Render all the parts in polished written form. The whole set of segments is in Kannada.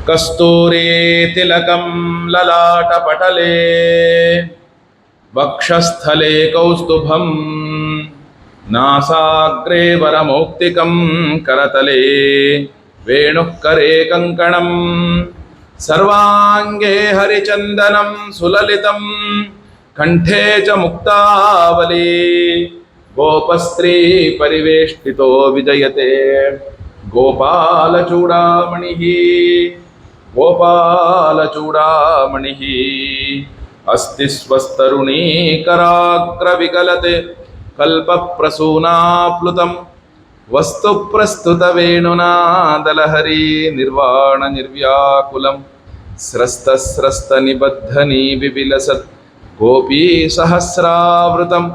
ಕಸ್ತೂರಿ ತಿಲಕಂ ಲಲಾಟಪಟಲೇ ವಕ್ಷಸ್ಥಲೇ ಕೌಸ್ತುಭಂ ನಾಸಾಗ್ರೇ ವರಮೌಕ್ತಿಕಂ ಕರತಲೇ ವೇಣುಃಕರೇ ಕಂಕಣಂ ಸರ್ವಾಂಗೇ ಹರಿಚಂದನಂ ಸುಲಲಿತಂ ಕಂಠೇ ಚ ಮುಕ್ತಾವಲಿ ಗೋಪಸ್ತ್ರೀ ಪರಿವೇಷ್ಟಿತೋ ವಿಜಯತೆ ಗೋಪಾಲಚೂಡಾಮಣಿ ಗೋಪಾಲಚೂಡಾಮಣಿ ಅಸ್ತಿ ಸ್ವಸ್ತರುಣೀಕರಾಗ್ರವಿಕಲತೆ ಕಲ್ಪಪ್ರಸೂನಾಪ್ಲುತಂ ವಸ್ತು ಪ್ರಸ್ತುತ ವೇಣುನಾದಲಹರಿ ನಿರ್ವಾಣ ನಿರ್ವ್ಯಾಕುಲಂ ಸ್ರಸ್ತ ನಿಬದ್ಧನಿ ಬಿಬಿಲಸತ್ ಗೋಪೀ ಸಹಸ್ರಾವೃತಂ.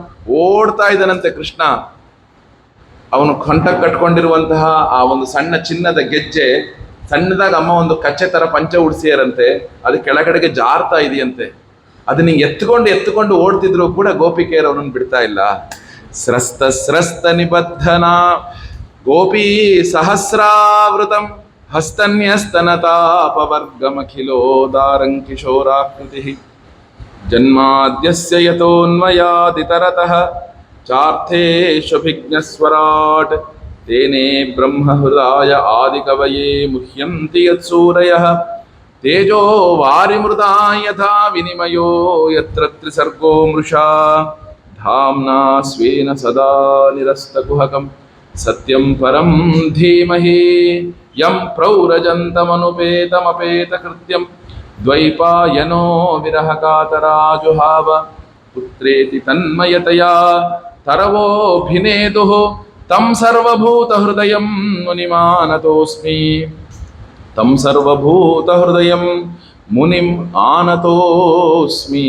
ಓಡ್ತಾ ಇದ್ದಾನಂತೆ ಕೃಷ್ಣ. ಅವನು ಕಂಠಕ್ಕೆ ಕಟ್ಕೊಂಡಿರುವಂತಹ ಆ ಒಂದು ಸಣ್ಣ ಚಿನ್ನದ ಗೆಜ್ಜೆ ಸಣ್ಣದಾಗ ಅಮ್ಮ ಒಂದು ಕಚ್ಚೆ ತರ ಪಂಚ ಉಡ್ಸಿಯರಂತೆ, ಅದು ಕೆಳಗಡೆಗೆ ಜಾರ್ತಾ ಇದೆಯಂತೆ. ಅದನ್ನ ಎತ್ತುಕೊಂಡು ಓಡ್ತಿದ್ರು ಕೂಡ ಗೋಪಿಕೆಯರು ಅವನನ್ನು ಬಿಡ್ತಾ ಇಲ್ಲ. ಸ್ರಸ್ತ ನಿಬದ್ಧನ ಗೋಪೀ ಸಹಸ್ರಾವೃತಂ ಹಸ್ತನ್ಯಸ್ತನತಾಪವರ್ಗಮಖಿಲೋದಾರಂ ಕಿಶೋರಾಕೃತಿ ಜನ್ಮಾದ್ಯಸ್ಯ ಯತೋನ್ಮಯಾದಿತರತಃ ಚಾರ್ಥೇಷ್ವಭಿಜ್ಞಸ್ವರಾಟ್ ತೇನೇ ಬ್ರಹ್ಮಹೃದಾಯ ಆದಿಕವಯೇ ಮುಹ್ಯಂತಿ ಯತ್ಸೂರಯಃ ತೇಜೋ ವಾರಿಮೃತಾ ಯಥಾ ವಿನಿಮಯೋ ಯತ್ರ ತ್ರಿಸರ್ಗೋ ಮೃಷಾ ಧಾಮ್ನಾ ಸ್ವೇನ ಸದಾ ನಿರಸ್ತಕುಹಕಂ ಸತ್ಯಂ ಪರಂ ಧೀಮಹಿ ಯಂ ಪ್ರೌರಜಂತಮನುಪೇತಮಪೇತಕೃತ್ಯಂ ದ್ವೈಪಾಯನೋ ವಿರಹ ಕಾತರಾಜುಹಾವ ಪುತ್ರೇತಿ ತನ್ಮಯತಯಾ ತರವೋಭಿನೇದುಃ ತಂ ಸರ್ವಭೂತ ಹೃದಯಂ ಮುನಿಮಾನತೋಸ್ಮಿ ತಂ ಸರ್ವಭೂತ ಹೃದಯಂ ಮುನಿಂ ಆನತೋಸ್ಮಿ.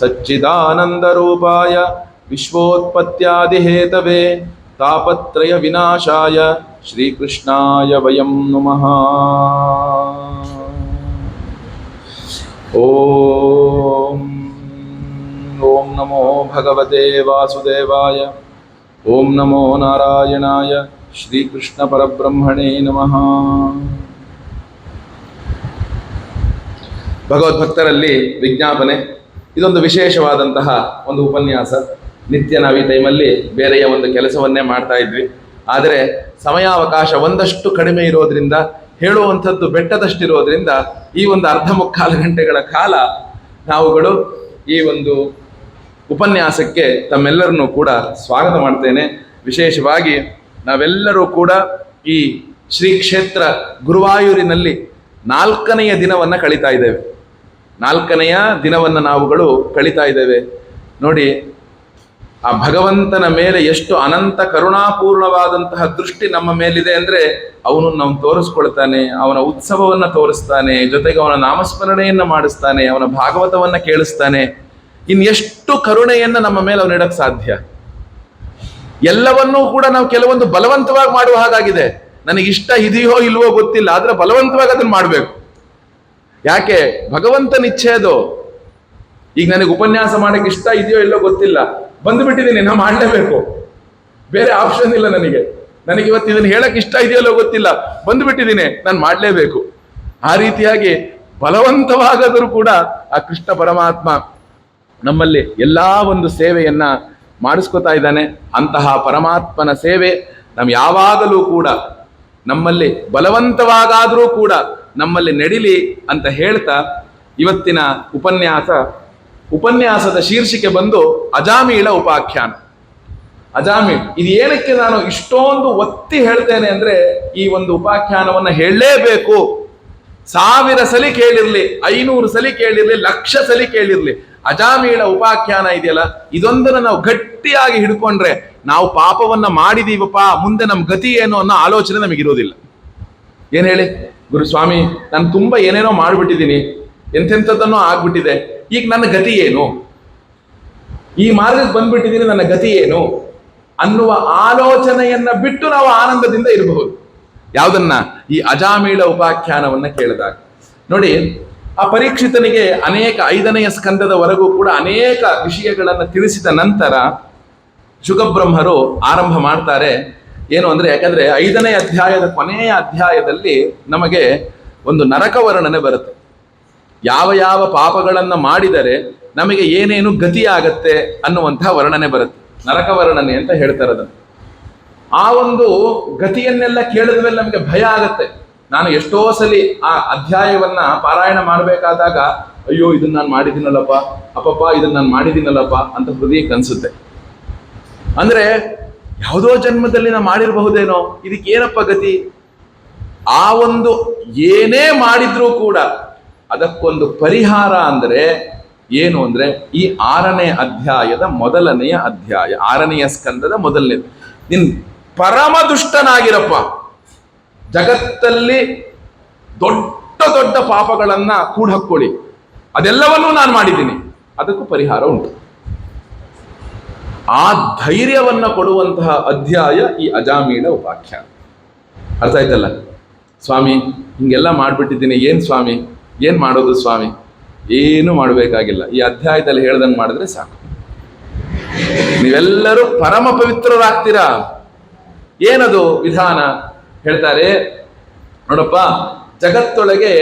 ಸಚ್ಚಿದಾನಂದರೂಪಾಯ ವಿಶ್ವೋತ್ಪತ್ಯಾದಿಹೇತವೇ ತಾಪತ್ರಯ ವಿನಾಶಾಯ ಶ್ರೀಕೃಷ್ಣಾಯ ವಯಂ ನಮಃ. ಓಂ ಓಂ ನಮೋ ಭಗವತೆ ವಾಸುದೇವಾಯ. ಓಂ ನಮೋ ನಾರಾಯಣಾಯ. ಶ್ರೀಕೃಷ್ಣ ಪರಬ್ರಹ್ಮಣೇ ನಮಃ. ಭಗವದ್ಭಕ್ತರಲ್ಲಿ ವಿಜ್ಞಾಪನೆ. ಇದೊಂದು ವಿಶೇಷವಾದಂತಹ ಒಂದು ಉಪನ್ಯಾಸ. ನಿತ್ಯ ನಾವು ಈ ಟೈಮಲ್ಲಿ ಬೇರೆಯ ಒಂದು ಕೆಲಸವನ್ನೇ ಮಾಡ್ತಾ ಇದ್ವಿ. ಆದರೆ ಸಮಯಾವಕಾಶ ಒಂದಷ್ಟು ಕಡಿಮೆ ಇರೋದ್ರಿಂದ, ಹೇಳುವಂಥದ್ದು ಬೆಟ್ಟದಷ್ಟಿರೋದ್ರಿಂದ ಈ ಒಂದು ಅರ್ಧ ಮುಕ್ಕಾಲು ಗಂಟೆಗಳ ಕಾಲ ನಾವುಗಳು ಈ ಒಂದು ಉಪನ್ಯಾಸಕ್ಕೆ ತಮ್ಮೆಲ್ಲರನ್ನೂ ಕೂಡ ಸ್ವಾಗತ ಮಾಡ್ತೇನೆ. ವಿಶೇಷವಾಗಿ ನಾವೆಲ್ಲರೂ ಕೂಡ ಈ ಶ್ರೀ ಕ್ಷೇತ್ರ ಗುರುವಾಯೂರಿನಲ್ಲಿ 4ನೆಯ ದಿನವನ್ನು ಕಳೀತಾ ಇದ್ದೇವೆ. 4ನೆಯ ದಿನವನ್ನು ನಾವುಗಳು ಕಳೀತಾ ಇದ್ದೇವೆ. ನೋಡಿ, ಆ ಭಗವಂತನ ಮೇಲೆ ಎಷ್ಟು ಅನಂತ ಕರುಣಾಪೂರ್ಣವಾದಂತಹ ದೃಷ್ಟಿ ನಮ್ಮ ಮೇಲಿದೆ ಅಂದರೆ ಅವನು ನಾವು ತೋರಿಸ್ಕೊಳ್ತಾನೆ, ಅವನ ಉತ್ಸವವನ್ನು ತೋರಿಸ್ತಾನೆ, ಜೊತೆಗೆ ಅವನ ನಾಮಸ್ಮರಣೆಯನ್ನು ಮಾಡಿಸ್ತಾನೆ, ಅವನ ಭಾಗವತವನ್ನು ಕೇಳಿಸ್ತಾನೆ. ಇನ್ನೆಷ್ಟು ಕರುಣೆಯನ್ನು ನಮ್ಮ ಮೇಲೆ ಅವನು ಇಡಕ್ಕೆ ಸಾಧ್ಯ? ಎಲ್ಲವನ್ನೂ ಕೂಡ ನಾವು ಕೆಲವೊಂದು ಬಲವಂತವಾಗಿ ಮಾಡುವ ಹಾಗಾಗಿದೆ. ನನಗೆ ಇಷ್ಟ ಇದೆಯೋ ಇಲ್ವೋ ಗೊತ್ತಿಲ್ಲ, ಆದ್ರೆ ಬಲವಂತವಾಗಿ ಅದನ್ನು ಮಾಡಬೇಕು. ಯಾಕೆ? ಭಗವಂತನ ಇಚ್ಛೆ ಅದು. ಈಗ ನನಗೆ ಉಪನ್ಯಾಸ ಮಾಡಕ್ಕೆ ಇಷ್ಟ ಇದೆಯೋ ಇಲ್ಲೋ ಗೊತ್ತಿಲ್ಲ, ಬಂದುಬಿಟ್ಟಿದ್ದೀನಿ, ನಾ ಮಾಡಲೇಬೇಕು, ಬೇರೆ ಆಪ್ಷನ್ ಇಲ್ಲ ನನಗೆ. ನನಗೆ ಇವತ್ತು ಇದನ್ನು ಹೇಳಕ್ ಇಷ್ಟ ಇದೆಯಲ್ಲೋ ಗೊತ್ತಿಲ್ಲ, ಬಂದುಬಿಟ್ಟಿದ್ದೀನಿ, ನಾನು ಮಾಡಲೇಬೇಕು. ಆ ರೀತಿಯಾಗಿ ಬಲವಂತವಾಗದರೂ ಕೂಡ ಆ ಕೃಷ್ಣ ಪರಮಾತ್ಮ ನಮ್ಮಲ್ಲಿ ಎಲ್ಲಾ ಒಂದು ಸೇವೆಯನ್ನ ಮಾಡಿಸ್ಕೊತಾ ಇದ್ದಾನೆ. ಅಂತಹ ಪರಮಾತ್ಮನ ಸೇವೆ ನಾವು ಯಾವಾಗಲೂ ಕೂಡ ನಮ್ಮಲ್ಲಿ ಬಲವಂತವಾಗಾದರೂ ಕೂಡ ನಮ್ಮಲ್ಲಿ ನಡಿಲಿ ಅಂತ ಹೇಳ್ತಾ ಇವತ್ತಿನ ಉಪನ್ಯಾಸದ ಶೀರ್ಷಿಕೆ ಬಂದು ಅಜಾಮೀಳ ಉಪಾಖ್ಯಾನ. ಅಜಾಮೀಳ್ ಇದು ಏನಕ್ಕೆ ನಾನು ಇಷ್ಟೊಂದು ಒತ್ತಿ ಹೇಳ್ತೇನೆ ಅಂದ್ರೆ, ಈ ಒಂದು ಉಪಾಖ್ಯಾನವನ್ನ ಹೇಳಲೇಬೇಕು. 1000 ಸಲಿ ಕೇಳಿರ್ಲಿ, 500 ಸಲಿ ಕೇಳಿರ್ಲಿ, 1,00,000 ಸಲಿ ಕೇಳಿರ್ಲಿ, ಅಜಾಮೀಳ ಉಪಾಖ್ಯಾನ ಇದೆಯಲ್ಲ, ಇದೊಂದನ್ನು ನಾವು ಗಟ್ಟಿಯಾಗಿ ಹಿಡ್ಕೊಂಡ್ರೆ ನಾವು ಪಾಪವನ್ನ ಮಾಡಿದೀವಪ್ಪ, ಮುಂದೆ ನಮ್ಮ ಗತಿ ಏನು ಅನ್ನೋ ಆಲೋಚನೆ ನಮಗಿರೋದಿಲ್ಲ. ಏನ್ ಹೇಳಿ ಗುರುಸ್ವಾಮಿ, ನಾನು ತುಂಬಾ ಏನೇನೋ ಮಾಡ್ಬಿಟ್ಟಿದ್ದೀನಿ, ಎಂತೆಂಥದ್ದನ್ನೋ ಆಗ್ಬಿಟ್ಟಿದೆ, ಈಗ ನನ್ನ ಗತಿ ಏನು? ಈ ಮಾರ್ಗಕ್ಕೆ ಬಂದ್ಬಿಟ್ಟಿದ್ದೀನಿ, ನನ್ನ ಗತಿ ಏನು ಅನ್ನುವ ಆಲೋಚನೆಯನ್ನ ಬಿಟ್ಟು ನಾವು ಆನಂದದಿಂದ ಇರಬಹುದು. ಯಾವುದನ್ನ? ಈ ಅಜಾಮೀಳ ಉಪಾಖ್ಯಾನವನ್ನ ಕೇಳಿದಾಗ. ನೋಡಿ, ಆ ಪರೀಕ್ಷಿತನಿಗೆ 5ನೆಯ ಸ್ಕಂದದವರೆಗೂ ಕೂಡ ಅನೇಕ ವಿಷಯಗಳನ್ನು ತಿಳಿಸಿದ ನಂತರ ಶುಕಬ್ರಹ್ಮರು ಆರಂಭ ಮಾಡ್ತಾರೆ. ಏನು ಅಂದ್ರೆ, ಯಾಕಂದ್ರೆ 5ನೇ ಅಧ್ಯಾಯದ ಕೊನೆಯ ಅಧ್ಯಾಯದಲ್ಲಿ ನಮಗೆ ಒಂದು ನರಕ ವರ್ಣನೆ ಬರುತ್ತೆ. ಯಾವ ಯಾವ ಪಾಪಗಳನ್ನು ಮಾಡಿದರೆ ನಮಗೆ ಏನೇನು ಗತಿಯಾಗತ್ತೆ ಅನ್ನುವಂತಹ ವರ್ಣನೆ ಬರುತ್ತೆ. ನರಕ ವರ್ಣನೆ ಅಂತ ಹೇಳ್ತಾರೆ ಅದನ್ನು. ಆ ಒಂದು ಗತಿಯನ್ನೆಲ್ಲ ಕೇಳಿದ ಮೇಲೆ ನಮಗೆ ಭಯ ಆಗತ್ತೆ. ನಾನು ಎಷ್ಟೋ ಸಲಿ ಆ ಅಧ್ಯಾಯವನ್ನ ಪಾರಾಯಣ ಮಾಡಬೇಕಾದಾಗ ಅಯ್ಯೋ ಇದನ್ನ ನಾನು ಮಾಡಿದ್ದೀನಲ್ಲಪ್ಪ, ಅಪ್ಪಪ್ಪ ಇದನ್ನ ನಾನು ಮಾಡಿದ್ದೀನಲ್ಲಪ್ಪ ಅಂತ ಹೃದಯಕ್ಕೆ ಅನ್ಸುತ್ತೆ. ಅಂದ್ರೆ ಯಾವುದೋ ಜನ್ಮದಲ್ಲಿ ನಾನು ಮಾಡಿರಬಹುದೇನೋ, ಇದಕ್ಕೆ ಏನಪ್ಪ ಗತಿ? ಆ ಒಂದು ಏನೇ ಮಾಡಿದ್ರೂ ಕೂಡ ಅದಕ್ಕೊಂದು ಪರಿಹಾರ ಅಂದ್ರೆ ಏನು ಅಂದ್ರೆ ಈ 6ನೇ ಅಧ್ಯಾಯದ ಮೊದಲನೆಯ ಅಧ್ಯಾಯ, 6ನೆಯ ಸ್ಕಂದದ ಮೊದಲನೇದು. ನಿನ್ ಪರಮ ದುಷ್ಟನಾಗಿರಪ್ಪ, ಜಗತ್ತಲ್ಲಿ ದೊಡ್ಡ ದೊಡ್ಡ ಪಾಪಗಳನ್ನ ಕೂಡ ಹಾಕೊಳ್ಳಿ, ಅದೆಲ್ಲವನ್ನೂ ನಾನು ಮಾಡಿದ್ದೀನಿ, ಅದಕ್ಕೂ ಪರಿಹಾರ ಉಂಟು. ಆ ಧೈರ್ಯವನ್ನ ಕೊಡುವಂತಹ ಅಧ್ಯಾಯ ಈ ಅಜಾಮೀಳ ಉಪಾಖ್ಯಾನ. ಅರ್ಥ ಆಯ್ತಲ್ಲ? ಸ್ವಾಮಿ ಹಿಂಗೆಲ್ಲ ಮಾಡ್ಬಿಟ್ಟಿದ್ದೀನಿ, ಏನ್ ಸ್ವಾಮಿ, ಏನ್ ಮಾಡೋದು ಸ್ವಾಮಿ? ಏನು ಮಾಡಬೇಕಾಗಿಲ್ಲ, ಈ ಅಧ್ಯಾಯದಲ್ಲಿ ಹೇಳ್ದಂಗೆ ಮಾಡಿದ್ರೆ ಸಾಕು, ನೀವೆಲ್ಲರೂ ಪರಮ ಪವಿತ್ರರಾಗ್ತೀರಾ. ಏನದು ವಿಧಾನ ಹೇಳ್ತಾರೆ ನೋಡಪ್ಪ. ಜಗತ್ತೊಳಗೆ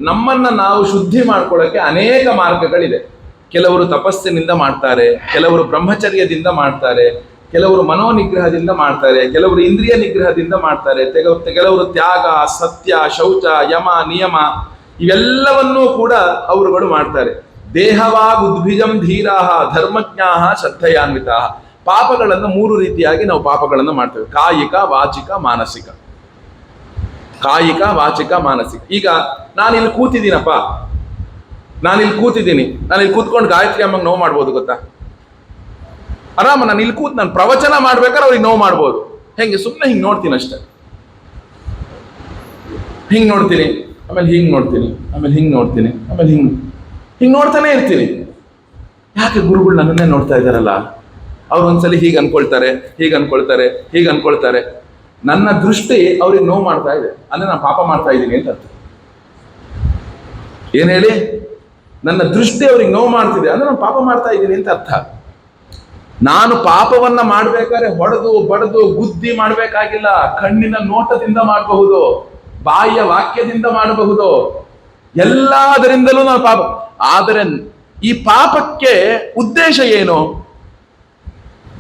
ನಮ್ಮನ್ನ ನಾವು ಶುದ್ಧಿ ಮಾಡ್ಕೊಳ್ಳೋಕೆ ಅನೇಕ ಮಾರ್ಗಗಳಿದೆ. ಕೆಲವರು ತಪಸ್ಸಿನಿಂದ ಮಾಡ್ತಾರೆ, ಕೆಲವರು ಬ್ರಹ್ಮಚರ್ಯದಿಂದ ಮಾಡ್ತಾರೆ, ಕೆಲವರು ಮನೋನಿಗ್ರಹದಿಂದ ಮಾಡ್ತಾರೆ, ಕೆಲವರು ಇಂದ್ರಿಯ ನಿಗ್ರಹದಿಂದ ಮಾಡ್ತಾರೆ, ಕೆಲವರು ತ್ಯಾಗ, ಸತ್ಯ, ಶೌಚ, ಯಮ, ನಿಯಮ ಇವೆಲ್ಲವನ್ನೂ ಕೂಡ ಅವರುಗಳು ಮಾಡ್ತಾರೆ. ದೇಹವಾಗ್ ಉದ್ಭಿಜಂ ಧೀರಾಹ ಧರ್ಮಜ್ಞಾಹ ಶ್ರದ್ಧೆಯಾನ್ವಿತಾಹ. ಪಾಪಗಳನ್ನು 3 ರೀತಿಯಾಗಿ ನಾವು ಪಾಪಗಳನ್ನು ಮಾಡ್ತೇವೆ: ಕಾಯಿಕ, ವಾಚಿಕ, ಮಾನಸಿಕ. ಕಾಯಿಕ, ವಾಚಿಕ, ಮಾನಸಿಕ. ಈಗ ನಾನಿಲ್ಲಿ ಕೂತಿದ್ದೀನಪ್ಪ, ನಾನಿಲ್ಲಿ ಕೂತ್ಕೊಂಡು ಗಾಯತ್ರಿ ಅಮ್ಮಂಗೆ ನೋವು ಮಾಡ್ಬೋದು ಗೊತ್ತಾ? ಆರಾಮ ನಾನು ಇಲ್ಲಿ ಕೂತ್ ನಾನು ಪ್ರವಚನ ಮಾಡ್ಬೇಕಾದ್ರೆ ಅವ್ರಿಗೆ ನೋವು ಮಾಡ್ಬೋದು. ಹೆಂಗೆ? ಸುಮ್ಮನೆ ಹಿಂಗೆ ನೋಡ್ತೀನಿ ಅಷ್ಟೆ. ಹಿಂಗೆ ನೋಡ್ತೀನಿ, ಆಮೇಲೆ ಹಿಂಗೆ ನೋಡ್ತೀನಿ, ಆಮೇಲೆ ಹಿಂಗೆ ನೋಡ್ತೀನಿ, ಆಮೇಲೆ ಹಿಂಗೆ ನೋಡ್ತಾನೆ ಇರ್ತೀನಿ. ಯಾಕೆ ಗುರುಗಳು ನನ್ನನ್ನೇ ನೋಡ್ತಾ ಇದ್ದಾರಲ್ಲ? ಅವ್ರು ಒಂದ್ಸಲಿ ಹೀಗೆ ಅನ್ಕೊಳ್ತಾರೆ, ಹೀಗೆ ಅನ್ಕೊಳ್ತಾರೆ. ನನ್ನ ದೃಷ್ಟಿ ಅವ್ರಿಗೆ ನೋವು ಮಾಡ್ತಾ ಇದೆ ಅಂದ್ರೆ ನಾನು ಪಾಪ ಮಾಡ್ತಾ ಇದ್ದೀನಿ ಅಂತ ಅರ್ಥ. ಏನ್ ಹೇಳಿ? ನನ್ನ ದೃಷ್ಟಿ ಅವ್ರಿಗೆ ನೋವು ಮಾಡ್ತಿದೆ ಅಂದ್ರೆ ನಾನು ಪಾಪ ಮಾಡ್ತಾ ಇದ್ದೀನಿ ಅಂತ ಅರ್ಥ. ನಾನು ಪಾಪವನ್ನ ಮಾಡ್ಬೇಕಾದ್ರೆ ಹೊಡೆದು ಬಡದು ಗುದ್ದಿ ಮಾಡ್ಬೇಕಾಗಿಲ್ಲ. ಕಣ್ಣಿನ ನೋಟದಿಂದ ಮಾಡಬಹುದು, ಬಾಯಿಯ ವಾಕ್ಯದಿಂದ ಮಾಡಬಹುದು, ಎಲ್ಲದರಿಂದಲೂ ನಾವು ಪಾಪ. ಆದರೆ ಈ ಪಾಪಕ್ಕೆ ಉದ್ದೇಶ ಏನು?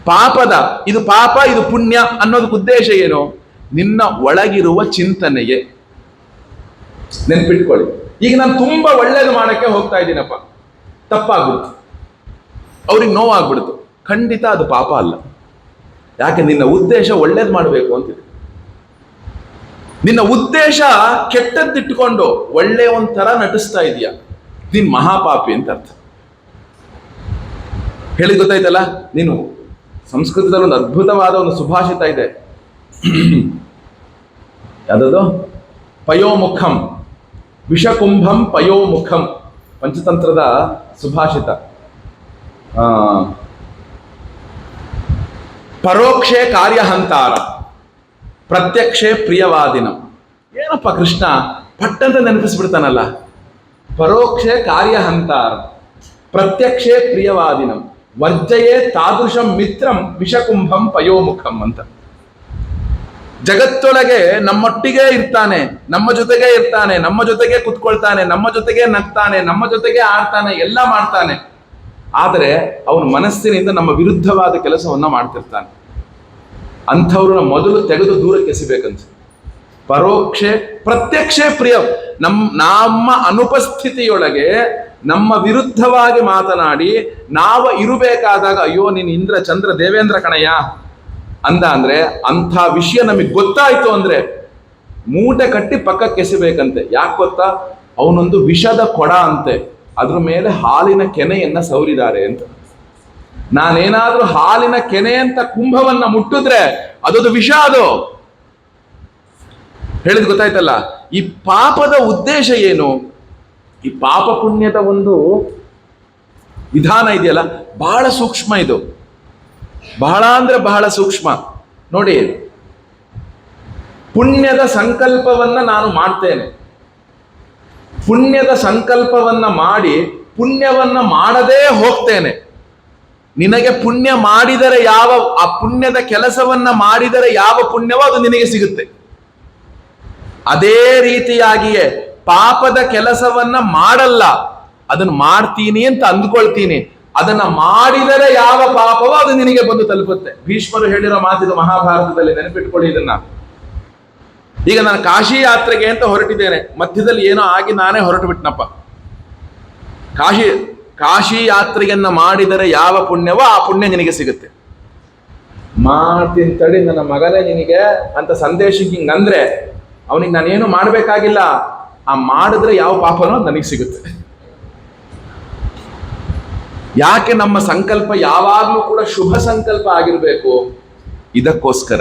ಪಾಪದ ಇದು ಪಾಪ, ಇದು ಪುಣ್ಯ ಅನ್ನೋದಕ್ಕೆ ಉದ್ದೇಶ ಏನು? ನಿನ್ನ ಒಳಗಿರುವ ಚಿಂತನೆಗೆ. ನೆನ್ಪಿಟ್ಕೊಳ್ಳಿ. ಈಗ ನಾನು ತುಂಬಾ ಒಳ್ಳೇದು ಮಾಡಕ್ಕೆ ಹೋಗ್ತಾ ಇದ್ದೀನಪ್ಪ, ತಪ್ಪಾಗ್ಬಿಡ್ತು, ಅವ್ರಿಗೆ ನೋವಾಗ್ಬಿಡ್ತು, ಖಂಡಿತ ಅದು ಪಾಪ ಅಲ್ಲ. ಯಾಕೆ? ನಿನ್ನ ಉದ್ದೇಶ ಒಳ್ಳೇದು ಮಾಡಬೇಕು ಅಂತಿದೆ. ನಿನ್ನ ಉದ್ದೇಶ ಕೆಟ್ಟದ್ದಿಟ್ಟುಕೊಂಡು ಒಳ್ಳೆ ಒಂಥರ ನಟಿಸ್ತಾ ಇದೆಯಾ, ನೀನ್ ಮಹಾಪಾಪಿ ಅಂತ ಅರ್ಥ. ಹೇಳಿ ಗೊತ್ತಾಯ್ತಲ್ಲ? ನೀನು ಸಂಸ್ಕೃತದಲ್ಲಿ ಒಂದು ಅದ್ಭುತವಾದ ಒಂದು ಸುಭಾಷಿತ ಇದೆ. ಯಾವ್ದದು? ಪಯೋಮುಖಂ ವಿಷಕುಂಭಂ ಪಯೋಮುಖಂ. ಪಂಚತಂತ್ರದ ಸುಭಾಷಿತ. ಪರೋಕ್ಷೆ ಕಾರ್ಯಹಂತಾರ ಪ್ರತ್ಯಕ್ಷೆ ಪ್ರಿಯವಾದಿನಂ. ಏನಪ್ಪ ಕೃಷ್ಣ ಪಟ್ಟಂತ ನೆನಪಿಸ್ಬಿಡ್ತಾನಲ್ಲ. ಪರೋಕ್ಷೆ ಕಾರ್ಯಹಂತಾರ ಪ್ರತ್ಯಕ್ಷೆ ಪ್ರಿಯವಾದಿನಂ ವರ್ಜಯೇ ತಾದೃಶಂ ಮಿತ್ರಂ ವಿಷಕುಂಭಂ ಪಯೋಮುಖಂ ಅಂತ. ಜಗತ್ತೊಳಗೆ ನಮ್ಮೊಟ್ಟಿಗೆ ಇರ್ತಾನೆ, ನಮ್ಮ ಜೊತೆಗೆ ಇರ್ತಾನೆ, ನಮ್ಮ ಜೊತೆಗೆ ಕುತ್ಕೊಳ್ತಾನೆ, ನಮ್ಮ ಜೊತೆಗೆ ನಗ್ತಾನೆ, ನಮ್ಮ ಜೊತೆಗೆ ಆಡ್ತಾನೆ, ಎಲ್ಲ ಮಾಡ್ತಾನೆ. ಆದರೆ ಅವನ ಮನಸ್ಸಿನಿಂದ ನಮ್ಮ ವಿರುದ್ಧವಾದ ಕೆಲಸವನ್ನ ಮಾಡ್ತಿರ್ತಾನೆ. ಅಂಥವ್ರನ್ನ ಮೊದಲು ತೆಗೆದು ದೂರಕ್ಕೆ ಎಸಿಬೇಕಂತ. ಪರೋಕ್ಷೆ ಪ್ರತ್ಯಕ್ಷೆ ಪ್ರಿಯ. ನಮ್ಮ ಅನುಪಸ್ಥಿತಿಯೊಳಗೆ ನಮ್ಮ ವಿರುದ್ಧವಾಗಿ ಮಾತನಾಡಿ ನಾವು ಇರಬೇಕಾದಾಗ ಅಯ್ಯೋ ನೀನು ಇಂದ್ರ ಚಂದ್ರ ದೇವೇಂದ್ರ ಕಣಯ್ಯ ಅಂದ್ರೆ ಅಂಥ ವಿಷಯ ನಮಗೆ ಗೊತ್ತಾಯ್ತು ಅಂದ್ರೆ ಮೂಟೆ ಕಟ್ಟಿ ಪಕ್ಕಕ್ಕೆ ಎಸಿಬೇಕಂತೆ. ಯಾಕೆ ಗೊತ್ತಾ? ಅವನೊಂದು ವಿಷದ ಕೊಡ ಅಂತೆ, ಅದ್ರ ಮೇಲೆ ಹಾಲಿನ ಕೆನೆಯನ್ನ ಸವರಿದ್ದಾರೆ ಅಂತ. ನಾನೇನಾದ್ರೂ ಹಾಲಿನ ಕೆನೆ ಅಂತ ಕುಂಭವನ್ನ ಮುಟ್ಟಿದ್ರೆ ಅದೊಂದು ವಿಷ. ಅದು ಹೇಳಿದ್ ಗೊತ್ತಾಯ್ತಲ್ಲ? ಈ ಪಾಪದ ಉದ್ದೇಶ ಏನು? ಈ ಪಾಪ ಪುಣ್ಯದ ಒಂದು ವಿಧಾನ ಇದೆಯಲ್ಲ, ಬಹಳ ಸೂಕ್ಷ್ಮ. ಇದು ಬಹಳ ಅಂದ್ರೆ ಬಹಳ ಸೂಕ್ಷ್ಮ. ನೋಡಿ, ಪುಣ್ಯದ ಸಂಕಲ್ಪವನ್ನ ನಾನು ಮಾಡ್ತೇನೆ, ಪುಣ್ಯದ ಸಂಕಲ್ಪವನ್ನ ಮಾಡಿ ಪುಣ್ಯವನ್ನ ಮಾಡದೇ ಹೋಗ್ತೇನೆ. ನಿನಗೆ ಪುಣ್ಯ ಮಾಡಿದರೆ ಆ ಪುಣ್ಯದ ಕೆಲಸವನ್ನ ಮಾಡಿದರೆ ಯಾವ ಪುಣ್ಯವೋ ಅದು ನಿನಗೆ ಸಿಗುತ್ತೆ. ಅದೇ ರೀತಿಯಾಗಿಯೇ ಪಾಪದ ಕೆಲಸವನ್ನ ಮಾಡಲ್ಲ, ಅದನ್ನ ಮಾಡ್ತೀನಿ ಅಂತ ಅಂದ್ಕೊಳ್ತೀನಿ. ಅದನ್ನ ಮಾಡಿದರೆ ಯಾವ ಪಾಪವೋ ಅದು ನಿನಗೆ ಬಂದು ತಲುಪುತ್ತೆ. ಭೀಷ್ಮರು ಹೇಳಿರೋ ಮಾತಿದು ಮಹಾಭಾರತದಲ್ಲಿ, ನೆನಪಿಟ್ಕೊಳ್ಳಿ ಇದನ್ನ. ಈಗ ನಾನು ಕಾಶಿ ಯಾತ್ರೆಗೆ ಅಂತ ಹೊರಟಿದ್ದೇನೆ, ಮಧ್ಯದಲ್ಲಿ ಏನೋ ಆಗಿ ನಾನೇ ಹೊರಟು ಬಿಟ್ನಪ್ಪ. ಕಾಶಿ ಯಾತ್ರೆಯನ್ನ ಮಾಡಿದರೆ ಯಾವ ಪುಣ್ಯವೋ ಆ ಪುಣ್ಯ ನಿನಗೆ ಸಿಗುತ್ತೆ. ಮಾಡ್ತೀನಿ ತಡಿ ನನ್ನ ಮಗನೇ ನಿನಗೆ ಅಂತ ಸಂದೇಶ ಹಿಂಗಂದ್ರೆ ಅವನಿಗೆ ನಾನೇನು ಮಾಡಬೇಕಾಗಿಲ್ಲ, ಆ ಮಾಡಿದ್ರೆ ಯಾವ ಪಾಪನೋ ನನಗೆ ಸಿಗುತ್ತೆ. ಯಾಕೆ ನಮ್ಮ ಸಂಕಲ್ಪ ಯಾವಾಗಲೂ ಕೂಡ ಶುಭ ಸಂಕಲ್ಪ ಆಗಿರಬೇಕು? ಇದಕ್ಕೋಸ್ಕರ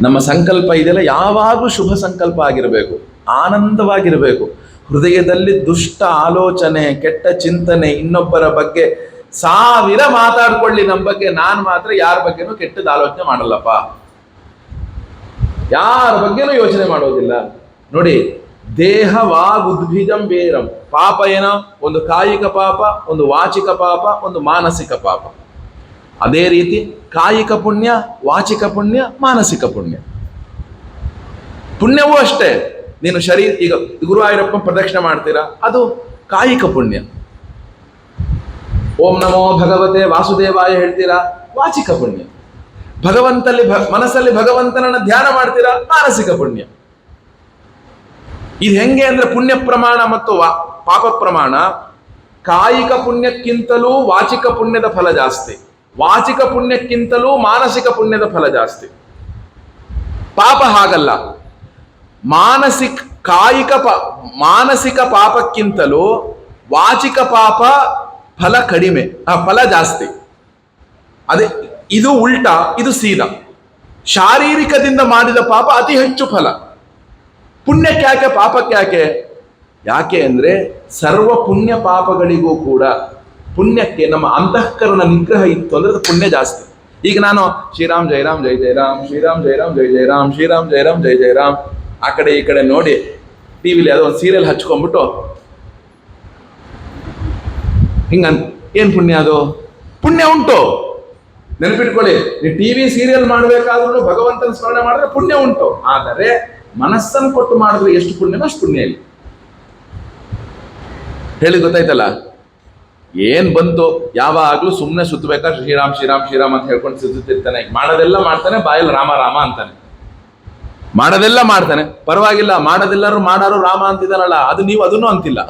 ನಮ್ಮ ಸಂಕಲ್ಪ ಇದೆಲ್ಲ ಯಾವಾಗಲೂ ಶುಭ ಸಂಕಲ್ಪ ಆಗಿರಬೇಕು, ಆನಂದವಾಗಿರಬೇಕು. ಹೃದಯದಲ್ಲಿ ದುಷ್ಟ ಆಲೋಚನೆ, ಕೆಟ್ಟ ಚಿಂತನೆ, ಇನ್ನೊಬ್ಬರ ಬಗ್ಗೆ 1000 ಮಾತಾಡ್ಕೊಳ್ಳಿ ನಮ್ಮ ಬಗ್ಗೆ, ನಾನು ಮಾತ್ರ ಯಾರ ಬಗ್ಗೆನೂ ಕೆಟ್ಟದ ಆಲೋಚನೆ ಮಾಡಲ್ಲಪ್ಪ, ಯಾರ ಬಗ್ಗೆನೂ ಯೋಚನೆ ಮಾಡೋದಿಲ್ಲ. ನೋಡಿ, ದೇಹ ವಾಗ್ ಉದ್ಭಿಜಂ ವೇರಂ. ಪಾಪ ಏನೋ ಒಂದು ಕಾಯಿಕ ಪಾಪ, ಒಂದು ವಾಚಿಕ ಪಾಪ, ಒಂದು ಮಾನಸಿಕ ಪಾಪ. ಅದೇ ರೀತಿ ಕಾಯಿಕ ಪುಣ್ಯ, ವಾಚಿಕ ಪುಣ್ಯ, ಮಾನಸಿಕ ಪುಣ್ಯ. ಪುಣ್ಯವೂ ಅಷ್ಟೇ. ನೀನು ಈಗ ಗುರುವಾಯೂರಪ್ಪ ಪ್ರದಕ್ಷಿಣೆ ಮಾಡ್ತೀರಾ, ಅದು ಕಾಯಿಕ ಪುಣ್ಯ. ಓಂ ನಮೋ ಭಗವತೆ ವಾಸುದೇವಾಯ ಹೇಳ್ತೀರಾ, ವಾಚಿಕ ಪುಣ್ಯ. ಮನಸ್ಸಲ್ಲಿ ಭಗವಂತನನ್ನ ಧ್ಯಾನ ಮಾಡ್ತೀರಾ, ಮಾನಸಿಕ ಪುಣ್ಯ. ಇದು ಹೆಂಗೆ ಅಂದ್ರೆ ಪುಣ್ಯ ಪ್ರಮಾಣ ಮತ್ತು ಪಾಪ ಪ್ರಮಾಣ. ಕಾಯಿಕ ಪುಣ್ಯಕ್ಕಿಂತಲೂ ವಾಚಿಕ ಪುಣ್ಯದ ಫಲ ಜಾಸ್ತಿ, ವಾಚಿಕ ಪುಣ್ಯಕ್ಕಿಂತಲೂ ಮಾನಸಿಕ ಪುಣ್ಯದ ಫಲ ಜಾಸ್ತಿ. ಪಾಪ ಹಾಗಲ್ಲ. ಮಾನಸಿಕ ಪಾಪಕ್ಕಿಂತಲೂ ವಾಚಿಕ ಪಾಪ ಫಲ ಕಡಿಮೆ, ಫಲ ಜಾಸ್ತಿ. ಅದೇ ಇದು ಉಲ್ಟಾ, ಇದು ಸೀದಾ. ಶಾರೀರಿಕದಿಂದ ಮಾಡಿದ ಪಾಪ ಅತಿ ಹೆಚ್ಚು ಫಲ. ಪುಣ್ಯಕ್ಕೆ ಯಾಕೆ, ಪಾಪಕ್ಕೆ ಯಾಕೆ? ಯಾಕೆ ಅಂದ್ರೆ ಸರ್ವ ಪುಣ್ಯ ಪಾಪಗಳಿಗೂ ಕೂಡ ಪುಣ್ಯಕ್ಕೆ ನಮ್ಮ ಅಂತಃಕರಣ ನಿಗ್ರಹ ಇತ್ತು ಅಂದ್ರೆ ಅದು ಪುಣ್ಯ ಜಾಸ್ತಿ. ಈಗ ನಾನು ಶ್ರೀರಾಮ್ ಜೈ ರಾಮ್ ಜೈ ಜೈ ರಾಮ್, ಶ್ರೀರಾಮ್ ಜೈ ರಾಮ್ ಜೈ ಜೈ ರಾಮ್, ಶ್ರೀರಾಮ್ ಜೈ ರಾಮ್ ಜೈ ಜೈ ರಾಮ್ ಆ ಕಡೆ ಈ ಕಡೆ ನೋಡಿ ಟಿವಿಲಿ ಅದೋ ಒಂದು ಸೀರಿಯಲ್ ಹಚ್ಕೊಂಡ್ಬಿಟ್ಟು ಹಿಂಗಂತ ಏನ್ ಪುಣ್ಯ? ಅದು ಪುಣ್ಯ ಉಂಟು, ನೆನಪಿಟ್ಕೊಳ್ಳಿ. ನೀವು ಟಿವಿ ಸೀರಿಯಲ್ ಮಾಡಬೇಕಾದ್ರೂ ಭಗವಂತನ ಸ್ಮರಣೆ ಮಾಡಿದ್ರೆ ಪುಣ್ಯ ಉಂಟು. ಆದರೆ ಮನಸ್ಸನ್ನು ಕೊಟ್ಟು ಮಾಡಿದ್ರೆ ಎಷ್ಟು ಪುಣ್ಯನೋ ಅಷ್ಟು ಪುಣ್ಯ ಇಲ್ಲ. ಹೇಳಿ ಗೊತ್ತಾಯ್ತಲ್ಲ? ಏನ್ ಬಂತು, ಯಾವಾಗ್ಲೂ ಸುಮ್ಮನೆ ಸುತ್ತಬೇಕಾದ್ರೆ ಶ್ರೀರಾಮ್ ಶ್ರೀರಾಮ್ ಶ್ರೀರಾಮ್ ಅಂತ ಹೇಳ್ಕೊಂಡು ಸುತ್ತಿರ್ತಾನೆ. ಮಾಡೋದೆಲ್ಲ ಮಾಡ್ತಾನೆ, ಬಾಯಲ್ಲಿ ರಾಮ ರಾಮ ಅಂತಾನೆ. ಮಾಡೋದೆಲ್ಲ ಮಾಡ್ತಾನೆ, ಪರವಾಗಿಲ್ಲ. ಮಾಡೋದೆಲ್ಲರೂ ಮಾಡಾರು ರಾಮ ಅಂತಿದಾರಲ್ಲ, ಅದು ನೀವು ಅದನ್ನು ಅಂತಿಲ್ಲ,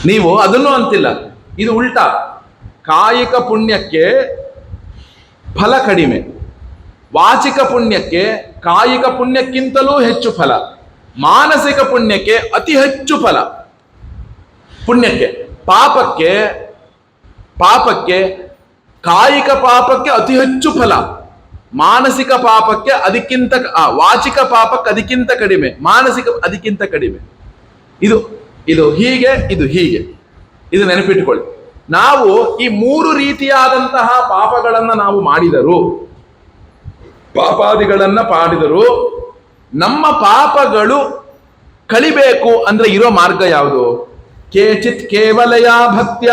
ನೀವು ಅದನ್ನು ಅಂತಿಲ್ಲ. ಇದು ಉಲ್ಟಾ. ಕಾಯಿಕ ಪುಣ್ಯಕ್ಕೆ ಫಲ ಕಡಿಮೆ, ವಾಚಿಕ ಪುಣ್ಯಕ್ಕೆ ಕಾಯಿಕ ಪುಣ್ಯಕ್ಕಿಂತಲೂ ಹೆಚ್ಚು ಫಲ, ಮಾನಸಿಕ ಪುಣ್ಯಕ್ಕೆ ಅತಿ ಹೆಚ್ಚು ಫಲ. ಪುಣ್ಯಕ್ಕೆ ಪಾಪಕ್ಕೆ ಕಾಯಿಕ ಪಾಪಕ್ಕೆ ಅತಿ ಹೆಚ್ಚು ಫಲ, ಮಾನಸಿಕ ಪಾಪಕ್ಕೆ ಅದಕ್ಕಿಂತ ವಾಚಿಕ ಪಾಪಕ್ಕೆ ಅದಕ್ಕಿಂತ ಕಡಿಮೆ, ಮಾನಸಿಕ ಅದಕ್ಕಿಂತ ಕಡಿಮೆ. ಇದು ಹೀಗೆ, ಇದು ಹೀಗೆ. ಇದು ನೆನಪಿಟ್ಟುಕೊಳ್ಳಿ. ನಾವು ಈ 3 ರೀತಿಯಾದಂತಹ ಪಾಪಗಳನ್ನ ನಾವು ಮಾಡಿದರು, ಪಾಪಾದಿಗಳನ್ನ ಪಾಡಿದರು, ನಮ್ಮ ಪಾಪಗಳು ಕಳಿಬೇಕು ಅಂದ್ರೆ ಇರೋ ಮಾರ್ಗ ಯಾವುದು? ಕೇಚಿತ್ ಕೇವಲಯ ಭಕ್ತ್ಯ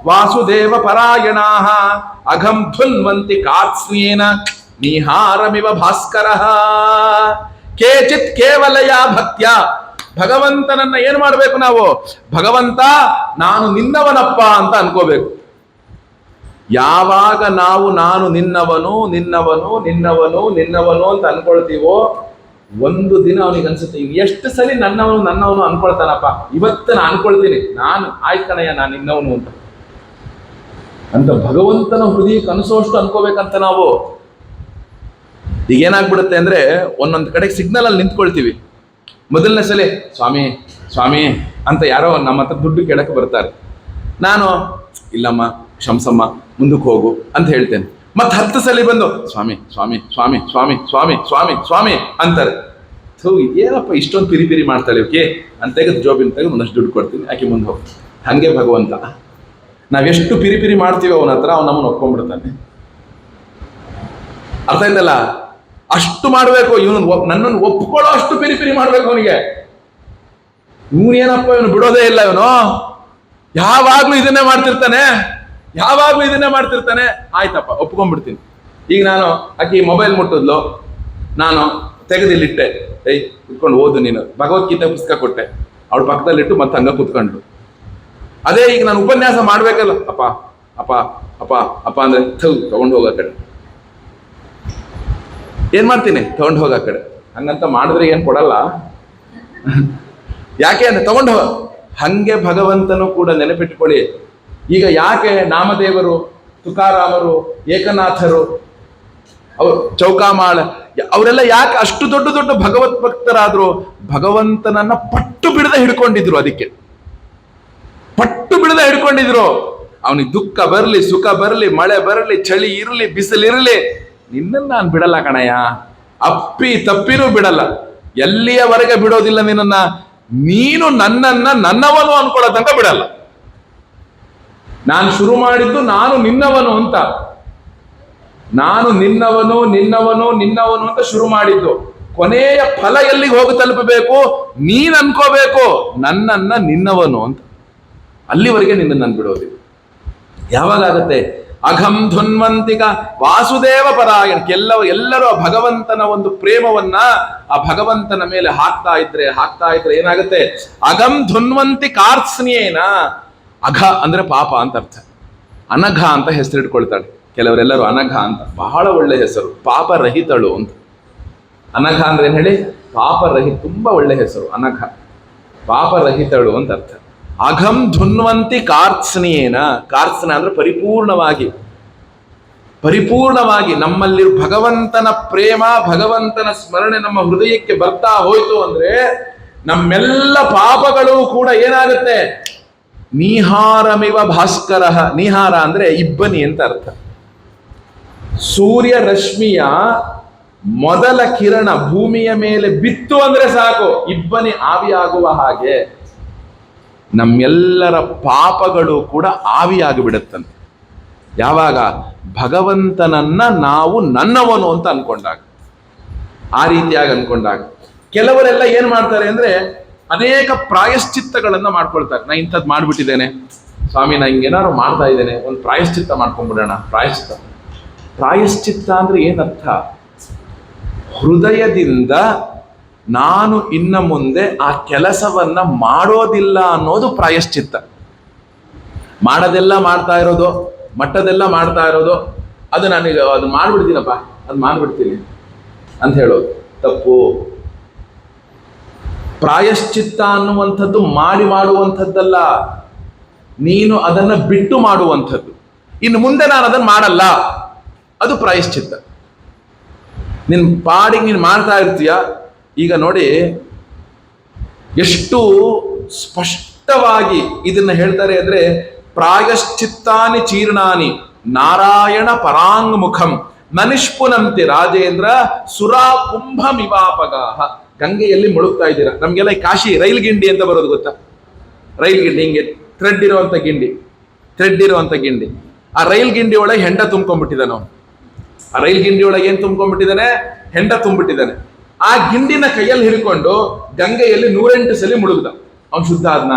ವಾಸುದೇವ ಪರಾಯಣಾಃ ಅಘಂ ಧ್ವನ್ವಂತಿ ಕಾರ್ತ್ಸ್ನೇನ ನಿಹಾರಮಿವ ಭಾಸ್ಕರ. ಕೇಚಿತ್ ಕೇವಲಯ ಭಕ್ತ್ಯ. ಭಗವಂತನನ್ನ ಏನ್ ಮಾಡ್ಬೇಕು ನಾವು? ಭಗವಂತ ನಾನು ನಿನ್ನವನಪ್ಪ ಅಂತ ಅನ್ಕೋಬೇಕು. ಯಾವಾಗ ನಾನು ನಿನ್ನವನು ನಿನ್ನವನು ನಿನ್ನವನು ನಿನ್ನವನು ಅಂತ ಅನ್ಕೊಳ್ತೀವೋ, ಒಂದು ದಿನ ಅವನಿಗೆ ಅನ್ಸುತ್ತೆ ಎಷ್ಟು ಸಲಿ ನನ್ನವನು ಅನ್ಕೊಳ್ತಾನಪ್ಪ, ಇವತ್ತು ನಾನು ಅನ್ಕೊಳ್ತೀನಿ, ನಾನು ಆಯ್ತು ಕಣಯ್ಯ ನಾನು ನಿನ್ನವನು ಅಂತ ಭಗವಂತನ ಹೃದಯಕ್ಕೆ ಅನ್ಸೋಷ್ಟು ಅನ್ಕೋಬೇಕಂತ ನಾವು. ಈಗ ಏನಾಗ್ಬಿಡುತ್ತೆ ಅಂದ್ರೆ, ಒಂದೊಂದು ಕಡೆಗೆ ಸಿಗ್ನಲ್ ಅಲ್ಲಿ ನಿಂತ್ಕೊಳ್ತೀವಿ. ಮೊದಲನೇ ಸಲ ಸ್ವಾಮಿ ಸ್ವಾಮಿ ಅಂತ ಯಾರೋ ನಮ್ಮ ಹತ್ರ ದುಡ್ಡು ಕೇಳಕ್ಕೆ ಬರ್ತಾರೆ. ನಾನು ಇಲ್ಲಮ್ಮ ಕ್ಷಮಸಮ್ಮ ಮುಂದಕ್ಕೆ ಹೋಗು ಅಂತ ಹೇಳ್ತೇನೆ. ಮತ್ತೆ 10 ಸಲ ಬಂದು ಸ್ವಾಮಿ ಸ್ವಾಮಿ ಸ್ವಾಮಿ ಸ್ವಾಮಿ ಸ್ವಾಮಿ ಸ್ವಾಮಿ ಸ್ವಾಮಿ ಅಂತಾರೆ. ಏನಪ್ಪ ಇಷ್ಟೊಂದು ಪಿರಿ ಮಾಡ್ತಾಳೆ ಓಕೆ ಅಂತ ತೆಗೆದು ಜೋಬಿನ ತೆಗೆದು ಒಂದಷ್ಟು ದುಡ್ಡು ಕೊಡ್ತೀನಿ, ಆಕೆ ಮುಂದೆ ಹೋಗಿ. ಹಂಗೆ ಭಗವಂತ, ನಾವೆಷ್ಟು ಪಿರಿ ಮಾಡ್ತೀವಿ ಅವನ ಹತ್ರ, ಅವ್ನು ನಮ್ಮನ್ನು ಒಪ್ಕೊಂಡ್ಬಿಡ್ತಾನೆ. ಅರ್ಥ ಆಯ್ತಲ್ಲ? ಅಷ್ಟು ಮಾಡಬೇಕು. ನನ್ನನ್ನು ಒಪ್ಕೊಳ್ಳೋ ಅಷ್ಟು ಪಿರಿ ಮಾಡ್ಬೇಕು ಅವನಿಗೆ. ಇವನೇನಪ್ಪ ಇವನು ಬಿಡೋದೇ ಇಲ್ಲ, ಇವನು ಯಾವಾಗ್ಲೂ ಇದನ್ನೇ ಮಾಡ್ತಿರ್ತಾನೆ. ಆಯ್ತಪ್ಪ ಒಪ್ಕೊಂಡ್ಬಿಡ್ತೀನಿ. ಈಗ ನಾನು ಆಕಿ ಮೊಬೈಲ್ ಮುಟ್ಟಿದ್ಲು, ನಾನು ತೆಗೆದಿಲ್ಲಿಟ್ಟೆ, ಕುತ್ಕೊಂಡು ಓದು ನೀನು, ಭಗವದ್ಗೀತೆ ಪುಸ್ತಕ ಕೊಟ್ಟೆ, ಅವಳು ಪಕ್ಕದಲ್ಲಿಟ್ಟು ಮತ್ತೆ ಹಂಗ ಕುತ್ಕೊಂಡ್ರು. ಅದೇ ಈಗ ನಾನು ಉಪನ್ಯಾಸ ಮಾಡ್ಬೇಕಲ್ಲ, ಅಪ್ಪ ಅಪ್ಪ ಅಪ್ಪ ಅಪ್ಪ ಅಂದ್ರೆ ತಗೊಂಡು ಹೋಗೋ ಕಡೆ ಏನ್ ಮಾಡ್ತೀನಿ, ತಗೊಂಡು ಹೋಗೋ ಕಡೆ. ಹಂಗಂತ ಮಾಡಿದ್ರೆ ಏನ್ ಕೊಡಲ್ಲ. ಯಾಕೆ ಅಂದ್ರೆ ತಗೊಂಡು ಹೋಗ. ಹಂಗೆ ಭಗವಂತನು ಕೂಡ ನೆನಪಿಟ್ಕೊಳ್ಳಿ. ಈಗ ಯಾಕೆ ನಾಮದೇವರು, ತುಕಾರಾಮರು, ಏಕನಾಥರು, ಅವರು ಚೌಕಾಮಾಳ, ಅವರೆಲ್ಲ ಯಾಕೆ ಅಷ್ಟು ದೊಡ್ಡ ದೊಡ್ಡ ಭಗವತ್ ಭಕ್ತರಾದ್ರು? ಭಗವಂತನನ್ನ ಪಟ್ಟು ಬಿಡದೆ ಹಿಡ್ಕೊಂಡಿದ್ರು. ಅದಕ್ಕೆ ಪಟ್ಟು ಬಿಡದೆ ಹಿಡ್ಕೊಂಡಿದ್ರು. ಅವನಿಗೆ ದುಃಖ ಬರ್ಲಿ, ಸುಖ ಬರ್ಲಿ, ಮಳೆ ಬರ್ಲಿ, ಚಳಿ ಇರ್ಲಿ, ಬಿಸಿಲಿರ್ಲಿ, ನಿನ್ನನ್ನು ನಾನು ಬಿಡಲ್ಲ ಕಣಯ್ಯ, ಅಪ್ಪಿ ತಪ್ಪಿನೂ ಬಿಡಲ್ಲ. ಎಲ್ಲಿಯವರೆಗೆ ಬಿಡೋದಿಲ್ಲ ನಿನ್ನನ್ನ, ನೀನು ನನ್ನನ್ನ ನನ್ನವನು ಅನ್ಕೊಳ್ಳೋ ತನಕ ಬಿಡಲ್ಲ. ನಾನು ಶುರು ಮಾಡಿದ್ದು ನಾನು ನಿನ್ನವನು ಅಂತ, ನಾನು ನಿನ್ನವನು ನಿನ್ನವನು ನಿನ್ನವನು ಅಂತ ಶುರು ಮಾಡಿದ್ದು. ಕೊನೆಯ ಫಲ ಎಲ್ಲಿಗೆ ಹೋಗಿ ತಲುಪಬೇಕು? ನೀನ್ ಅನ್ಕೋಬೇಕು ನನ್ನನ್ನ ನಿನ್ನವನು ಅಂತ. ಅಲ್ಲಿವರೆಗೆ ನಿನ್ನನ್ನು ನಾನು ಬಿಡೋದಿಲ್ಲ. ಯಾವಾಗತ್ತೆ? ಅಘಂ ಧುನ್ವಂತಿಕ ವಾಸುದೇವ ಪರಾಯಣ. ಎಲ್ಲರೂ ಆ ಭಗವಂತನ ಒಂದು ಪ್ರೇಮವನ್ನ ಆ ಭಗವಂತನ ಮೇಲೆ ಹಾಕ್ತಾ ಇದ್ರೆ ಏನಾಗುತ್ತೆ? ಅಘಂ ಧುನ್ವಂತಿ ಕಾರ್ತ್ಸ್ನೇನ. ಅಘ ಅಂದ್ರೆ ಪಾಪ ಅಂತ ಅರ್ಥ. ಅನಘ ಅಂತ ಹೆಸರಿಟ್ಕೊಳ್ತಾಳೆ ಕೆಲವರೆಲ್ಲರೂ. ಅನಘ ಅಂತ ಬಹಳ ಒಳ್ಳೆ ಹೆಸರು, ಪಾಪರಹಿತಳು ಅಂತ. ಅನಘ ಅಂದ್ರೆ ಏನ್ ಹೇಳಿ? ಪಾಪರಹಿತ, ತುಂಬಾ ಒಳ್ಳೆ ಹೆಸರು ಅನಘ, ಪಾಪರಹಿತಳು ಅಂತ ಅರ್ಥ. ಅಘಂ ಧುನ್ವಂತಿ ಕಾರ್ತ್ಸ್ನೇನ. ಕಾರ್ತ್ಸ್ನ ಅಂದ್ರೆ ಪರಿಪೂರ್ಣವಾಗಿ ನಮ್ಮಲ್ಲಿ ಭಗವಂತನ ಪ್ರೇಮ, ಭಗವಂತನ ಸ್ಮರಣೆ ನಮ್ಮ ಹೃದಯಕ್ಕೆ ಬರ್ತಾ ಹೋಯ್ತು ಅಂದ್ರೆ ನಮ್ಮೆಲ್ಲ ಪಾಪಗಳು ಕೂಡ ಏನಾಗುತ್ತೆ? ನೀಹಾರಮಿವ ಭಾಸ್ಕರ. ನೀಹಾರ ಅಂದ್ರೆ ಇಬ್ಬನಿ ಅಂತ ಅರ್ಥ. ಸೂರ್ಯ ರಶ್ಮಿಯ ಮೊದಲ ಕಿರಣ ಭೂಮಿಯ ಮೇಲೆ ಬಿತ್ತು ಅಂದ್ರೆ ಸಾಕು, ಇಬ್ಬನಿ ಆವಿಯಾಗುವ ಹಾಗೆ ನಮ್ಮೆಲ್ಲರ ಪಾಪಗಳು ಕೂಡ ಆವಿಯಾಗಿಬಿಡುತ್ತಂತೆ. ಯಾವಾಗ? ಭಗವಂತನನ್ನ ನಾವು ನನ್ನವನು ಅಂತ ಅನ್ಕೊಂಡಾಗ, ಆ ರೀತಿಯಾಗಿ ಅನ್ಕೊಂಡಾಗ. ಕೆಲವರೆಲ್ಲ ಏನ್ ಮಾಡ್ತಾರೆ ಅಂದ್ರೆ ಅನೇಕ ಪ್ರಾಯಶ್ಚಿತ್ತಗಳನ್ನ ಮಾಡ್ಕೊಳ್ತಾರೆ. ನಾ ಇಂಥದ್ದು ಮಾಡ್ಬಿಟ್ಟಿದ್ದೇನೆ ಸ್ವಾಮಿ, ನಾ ಹಿಂಗೇನಾದ್ರು ಮಾಡ್ತಾ ಇದ್ದೇನೆ, ಒಂದು ಪ್ರಾಯಶ್ಚಿತ್ತ ಮಾಡ್ಕೊಂಡ್ಬಿಡೋಣ. ಪ್ರಾಯಶ್ಚಿತ್ತ ಅಂದ್ರೆ ಏನರ್ಥ? ಹೃದಯದಿಂದ ನಾನು ಇನ್ನ ಮುಂದೆ ಆ ಕೆಲಸವನ್ನ ಮಾಡೋದಿಲ್ಲ ಅನ್ನೋದು ಪ್ರಾಯಶ್ಚಿತ್ತ. ಮಾಡೋದೆಲ್ಲ ಮಾಡ್ತಾ ಇರೋದು, ಮಟ್ಟದೆಲ್ಲ ಮಾಡ್ತಾ ಇರೋದು, ಅದು ನನಗೆ ಅದು ಮಾಡ್ಬಿಡ್ತೀನಪ್ಪ, ಅದು ಮಾಡ್ಬಿಡ್ತೀನಿ ಅಂತ ಹೇಳೋದು ತಪ್ಪು. ಪ್ರಾಯಶ್ಚಿತ್ತ ಅನ್ನುವಂಥದ್ದು ಮಾಡುವಂಥದ್ದಲ್ಲ, ನೀನು ಅದನ್ನ ಬಿಟ್ಟು ಮಾಡುವಂಥದ್ದು. ಇನ್ನು ಮುಂದೆ ನಾನು ಅದನ್ನು ಮಾಡಲ್ಲ, ಅದು ಪ್ರಾಯಶ್ಚಿತ್ತ. ನಿನ್ ಪಾಡಿಗೆ ನೀನು ಮಾಡ್ತಾ ಇರ್ತೀಯ. ಈಗ ನೋಡಿ ಎಷ್ಟು ಸ್ಪಷ್ಟವಾಗಿ ಇದನ್ನ ಹೇಳ್ತಾರೆ ಅಂದ್ರೆ, ಪ್ರಾಯಶ್ಚಿತ್ತಾನಿ ಚೀರ್ಣಾನಿ ನಾರಾಯಣ ಪರಾಂಗುಖಂ ನನಿಷ್ಪುನಂತಿ ರಾಜೇಂದ್ರ ಸುರಾ ಕುಂಭ ಮಿವಾಪಗಾಹ. ಗಂಗೆಯಲ್ಲಿ ಮುಳುಗ್ತಾ ಇದ್ದೀರಾ. ನಮ್ಗೆಲ್ಲ ಈ ಕಾಶಿ ರೈಲ್ ಗಿಂಡಿ ಅಂತ ಬರೋದು ಗೊತ್ತಾ? ರೈಲ್ ಗಿಂಡಿ, ಹಿಂಗೆ ಥ್ರೆಡ್ ಇರುವಂತ ಗಿಂಡಿ. ಆ ರೈಲ್ ಗಿಂಡಿ ಒಳಗೆ ಹೆಂಡ ತುಂಬ್ಕೊಂಡ್ಬಿಟ್ಟಿದ್ದಾನೆ ಅವನು. ಆ ರೈಲ್ ಗಿಂಡಿ ಒಳಗೆ ಏನ್ ತುಂಬ್ಕೊಂಡ್ಬಿಟ್ಟಿದ್ದಾನೆ? ಹೆಂಡ ತುಂಬಿಟ್ಟಿದ್ದಾನೆ. ಆ ಗಿಂಡಿನ ಕೈಯಲ್ಲಿ ಹಿಡ್ಕೊಂಡು ಗಂಗೆಯಲ್ಲಿ 108 ಸಲ ಮುಳುಗ್ದ. ಅವನು ಶುದ್ಧ ಆದ್ನ?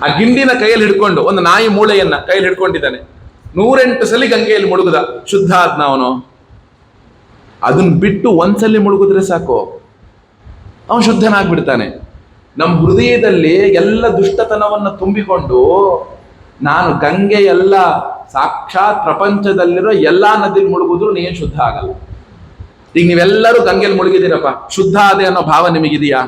ಆ ಗಿಂಡಿನ ಕೈಯಲ್ಲಿ ಹಿಡ್ಕೊಂಡು, ಒಂದು ನಾಯಿ ಮೂಳೆಯನ್ನ ಕೈಯಲ್ಲಿ ಹಿಡ್ಕೊಂಡಿದ್ದಾನೆ, 108 ಸಲ ಗಂಗೆಯಲ್ಲಿ ಮುಳುಗ್ದ, ಶುದ್ಧ ಆದ್ನ ಅವನು? ಅದನ್ನ ಬಿಟ್ಟು ಒಂದ್ಸಲಿ ಮುಳುಗಿದ್ರೆ ಸಾಕು, ಅವನು ಶುದ್ಧನಾಗ್ಬಿಡ್ತಾನೆ. ನಮ್ಮ ಹೃದಯದಲ್ಲಿ ಎಲ್ಲ ದುಷ್ಟತನವನ್ನ ತುಂಬಿಕೊಂಡು ನಾನು ಗಂಗೆ ಎಲ್ಲ ಸಾಕ್ಷಾತ್ ಪ್ರಪಂಚದಲ್ಲಿರೋ ಎಲ್ಲಾ ನದಿಲಿ ಮುಳುಗಿದ್ರು ನೀನ್ ಶುದ್ಧ ಆಗಲ್ಲ. ಈಗ ನೀವೆಲ್ಲರೂ ಗಂಗೆಯಲ್ಲಿ ಮುಳುಗಿದ್ದೀರಪ್ಪ, ಶುದ್ಧ ಆದೆ ಅನ್ನೋ ಭಾವ ನಿಮಗಿದೆಯಾ?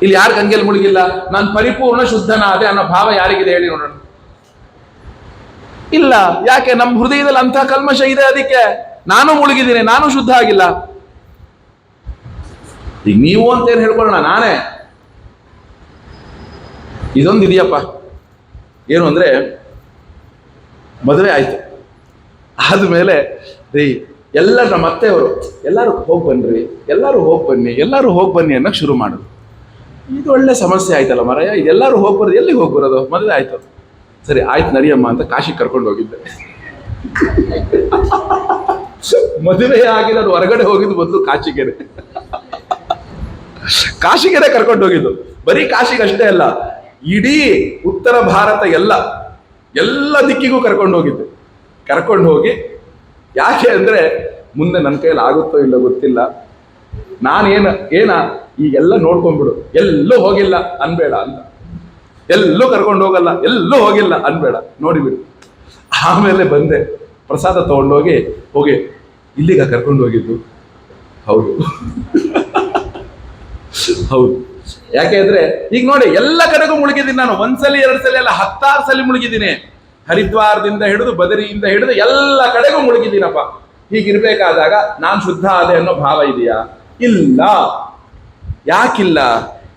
ಇಲ್ಲಿ ಯಾರು ಗಂಗೆಯಲ್ಲಿ ಮುಳುಗಿಲ್ಲ, ನಾನು ಪರಿಪೂರ್ಣ ಶುದ್ಧನಾದೆ ಅನ್ನೋ ಭಾವ ಯಾರಿಗಿದೆ ಹೇಳಿ ನೋಡೋಣ? ಇಲ್ಲ. ಯಾಕೆ? ನಮ್ಮ ಹೃದಯದಲ್ಲಿ ಅಂಥ ಕಲ್ಮಶ ಇದೆ. ಅದಕ್ಕೆ ನಾನು ಮುಳುಗಿದ್ದೀನಿ, ನಾನು ಶುದ್ಧ ಆಗಿಲ್ಲ. ಈಗ ನೀವು ಅಂತ ಏನ್ ಹೇಳ್ಕೊಳ್ಳೋಣ, ನಾನೇ ಇದೊಂದು ಇದೆಯಪ್ಪ. ಏನು ಅಂದ್ರೆ, ಮದುವೆ ಆಯ್ತು, ಆದ್ಮೇಲೆ ಎಲ್ಲ ನಮ್ಮ ಅತ್ತೆಯವರು ಎಲ್ಲರೂ ಹೋಗಿ ಬನ್ನಿ ಅನ್ನೋಕೆ ಶುರು ಮಾಡೋದು. ಇದು ಒಳ್ಳೆ ಸಮಸ್ಯೆ ಆಯ್ತಲ್ಲ ಮರಯ್ಯ, ಇದೆಲ್ಲರೂ ಹೋಗಿ ಬರೋದು, ಎಲ್ಲಿಗೆ ಹೋಗಿ ಬರೋದು? ಮದುವೆ ಆಯ್ತು, ಸರಿ ಆಯ್ತು ನಡಿಯಮ್ಮ ಅಂತ ಕಾಶಿಗೆ ಕರ್ಕೊಂಡು ಹೋಗಿದ್ದೆ. ಮದುವೆ ಆಗಿಲ್ಲ, ಹೊರಗಡೆ ಹೋಗಿದ್ದು ಬದಲು ಕಾಶಿಗೆನೆ ಕರ್ಕೊಂಡು ಹೋಗಿದ್ದು. ಬರೀ ಕಾಶಿಗೆ ಅಷ್ಟೇ ಅಲ್ಲ, ಇಡೀ ಉತ್ತರ ಭಾರತ ಎಲ್ಲ ದಿಕ್ಕಿಗೂ ಕರ್ಕೊಂಡು ಹೋಗಿದ್ದು. ಕರ್ಕೊಂಡು ಹೋಗಿ, ಯಾಕೆ ಅಂದ್ರೆ ಮುಂದೆ ನನ್ನ ಕೈಯಲ್ಲಿ ಆಗುತ್ತೋ ಇಲ್ಲೋ ಗೊತ್ತಿಲ್ಲ, ಏನ ಈಗೆಲ್ಲ ನೋಡ್ಕೊಂಡ್ಬಿಡು, ಎಲ್ಲೂ ಹೋಗಿಲ್ಲ ಅನ್ಬೇಡ ಅಂತ, ಎಲ್ಲೂ ಕರ್ಕೊಂಡು ಹೋಗಲ್ಲ, ಎಲ್ಲೂ ಹೋಗಿಲ್ಲ ಅನ್ಬೇಡ, ನೋಡಿಬಿಡು. ಆಮೇಲೆ ಬಂದೆ, ಪ್ರಸಾದ ತಗೊಂಡೋಗಿ ಇಲ್ಲಿಗ ಕರ್ಕೊಂಡು ಹೋಗಿದ್ದು? ಹೌದು ಹೌದು. ಯಾಕೆ ಅಂದ್ರೆ ಈಗ ನೋಡಿ, ಎಲ್ಲ ಕಡೆಗೂ ಮುಳುಗಿದ್ದೀನಿ ನಾನು. ಒಂದ್ಸಲಿ 2 ಸಲ ಅಲ್ಲ, 10 ಸಲ ಮುಳುಗಿದ್ದೀನಿ. ಹರಿದ್ವಾರದಿಂದ ಹಿಡಿದು ಬದರಿಯಿಂದ ಹಿಡಿದು ಎಲ್ಲ ಕಡೆಗೂ ಮುಳುಗಿದ್ದೀನಪ್ಪ. ಹೀಗಿರ್ಬೇಕಾದಾಗ ನಾನು ಶುದ್ಧ ಆದೆ ಅನ್ನೋ ಭಾವ ಇದೆಯಾ? ಇಲ್ಲ. ಯಾಕಿಲ್ಲ?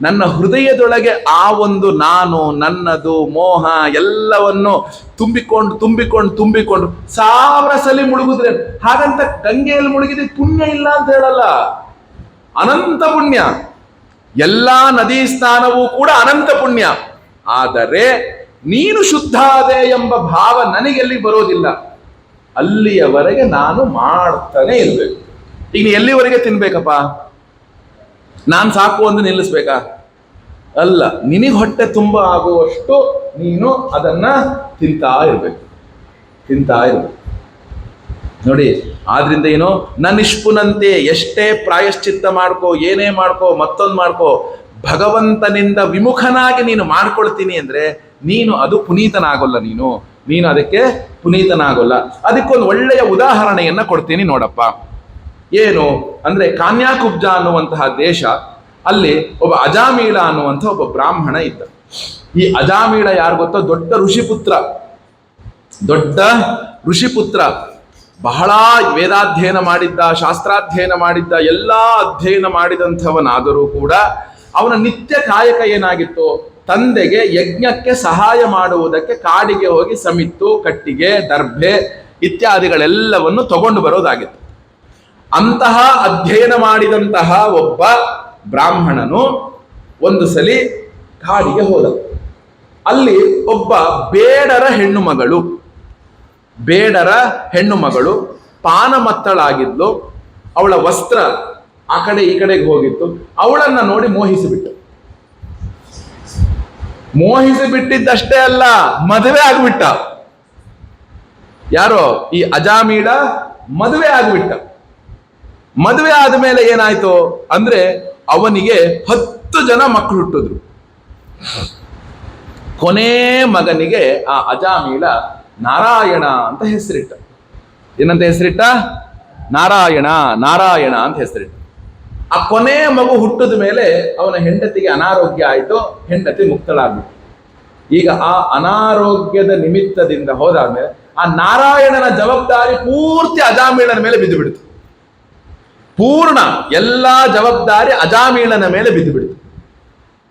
ನನ್ನ ಹೃದಯದೊಳಗೆ ಆ ಒಂದು ನಾನು, ನನ್ನದು, ಮೋಹ ಎಲ್ಲವನ್ನು ತುಂಬಿಕೊಂಡು 1000 ಸಲ ಮುಳುಗಿದ್ರೆ, ಹಾಗಂತ ಗಂಗೆಯಲ್ಲಿ ಮುಳುಗಿದ್ರೆ ಪುಣ್ಯ ಇಲ್ಲ ಅಂತ ಹೇಳಲ್ಲ, ಅನಂತ ಪುಣ್ಯ. ಎಲ್ಲಾ ನದಿ ಸ್ನಾನವೂ ಕೂಡ ಅನಂತ ಪುಣ್ಯ. ಆದರೆ ನೀನು ಶುದ್ಧ ಆದೆ ಎಂಬ ಭಾವ ನನಗೆಲ್ಲಿ ಬರೋದಿಲ್ಲ. ಅಲ್ಲಿಯವರೆಗೆ ನಾನು ಮಾಡ್ತಾನೆ ಇರ್ಬೇಕು. ಈಗ ನೀ ಎಲ್ಲಿವರೆಗೆ ತಿನ್ಬೇಕಪ್ಪ? ನಾನು ಸಾಕು ಒಂದು ನಿಲ್ಲಿಸ್ಬೇಕಾ? ಅಲ್ಲ, ನಿನಗೆ ಹೊಟ್ಟೆ ತುಂಬ ಆಗುವಷ್ಟು ನೀನು ಅದನ್ನ ತಿಂತಾ ಇರ್ಬೇಕು. ನೋಡಿ, ಆದ್ರಿಂದ ಏನು, ನಿಷ್ಪುನಂತೆ ಎಷ್ಟೇ ಪ್ರಾಯಶ್ಚಿತ್ತ ಮಾಡ್ಕೋ, ಏನೇ ಮಾಡ್ಕೋ, ಮತ್ತೊಂದು ಮಾಡ್ಕೋ, ಭಗವಂತನಿಂದ ವಿಮುಖನಾಗಿ ನೀನು ಮಾಡ್ಕೊಳ್ತೀನಿ ಅಂದ್ರೆ ನೀನು ಅದು ಪುನೀತನಾಗೋಲ್ಲ. ನೀನು ಅದಕ್ಕೆ ಪುನೀತನಾಗೋಲ್ಲ. ಅದಕ್ಕೊಂದು ಒಳ್ಳೆಯ ಉದಾಹರಣೆಯನ್ನ ಕೊಡ್ತೀನಿ ನೋಡಪ್ಪ. ಏನು ಅಂದ್ರೆ, ಕಾನ್ಯಾಕುಬ್ಜ ಅನ್ನುವಂತಹ ದೇಶ, ಅಲ್ಲಿ ಒಬ್ಬ ಅಜಾಮೀಳ ಅನ್ನುವಂಥ ಒಬ್ಬ ಬ್ರಾಹ್ಮಣ ಇದ್ದ. ಈ ಅಜಾಮೀಳ ಯಾರು ಗೊತ್ತೋ? ದೊಡ್ಡ ಋಷಿಪುತ್ರ, ಬಹಳ ವೇದಾಧ್ಯಯನ ಮಾಡಿದ್ದ, ಶಾಸ್ತ್ರಾಧ್ಯಯನ ಮಾಡಿದ್ದ, ಎಲ್ಲಾ ಅಧ್ಯಯನ ಮಾಡಿದಂಥವನಾದರೂ ಕೂಡ ಅವನ ನಿತ್ಯ ಕಾಯಕ ಏನಾಗಿತ್ತು? ತಂದೆಗೆ ಯಜ್ಞಕ್ಕೆ ಸಹಾಯ ಮಾಡುವುದಕ್ಕೆ ಕಾಡಿಗೆ ಹೋಗಿ ಸಮಿತ್ತು, ಕಟ್ಟಿಗೆ, ದರ್ಭೆ ಇತ್ಯಾದಿಗಳೆಲ್ಲವನ್ನು ತಗೊಂಡು ಬರೋದಾಗಿತ್ತು. ಅಂತಹ ಅಧ್ಯಯನ ಮಾಡಿದಂತಹ ಒಬ್ಬ ಬ್ರಾಹ್ಮಣನು ಒಂದು ಸಲಿ ಕಾಡಿಗೆ ಹೋದ. ಅಲ್ಲಿ ಒಬ್ಬ ಬೇಡರ ಹೆಣ್ಣು ಮಗಳು ಪಾನಮತ್ತಳಾಗಿದ್ಲು. ಅವಳ ವಸ್ತ್ರ ಆ ಕಡೆ ಈ ಕಡೆಗೆ ಹೋಗಿತ್ತು. ಅವಳನ್ನ ನೋಡಿ ಮೋಹಿಸಿಬಿಟ್ಟಿದ್ದಷ್ಟೇ ಅಲ್ಲ, ಮದುವೆ ಆಗ್ಬಿಟ್ಟ. ಯಾರೋ ಈ ಅಜಾಮೀಳ ಮದುವೆ ಆಗ್ಬಿಟ್ಟ. ಮದುವೆ ಆದ್ಮೇಲೆ ಏನಾಯ್ತು ಅಂದ್ರೆ, ಅವನಿಗೆ 10 ಜನ ಮಕ್ಕಳು ಹುಟ್ಟಿದ್ರು. ಕೊನೆ ಮಗನಿಗೆ ಆ ಅಜಾಮೀಳ ನಾರಾಯಣ ಅಂತ ಹೆಸರಿಟ್ಟ. ಏನಂತ ಹೆಸರಿಟ್ಟ? ನಾರಾಯಣ ಅಂತ ಹೆಸರಿಟ್ಟ. ಆ ಕೊನೆ ಮಗು ಹುಟ್ಟಿದ ಮೇಲೆ ಅವನ ಹೆಂಡತಿಗೆ ಅನಾರೋಗ್ಯ ಆಯಿತು. ಹೆಂಡತಿ ಮುಕ್ತಳಾಗ್ಬಿಟ್ಟು, ಈಗ ಆ ಅನಾರೋಗ್ಯದ ನಿಮಿತ್ತದಿಂದ ಹೋದಾದ್ಮೇಲೆ ಆ ನಾರಾಯಣನ ಜವಾಬ್ದಾರಿ ಪೂರ್ತಿ ಅಜಾಮೀಳನ ಮೇಲೆ ಬಿದ್ದು ಬಿಡ್ತು. ಪೂರ್ಣ ಎಲ್ಲಾ ಜವಾಬ್ದಾರಿ ಅಜಾಮೀಳನ ಮೇಲೆ ಬಿದ್ದು ಬಿಡ್ತು.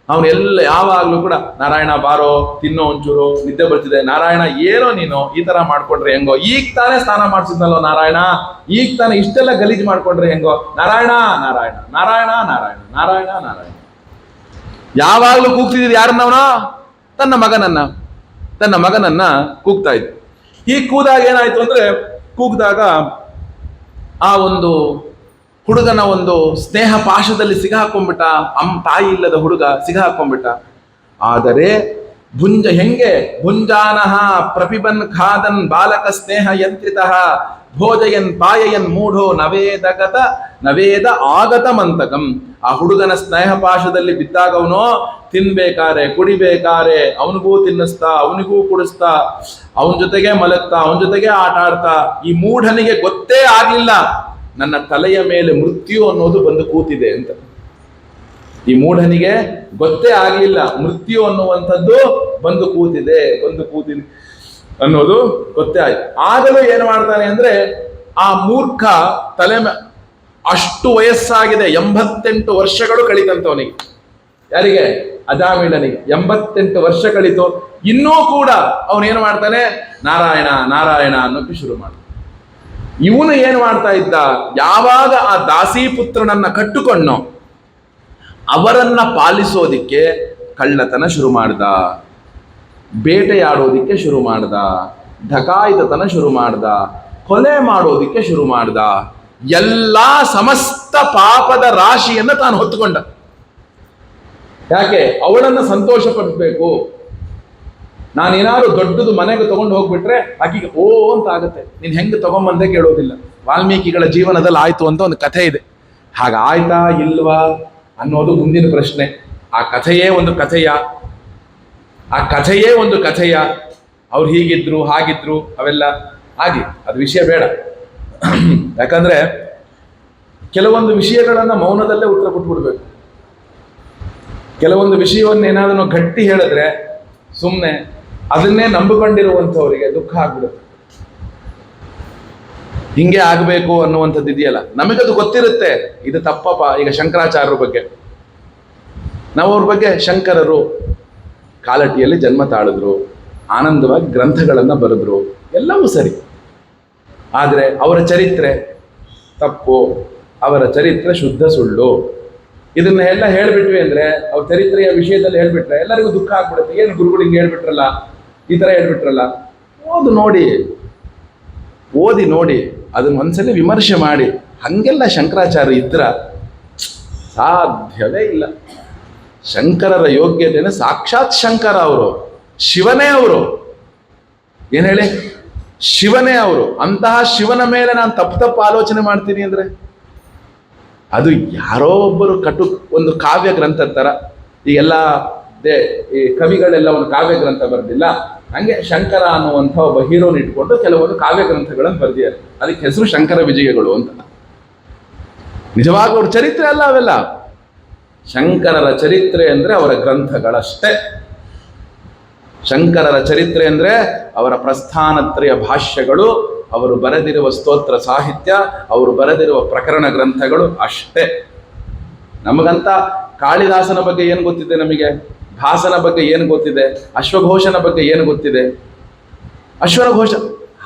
ಅವನೆಲ್ಲ ಯಾವಾಗ್ಲೂ ಕೂಡ, ನಾರಾಯಣ ಬಾರೋ, ತಿನ್ನೋ ಒಂಚೂರು, ನಿದ್ದೆ ಬರ್ತಿದೆ, ನಾರಾಯಣ ಏನೋ ನೀನು ಈ ತರ ಮಾಡ್ಕೊಂಡ್ರೆ ಹೆಂಗೋ, ಈಗ ತಾನೇ ಸ್ನಾನ ಮಾಡ್ಸಿದ್ನಲ್ಲೋ ನಾರಾಯಣ, ಈಗ ತಾನೇ ಇಷ್ಟೆಲ್ಲ ಗಲೀಜ್ ಮಾಡ್ಕೊಂಡ್ರೆ ಹೆಂಗೋ, ನಾರಾಯಣ. ಯಾವಾಗ್ಲೂ ಕೂಗ್ತಿದ್ ಯಾರನ್ನವನ? ತನ್ನ ಮಗನನ್ನ ಕೂಗ್ತಾ ಇದ್ದ. ಈ ಕೂದಾಗ ಏನಾಯ್ತು ಅಂದ್ರೆ, ಕೂಗ್ದಾಗ ಆ ಒಂದು ಹುಡುಗನ ಒಂದು ಸ್ನೇಹ ಪಾಶದಲ್ಲಿ ಸಿಗಾಕೊಂಡ್ಬಿಟ್ಟ. ತಾಯಿ ಇಲ್ಲದ ಹುಡುಗ ಸಿಗಾಕೊಂಡ್ಬಿಟ್ಟ. ಆದರೆ ಭುಂಜಾನಃ ಪ್ರಪಿಬನ್ ಖಾದನ್ ಬಾಲಕ ಸ್ನೇಹ ಯಂತ್ರಿತಃ ಭೋಜಯನ್ ಪಾಯಯನ್ ಮೂಢೋ ನವೇದ ಆಗತ ಮಂತಕಂ. ಆ ಹುಡುಗನ ಸ್ನೇಹ ಪಾಶದಲ್ಲಿ ಬಿದ್ದಾಗ ಅವನು ತಿನ್ಬೇಕಾರೆ, ಕುಡಿಬೇಕಾರೆ ಅವನಿಗೂ ತಿನ್ನಿಸ್ತಾ, ಅವನಿಗೂ ಕುಡಿಸ್ತಾ, ಅವನ ಜೊತೆಗೆ ಮಲಗ್ತಾ, ಅವನ ಜೊತೆಗೆ ಆಟ ಆಡ್ತಾ. ಈ ಮೂಢನಿಗೆ ಗೊತ್ತೇ ಆಗ್ಲಿಲ್ಲ ನನ್ನ ತಲೆಯ ಮೇಲೆ ಮೃತ್ಯು ಅನ್ನೋದು ಬಂದು ಕೂತಿದೆ ಅಂತ. ಈ ಮೂಢನಿಗೆ ಗೊತ್ತೇ ಆಗ್ಲಿಲ್ಲ ಮೃತ್ಯು ಅನ್ನುವಂಥದ್ದು ಬಂದು ಕೂತಿದೆ ಅನ್ನೋದು ಗೊತ್ತೇ ಆಯ್ತು. ಆಗಲೂ ಏನು ಮಾಡ್ತಾನೆ ಅಂದ್ರೆ, ಆ ಮೂರ್ಖ ಅಷ್ಟು ವಯಸ್ಸಾಗಿದೆ, 88 ವರ್ಷಗಳು ಕಳಿತಂತವನಿಗೆ. ಯಾರಿಗೆ? ಅಜಾಮೀಳನಿಗೆ 88 ವರ್ಷ ಕಳಿತು. ಇನ್ನೂ ಕೂಡ ಅವನೇನು ಮಾಡ್ತಾನೆ? ನಾರಾಯಣ ಅನ್ನೋಕೆ ಶುರು ಮಾಡ್ತಾನೆ. ಇವನು ಏನು ಮಾಡ್ತಾ ಇದ್ದ? ಯಾವಾಗ ಆ ದಾಸಿ ಪುತ್ರನನ್ನ ಕಟ್ಟುಕೊಂಡೋ ಅವರನ್ನ ಪಾಲಿಸೋದಿಕ್ಕೆ ಕಳ್ಳತನ ಶುರು ಮಾಡ್ದ, ಬೇಟೆಯಾಡೋದಿಕ್ಕೆ ಶುರು ಮಾಡ್ದ, ಢಕಾಯಿತನ ಶುರು ಮಾಡ್ದ, ಕೊಲೆ ಮಾಡೋದಿಕ್ಕೆ ಶುರು ಮಾಡ್ದ. ಎಲ್ಲಾ ಸಮಸ್ತ ಪಾಪದ ರಾಶಿಯನ್ನ ತಾನು ಹೊತ್ತುಕೊಂಡ. ಯಾಕೆ? ಅವಳನ್ನ ಸಂತೋಷ ಪಡಿಸ್ಬೇಕು. ನಾನೇನಾದ್ರು ದೊಡ್ಡದು ಮನೆಗೆ ತಗೊಂಡು ಹೋಗ್ಬಿಟ್ರೆ ಆಕಿಗೆ ಓ ಅಂತ ಆಗತ್ತೆ. ನೀನ್ ಹೆಂಗ್ ತಗೊಂಬಂದೆ ಕೇಳೋದಿಲ್ಲ. ವಾಲ್ಮೀಕಿಗಳ ಜೀವನದಲ್ಲಿ ಆಯ್ತು ಅಂತ ಒಂದು ಕಥೆ ಇದೆ. ಹಾಗಾಯ್ತಾ ಇಲ್ವಾ ಅನ್ನೋದು ಮುಂದಿನ ಪ್ರಶ್ನೆ. ಆ ಕಥೆಯೇ ಒಂದು ಕಥೆಯ ಅವ್ರು ಹೀಗಿದ್ರು ಹಾಗಿದ್ರು ಅವೆಲ್ಲ ಆಗಿ ಅದು ವಿಷಯ ಬೇಡ. ಯಾಕಂದ್ರೆ ಕೆಲವೊಂದು ವಿಷಯಗಳನ್ನ ಮೌನದಲ್ಲೇ ಉತ್ತರ ಕೊಟ್ಬಿಡ್ಬೇಕು. ಕೆಲವೊಂದು ವಿಷಯವನ್ನು ಏನಾದರೂ ಗಟ್ಟಿ ಹೇಳಿದ್ರೆ ಸುಮ್ಮನೆ ಅದನ್ನೇ ನಂಬಿಕೊಂಡಿರುವಂಥವರಿಗೆ ದುಃಖ ಆಗ್ಬಿಡುತ್ತೆ. ಹಿಂಗೆ ಆಗ್ಬೇಕು ಅನ್ನುವಂಥದ್ದು ಇದೆಯಲ್ಲ, ನಮಗದು ಗೊತ್ತಿರುತ್ತೆ ಇದು ತಪ್ಪಪ್ಪ. ಈಗ ಶಂಕರಾಚಾರ್ಯರ ಬಗ್ಗೆ ನಾವು ಅವ್ರ ಬಗ್ಗೆ, ಶಂಕರರು ಕಾಲಟಿಯಲ್ಲಿ ಜನ್ಮ ತಾಳಿದ್ರು, ಆನಂದವಾಗಿ ಗ್ರಂಥಗಳನ್ನು ಬರೆದ್ರು, ಎಲ್ಲವೂ ಸರಿ. ಆದರೆ ಅವರ ಚರಿತ್ರೆ ತಪ್ಪು, ಅವರ ಚರಿತ್ರೆ ಶುದ್ಧ ಸುಳ್ಳು. ಇದನ್ನ ಎಲ್ಲ ಹೇಳ್ಬಿಟ್ವಿ ಅಂದ್ರೆ, ಅವ್ರ ಚರಿತ್ರೆಯ ವಿಷಯದಲ್ಲಿ ಹೇಳ್ಬಿಟ್ರೆ ಎಲ್ಲರಿಗೂ ದುಃಖ ಆಗ್ಬಿಡುತ್ತೆ. ಏನು ಗುರುಗಳು ಹಿಂಗೆ ಹೇಳ್ಬಿಟ್ರಲ್ಲ, ಈ ಥರ ಹೇಳ್ಬಿಟ್ರಲ್ಲ. ಓದಿ ನೋಡಿ ಅದನ್ನ ಒಂದ್ಸಲ ವಿಮರ್ಶೆ ಮಾಡಿ. ಹಂಗೆಲ್ಲ ಶಂಕರಾಚಾರ್ಯ ಇದ್ರ ಸಾಧ್ಯವೇ ಇಲ್ಲ. ಶಂಕರರ ಯೋಗ್ಯತೆಯನ್ನು ಸಾಕ್ಷಾತ್ ಶಂಕರ ಅವರು, ಶಿವನೇ ಅವರು. ಏನ್ ಹೇಳಿ, ಶಿವನೇ ಅವರು. ಅಂತಹ ಶಿವನ ಮೇಲೆ ನಾನು ತಪ್ಪು ಆಲೋಚನೆ ಮಾಡ್ತೀನಿ ಅಂದ್ರೆ ಅದು ಯಾರೋ ಒಬ್ಬರು ಒಂದು ಕಾವ್ಯ ಗ್ರಂಥ ತರ. ಈಗೆಲ್ಲ ಈ ಕವಿಗಳೆಲ್ಲ ಒಂದು ಕಾವ್ಯ ಗ್ರಂಥ ಬರೆದಿಲ್ಲ, ಹಂಗೆ ಶಂಕರ ಅನ್ನುವಂಥ ಒಬ್ಬ ಹೀರೋನ್ ಇಟ್ಕೊಂಡು ಕೆಲವೊಂದು ಕಾವ್ಯ ಗ್ರಂಥಗಳನ್ನು ಬರೆದಿದ್ದಾರೆ. ಅದಕ್ಕೆ ಹೆಸರು ಶಂಕರ ವಿಜಯಗಳು ಅಂತ. ನಿಜವಾಗ್ಲೂ ಅವ್ರ ಚರಿತ್ರೆ ಅಲ್ಲ ಅವೆಲ್ಲ. ಶಂಕರರ ಚರಿತ್ರೆ ಅಂದ್ರೆ ಅವರ ಗ್ರಂಥಗಳಷ್ಟೇ. ಶಂಕರರ ಚರಿತ್ರೆ ಅಂದ್ರೆ ಅವರ ಪ್ರಸ್ಥಾನತ್ರಯ ಭಾಷ್ಯಗಳು, ಅವರು ಬರೆದಿರುವ ಸ್ತೋತ್ರ ಸಾಹಿತ್ಯ, ಅವರು ಬರೆದಿರುವ ಪ್ರಕರಣ ಗ್ರಂಥಗಳು ಅಷ್ಟೇ. ನಮಗಂತ ಕಾಳಿದಾಸನ ಬಗ್ಗೆ ಏನು ಗೊತ್ತಿದೆ, ನಮಗೆ ಭಾಸನ ಬಗ್ಗೆ ಏನು ಗೊತ್ತಿದೆ, ಅಶ್ವಘೋಷನ ಬಗ್ಗೆ ಏನು ಗೊತ್ತಿದೆ, ಅಶ್ವಘೋಷ.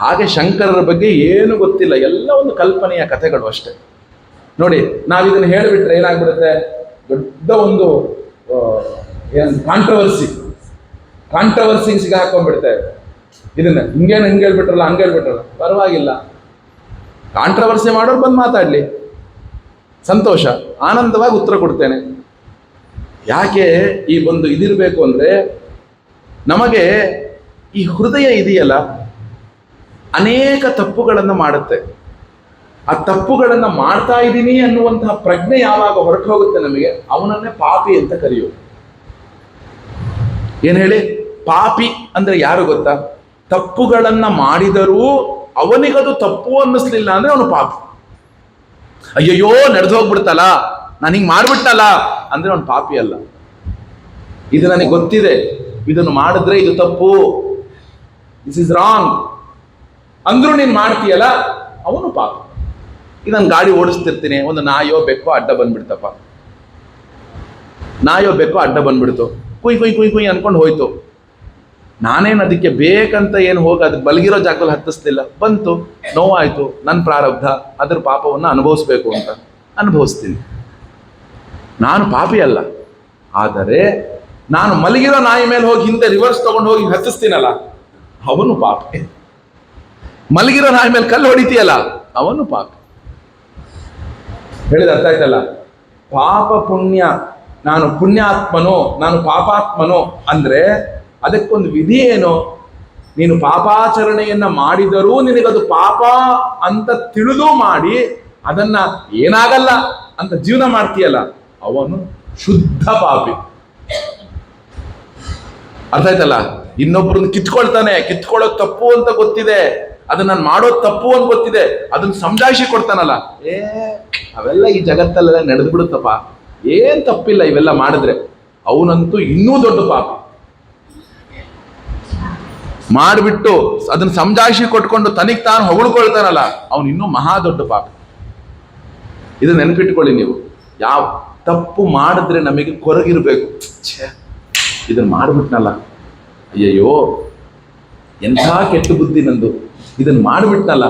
ಹಾಗೆ ಶಂಕರರ ಬಗ್ಗೆ ಏನು ಗೊತ್ತಿಲ್ಲ, ಎಲ್ಲ ಒಂದು ಕಲ್ಪನೆಯ ಕಥೆಗಳು ಅಷ್ಟೇ. ನೋಡಿ, ನಾವಿದನ್ನು ಹೇಳಿಬಿಟ್ರೆ ಏನಾಗ್ಬಿಡುತ್ತೆ, ದೊಡ್ಡ ಒಂದು ಕಾಂಟ್ರವರ್ಸಿ ಸಿಗಾಕೊಂಡ್ಬಿಡ್ತೇವೆ. ಇದನ್ನ ಹಿಂಗೆ ಹೇಳ್ಬಿಟ್ರಲ್ಲ, ಹಂಗೆ ಹೇಳ್ಬಿಟ್ರಲ್ಲ, ಪರವಾಗಿಲ್ಲ. ಕಾಂಟ್ರವರ್ಸಿ ಮಾಡೋರು ಬಂದು ಮಾತಾಡ್ಲಿ, ಸಂತೋಷ, ಆನಂದವಾಗಿ ಉತ್ತರ ಕೊಡ್ತೇನೆ. ಯಾಕೆ ಈ ಒಂದು ಇದಿರಬೇಕು ಅಂದ್ರೆ, ನಮಗೆ ಈ ಹೃದಯ ಇದೆಯಲ್ಲ, ಅನೇಕ ತಪ್ಪುಗಳನ್ನು ಮಾಡುತ್ತೆ. ಆ ತಪ್ಪುಗಳನ್ನು ಮಾಡ್ತಾ ಇದ್ದೀನಿ ಅನ್ನುವಂತಹ ಪ್ರಜ್ಞೆ ಯಾವಾಗ ಹೊರಟು ಹೋಗುತ್ತೆ ನಮಗೆ, ಅವನನ್ನೇ ಪಾಪಿ ಅಂತ ಕರೆಯೋದು. ಏನ್ ಹೇಳಿ, ಪಾಪಿ ಅಂದ್ರೆ ಯಾರು ಗೊತ್ತಾ? ತಪ್ಪುಗಳನ್ನ ಮಾಡಿದರೂ ಅವನಿಗದು ತಪ್ಪು ಅನ್ನಿಸ್ಲಿಲ್ಲ ಅಂದ್ರೆ ಅವನು ಪಾಪಿ. ಅಯ್ಯಯ್ಯೋ ನಡೆದು ಹೋಗ್ಬಿಡ್ತಲ್ಲ, ನಾನು ಹಿಂಗೆ ಮಾಡ್ಬಿಟ್ಟಲ್ಲ ಅಂದ್ರೆ ಅವನು ಪಾಪಿ ಅಲ್ಲ. ಇದು ನನಗೆ ಗೊತ್ತಿದೆ, ಇದನ್ನು ಮಾಡಿದ್ರೆ ಇದು ತಪ್ಪು, ದಿಸ್ ಇಸ್ ರಾಂಗ್ ಅಂದ್ರೂ ನೀನು ಮಾಡ್ತೀಯಲ್ಲ, ಅವನು ಪಾಪಿ. ಇದನ್ನು ಗಾಡಿ ಓಡಿಸ್ತಿರ್ತೀನಿ, ಒಂದು ನಾಯೋ ಬೆಕ್ಕೋ ಅಡ್ಡ ಬಂದ್ಬಿಡ್ತಪ್ಪ, ನಾಯೋ ಬೆಕ್ಕೋ ಅಡ್ಡ ಬಂದ್ಬಿಡ್ತು, ಕುಯ್ ಕುಯ್ ಕುಯ್ ಕುಯ್ ಅನ್ಕೊಂಡು ಹೋಯ್ತು. ನಾನೇನು ಅದಕ್ಕೆ ಬೇಕಂತ ಏನು ಹೋಗಿ ಅದಕ್ಕೆ ಬಲಗಿರೋ ಜಾಗದಲ್ಲಿ ಹತ್ತಿಸ್ಲಿಲ್ಲ, ಬಂತು, ನೋವಾಯ್ತು, ನನ್ನ ಪ್ರಾರಬ್ಧ, ಅದ್ರ ಪಾಪವನ್ನು ಅನುಭವಿಸ್ಬೇಕು ಅಂತ ಅನುಭವಿಸ್ತೀನಿ. ನಾನು ಪಾಪಿ ಅಲ್ಲ. ಆದರೆ ನಾನು ಮಲಗಿರೋ ನಾಯಿ ಮೇಲೆ ಹೋಗಿ ಹಿಂದೆ ರಿವರ್ಸ್ ತಗೊಂಡು ಹೋಗಿ ಹತ್ತಿಸ್ತೀನಲ್ಲ, ಅವನು ಪಾಪಿ. ಮಲಗಿರೋ ನಾಯಿ ಮೇಲೆ ಕಲ್ಲು ಹೊಡಿತೀಯಲ್ಲ, ಅವನು ಪಾಪಿ. ಹೇಳಿದ ಅರ್ಥ ಆಯ್ತಲ್ಲ? ಪಾಪ ಪುಣ್ಯ, ನಾನು ಪುಣ್ಯಾತ್ಮನೋ ನಾನು ಪಾಪಾತ್ಮನೋ ಅಂದ್ರೆ ಅದಕ್ಕೊಂದು ವಿಧಿ ಏನು? ನೀನು ಪಾಪಾಚರಣೆಯನ್ನ ಮಾಡಿದರೂ ನಿನಗದು ಪಾಪ ಅಂತ ತಿಳಿದು ಮಾಡಿ ಅದನ್ನ ಏನಾಗಲ್ಲ ಅಂತ ಜೀವನ ಮಾಡ್ತೀಯಲ್ಲ, ಅವನು ಶುದ್ಧ ಪಾಪಿ. ಅರ್ಥ ಆಯ್ತಲ್ಲ? ಇನ್ನೊಬ್ರನ್ನ ಕಿತ್ಕೊಳ್ಳೋದು ತಪ್ಪು ಅಂತ ಗೊತ್ತಿದೆ, ಅದನ್ನ ನಾನು ಮಾಡೋದು ತಪ್ಪು ಅಂತ ಗೊತ್ತಿದೆ, ಅದನ್ನ ಸಮಜಾಯಿಸಿ ಕೊಡ್ತಾನಲ್ಲ, ಅವೆಲ್ಲ ಈ ಜಗತ್ತಲ್ಲೆಲ್ಲ ನಡೆದು ಬಿಡುತ್ತಪ್ಪ, ಏನ್ ತಪ್ಪಿಲ್ಲ ಇವೆಲ್ಲ ಮಾಡಿದ್ರೆ. ಅವನಂತೂ ಇನ್ನೂ ದೊಡ್ಡ ಪಾಪ. ಮಾಡಿಬಿಟ್ಟು ಅದನ್ನ ಸಮಜಾಯಿಸಿ ಕೊಟ್ಕೊಂಡು ತನಿಗೆ ತಾನು ಹೊಗಳ್ಕೊಳ್ತಾನಲ್ಲ, ಅವನು ಇನ್ನೂ ಮಹಾ ದೊಡ್ಡ ಪಾಪ. ಇದನ್ನ ನೆನಪಿಟ್ಕೊಳ್ಳಿ ನೀವು. ಯಾವ ತಪ್ಪು ಮಾಡಿದ್ರೆ ನಮಗೆ ಕೊರಗಿರ್ಬೇಕು, ಇದನ್ನ ಮಾಡ್ಬಿಟ್ನಲ್ಲ, ಅಯ್ಯಯ್ಯೋ ಎಂಥ ಕೆಟ್ಟ ಬುದ್ಧಿ ನಂದು, ಇದನ್ನ ಮಾಡಿಬಿಟ್ನಲ್ಲ,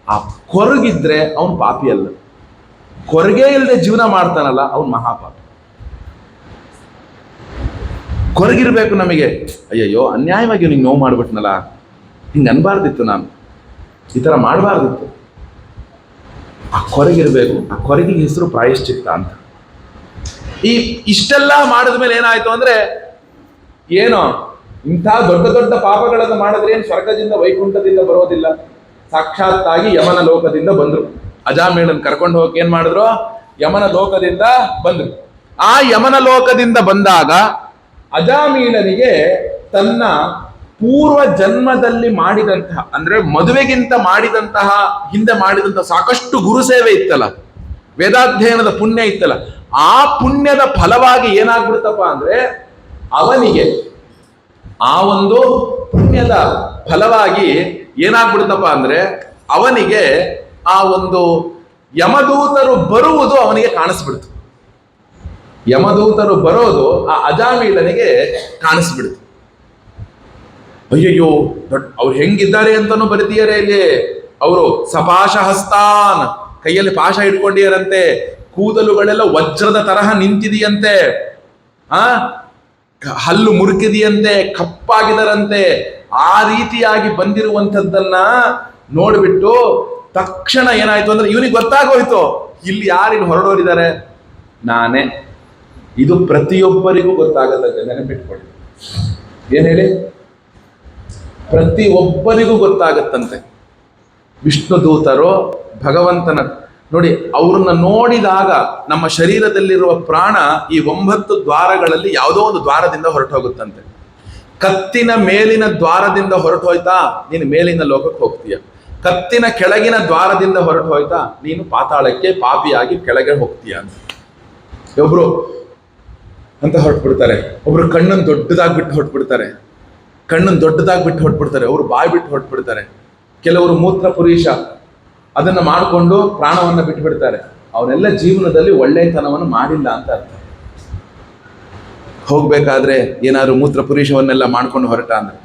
ಆ ಕೊರಗಿದ್ರೆ ಅವನು ಪಾಪಿ ಅಲ್ಲ. ಕೊರಗೇ ಇಲ್ಲದೆ ಜೀವನ ಮಾಡ್ತಾನಲ್ಲ, ಅವನು ಮಹಾಪಾಪಿ. ಕೊರಗಿರ್ಬೇಕು ನಮಗೆ. ಅಯ್ಯಯ್ಯೋ ಅನ್ಯಾಯವಾಗಿ ನಿಂಗೆ ನೋವು ಮಾಡ್ಬಿಟ್ನಲ್ಲ, ಹಿಂಗೆ ಅನ್ಬಾರ್ದಿತ್ತು, ನಾನು ಈ ಥರ ಮಾಡಬಾರ್ದಿತ್ತು. ಆ ಕೊರಗಿರ್ಬೇಕು. ಆ ಕೊರಗಿಗೆ ಹೆಸರು ಪ್ರಾಯಶ್ಚಿತ್ತ ಅಂತ. ಇಷ್ಟೆಲ್ಲ ಮಾಡಿದ ಮೇಲೆ ಏನಾಯ್ತು ಅಂದ್ರೆ, ಏನೋ ಇಂಥ ದೊಡ್ಡ ದೊಡ್ಡ ಪಾಪಗಳನ್ನು ಮಾಡಿದ್ರೆ ಏನು ಸ್ವರ್ಗದಿಂದ ವೈಕುಂಠದಿಂದ ಬರೋದಿಲ್ಲ, ಸಾಕ್ಷಾತ್ತಾಗಿ ಯಮನ ಲೋಕದಿಂದ ಬಂದ್ರು. ಅಜಾಮೀಳನ್ ಕರ್ಕೊಂಡು ಹೋಗಿ ಏನ್ ಮಾಡಿದ್ರು? ಯಮನ ಲೋಕದಿಂದ ಬಂದ್ರು. ಆ ಯಮನ ಲೋಕದಿಂದ ಬಂದಾಗ ಅಜಾಮೀಳನಿಗೆ ತನ್ನ ಪೂರ್ವ ಜನ್ಮದಲ್ಲಿ ಮಾಡಿದಂತಹ, ಅಂದ್ರೆ ಮದುವೆಗಿಂತ ಮಾಡಿದಂತಹ, ಹಿಂದೆ ಮಾಡಿದಂತಹ ಸಾಕಷ್ಟು ಗುರು ಸೇವೆ ಇತ್ತಲ್ಲ, ವೇದಾಧ್ಯಯನದ ಪುಣ್ಯ ಇತ್ತಲ್ಲ, ಆ ಪುಣ್ಯದ ಫಲವಾಗಿ ಏನಾಗ್ಬಿಡ್ತಪ್ಪ ಅಂದ್ರೆ ಅವನಿಗೆ ಆ ಒಂದು ಪುಣ್ಯದ ಫಲವಾಗಿ ಏನಾಗ್ಬಿಡ್ತಪ್ಪ ಅಂದ್ರೆ ಅವನಿಗೆ ಆ ಒಂದು ಯಮದೂತರು ಬರುವುದು ಅವನಿಗೆ ಕಾಣಿಸ್ಬಿಡ್ತು. ಯಮದೂತರು ಬರೋದು ಆ ಅಜಾಮೀಳನಿಗೆ ಕಾಣಿಸ್ಬಿಡ್ತು. ಅಯ್ಯಯ್ಯೋ, ಅವ್ರು ಹೆಂಗಿದ್ದಾರೆ ಅಂತಾನು ಬರೀತೀಯರೇ ಇಲ್ಲಿ. ಅವರು ಸಪಾಶ ಹಸ್ತಾನ್, ಕೈಯಲ್ಲಿ ಪಾಶ ಇಟ್ಕೊಂಡಿಯರಂತೆ, ಕೂದಲುಗಳೆಲ್ಲ ವಜ್ರದ ತರಹ ನಿಂತಿದೆಯಂತೆ, ಹಲ್ಲು ಮುರುಕಿದೆಯಂತೆ, ಕಪ್ಪಾಗಿದರಂತೆ. ಆ ರೀತಿಯಾಗಿ ಬಂದಿರುವಂಥದ್ದನ್ನ ನೋಡ್ಬಿಟ್ಟು ತಕ್ಷಣ ಏನಾಯ್ತು ಅಂದ್ರೆ ಇವನಿಗೆ ಗೊತ್ತಾಗೋಯ್ತು, ಇಲ್ಲಿ ಯಾರು ಹೊರಡೋರಿದ್ದಾರೆ, ನಾನೇ. ಇದು ಪ್ರತಿಯೊಬ್ಬರಿಗೂ ಗೊತ್ತಾಗತ್ತೆ, ನೆನಪಿಟ್ಕೊಳ್ಳಿ. ಏನ್ ಹೇಳಿ? ಪ್ರತಿಯೊಬ್ಬರಿಗೂ ಗೊತ್ತಾಗತ್ತಂತೆ. ವಿಷ್ಣು ದೂತರು ಭಗವಂತನ ನೋಡಿ, ಅವ್ರನ್ನ ನೋಡಿದಾಗ ನಮ್ಮ ಶರೀರದಲ್ಲಿರುವ ಪ್ರಾಣ ಈ 9 ದ್ವಾರಗಳಲ್ಲಿ ಯಾವುದೋ ಒಂದು ದ್ವಾರದಿಂದ ಹೊರಟೋಗುತ್ತಂತೆ. ಕತ್ತಿನ ಮೇಲಿನ ದ್ವಾರದಿಂದ ಹೊರಟು ಹೋಯ್ತಾ ನೀನು ಮೇಲಿನ ಲೋಕಕ್ಕೆ ಹೋಗ್ತೀಯ. ಕತ್ತಿನ ಕೆಳಗಿನ ದ್ವಾರದಿಂದ ಹೊರಟು ಹೋಯ್ತಾ ನೀನು ಪಾತಾಳಕ್ಕೆ ಪಾಪಿಯಾಗಿ ಕೆಳಗೆ ಹೋಗ್ತೀಯ ಅಂತ. ಒಬ್ರು ಅಂತ ಹೊರಟ್ಬಿಡ್ತಾರೆ, ಒಬ್ರು ಕಣ್ಣನ್ನು ದೊಡ್ಡದಾಗ್ಬಿಟ್ಟು ಹೊರಟ್ಬಿಡ್ತಾರೆ, ಅವರು ಬಾಯಿ ಬಿಟ್ಟು ಹೊರಟ್ಬಿಡ್ತಾರೆ. ಕೆಲವರು ಮೂತ್ರ ಪುರೀಶ ಅದನ್ನ ಮಾಡಿಕೊಂಡು ಪ್ರಾಣವನ್ನ ಬಿಟ್ಬಿಡ್ತಾರೆ. ಅವರೆಲ್ಲ ಜೀವನದಲ್ಲಿ ಒಳ್ಳೆತನವನ್ನು ಮಾಡಿಲ್ಲ ಅಂತ ಅರ್ಥ. ಹೋಗ್ಬೇಕಾದ್ರೆ ಏನಾದ್ರು ಮೂತ್ರ ಪುರೀಶವನ್ನೆಲ್ಲ ಮಾಡ್ಕೊಂಡು ಹೊರಟ ಅಂದ್ರೆ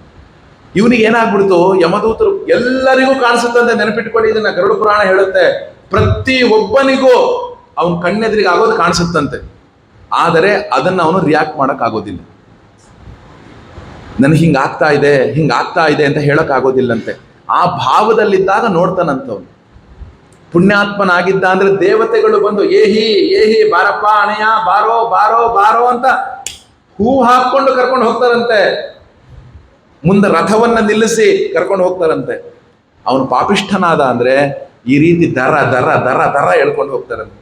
ಇವನಿಗೆ ಏನಾಗ್ಬಿಡ್ತು, ಯಮದೂತರು ಎಲ್ಲರಿಗೂ ಕಾಣಿಸುತ್ತಂತೆ. ನೆನಪಿಟ್ಕೊಳ್ಳಿ, ಇದನ್ನ ಗರುಡ ಪುರಾಣ ಹೇಳುತ್ತೆ. ಪ್ರತಿ ಒಬ್ಬನಿಗೂ ಅವನ ಕಣ್ಣೆದುರಿಗೆ ಆಗೋದು ಕಾಣಿಸುತ್ತಂತೆ. ಆದರೆ ಅದನ್ನ ಅವನು ರಿಯಾಕ್ಟ್ ಮಾಡಕ್ ಆಗೋದಿಲ್ಲ. ನನಗೆ ಹಿಂಗಾಗ್ತಾ ಇದೆ ಅಂತ ಹೇಳಕ್ ಆಗೋದಿಲ್ಲಂತೆ. ಆ ಭಾವದಲ್ಲಿದ್ದಾಗ ನೋಡ್ತಾನಂತವನು. ಪುಣ್ಯಾತ್ಮನಾಗಿದ್ದ ಅಂದ್ರೆ ದೇವತೆಗಳು ಬಂದು ಏಹಿ ಬಾರಪ್ಪ ಅಣೆಯ, ಬಾರೋ ಬಾರೋ ಬಾರೋ ಅಂತ ಹೂ ಹಾಕೊಂಡು ಕರ್ಕೊಂಡು ಹೋಗ್ತಾರಂತೆ. ಮುಂದೆ ರಥವನ್ನ ನಿಲ್ಲಿಸಿ ಕರ್ಕೊಂಡು ಹೋಗ್ತಾರಂತೆ. ಅವನು ಪಾಪಿಷ್ಠನಾದ ಅಂದ್ರೆ ಈ ರೀತಿ ದರ ದರ ದರ ದರ ಎಳ್ಕೊಂಡು ಹೋಗ್ತಾರಂತೆ.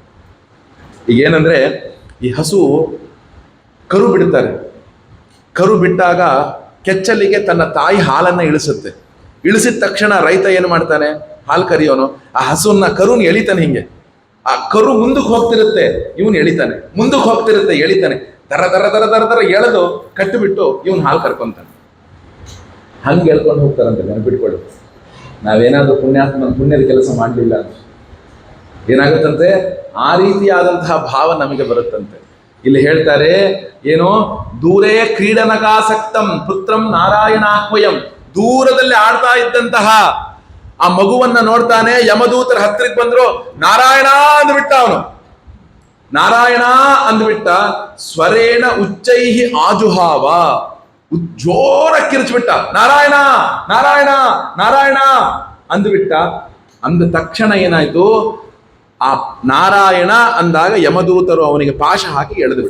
ಈಗೇನಂದ್ರೆ ಈ ಹಸು ಕರು ಬಿಡ್ತಾರೆ. ಕರು ಬಿಟ್ಟಾಗ ಕೆಚ್ಚಲಿಗೆ ತನ್ನ ತಾಯಿ ಹಾಲನ್ನ ಇಳಿಸುತ್ತೆ. ಇಳಿಸಿದ ತಕ್ಷಣ ರೈತ ಏನು ಮಾಡ್ತಾನೆ, ಹಾಲು ಕರಿಯೋನು ಆ ಹಸುವನ್ನ ಕರುನ್ ಎಳಿತಾನೆ. ಹಿಂಗೆ ಆ ಕರು ಮುಂದಕ್ಕೆ ಹೋಗ್ತಿರುತ್ತೆ, ಇವನು ಎಳಿತಾನೆ, ಮುಂದಕ್ಕೆ ಹೋಗ್ತಿರುತ್ತೆ, ಎಳಿತಾನೆ, ದರ ದರ ದರ ದರ ದರ ಎಳೆದು ಕಟ್ಟಿಬಿಟ್ಟು ಇವನ್ ಹಾಲು ಕರ್ಕೊಂತಾನೆ. ಹಂಗೆ ಎಳ್ಕೊಂಡು ಹೋಗ್ತಾರಂತೆ. ನೆನಪಿಟ್ಕೊಳ್ಳಿ, ನಾವೇನಾದ್ರೂ ಪುಣ್ಯದ ಕೆಲಸ ಮಾಡಲಿಲ್ಲ ಅಂತ ಏನಾಗುತ್ತಂತೆ, ಆ ರೀತಿಯಾದಂತಹ ಭಾವ ನಮಗೆ ಬರುತ್ತಂತೆ. ಇಲ್ಲಿ ಹೇಳ್ತಾರೆ ಏನೋ, ದೂರೇ ಕ್ರೀಡನಗಾಸಕ್ತಂ ಪುತ್ರಂ ನಾರಾಯಣಾಹ್ವಯಂ. ದೂರದಲ್ಲಿ ಆಡ್ತಾ ಇದ್ದಂತಹ ಆ ಮಗುವನ್ನ ನೋಡ್ತಾನೆ. ಯಮದೂತರ ಹತ್ತಿರಕ್ಕೆ ಬಂದ್ರು, ನಾರಾಯಣ ಅಂದ್ಬಿಟ್ಟ ಅವನು. ನಾರಾಯಣ ಅಂದ್ಬಿಟ್ಟ. ಸ್ವರೇಣ ಉಚ್ಚೈಹಿ ಆಜುಹಾವ, ಜೋರ ಕಿರ್ಚ್ಬಿಟ್ಟ, ನಾರಾಯಣ ನಾರಾಯಣ ನಾರಾಯಣ ಅಂದ್ಬಿಟ್ಟ. ಅಂದ ತಕ್ಷಣ ಏನಾಯ್ತು, ಆ ನಾರಾಯಣ ಅಂದಾಗ ಯಮದೂತರು ಅವನಿಗೆ ಪಾಶ ಹಾಕಿ ಎಳೆದು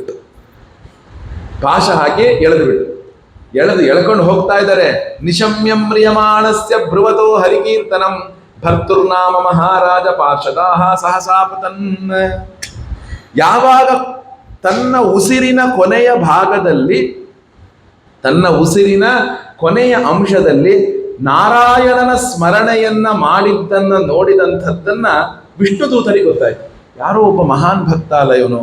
ಎಳ್ಕೊಂಡು ಹೋಗ್ತಾ ಇದ್ದಾರೆ. ನಿಶಮ್ಯಂ ಮ್ರಿಯಮಾಣಸ್ಯ ಭ್ರುವತೋ ಹರಿಕೀರ್ತನಂ ಭರ್ತುರ್ನಾಮ ಮಹಾರಾಜ ಪಾರ್ಷದಾಹ ಸಹಸಾಪತನ್. ಯಾವಾಗ ತನ್ನ ಉಸಿರಿನ ಕೊನೆಯ ಭಾಗದಲ್ಲಿ, ತನ್ನ ಉಸಿರಿನ ಕೊನೆಯ ಅಂಶದಲ್ಲಿ ನಾರಾಯಣನ ಸ್ಮರಣೆಯನ್ನ ಮಾಡಿದ್ದನ್ನ ನೋಡಿದಂಥದ್ದನ್ನ ವಿಷ್ಣು ದೂತರಿಗೆ ಗೊತ್ತಾಯ್ತು. ಯಾರೋ ಒಬ್ಬ ಮಹಾನ್ ಭಕ್ತ ಅಲ್ಲ ಇವನು,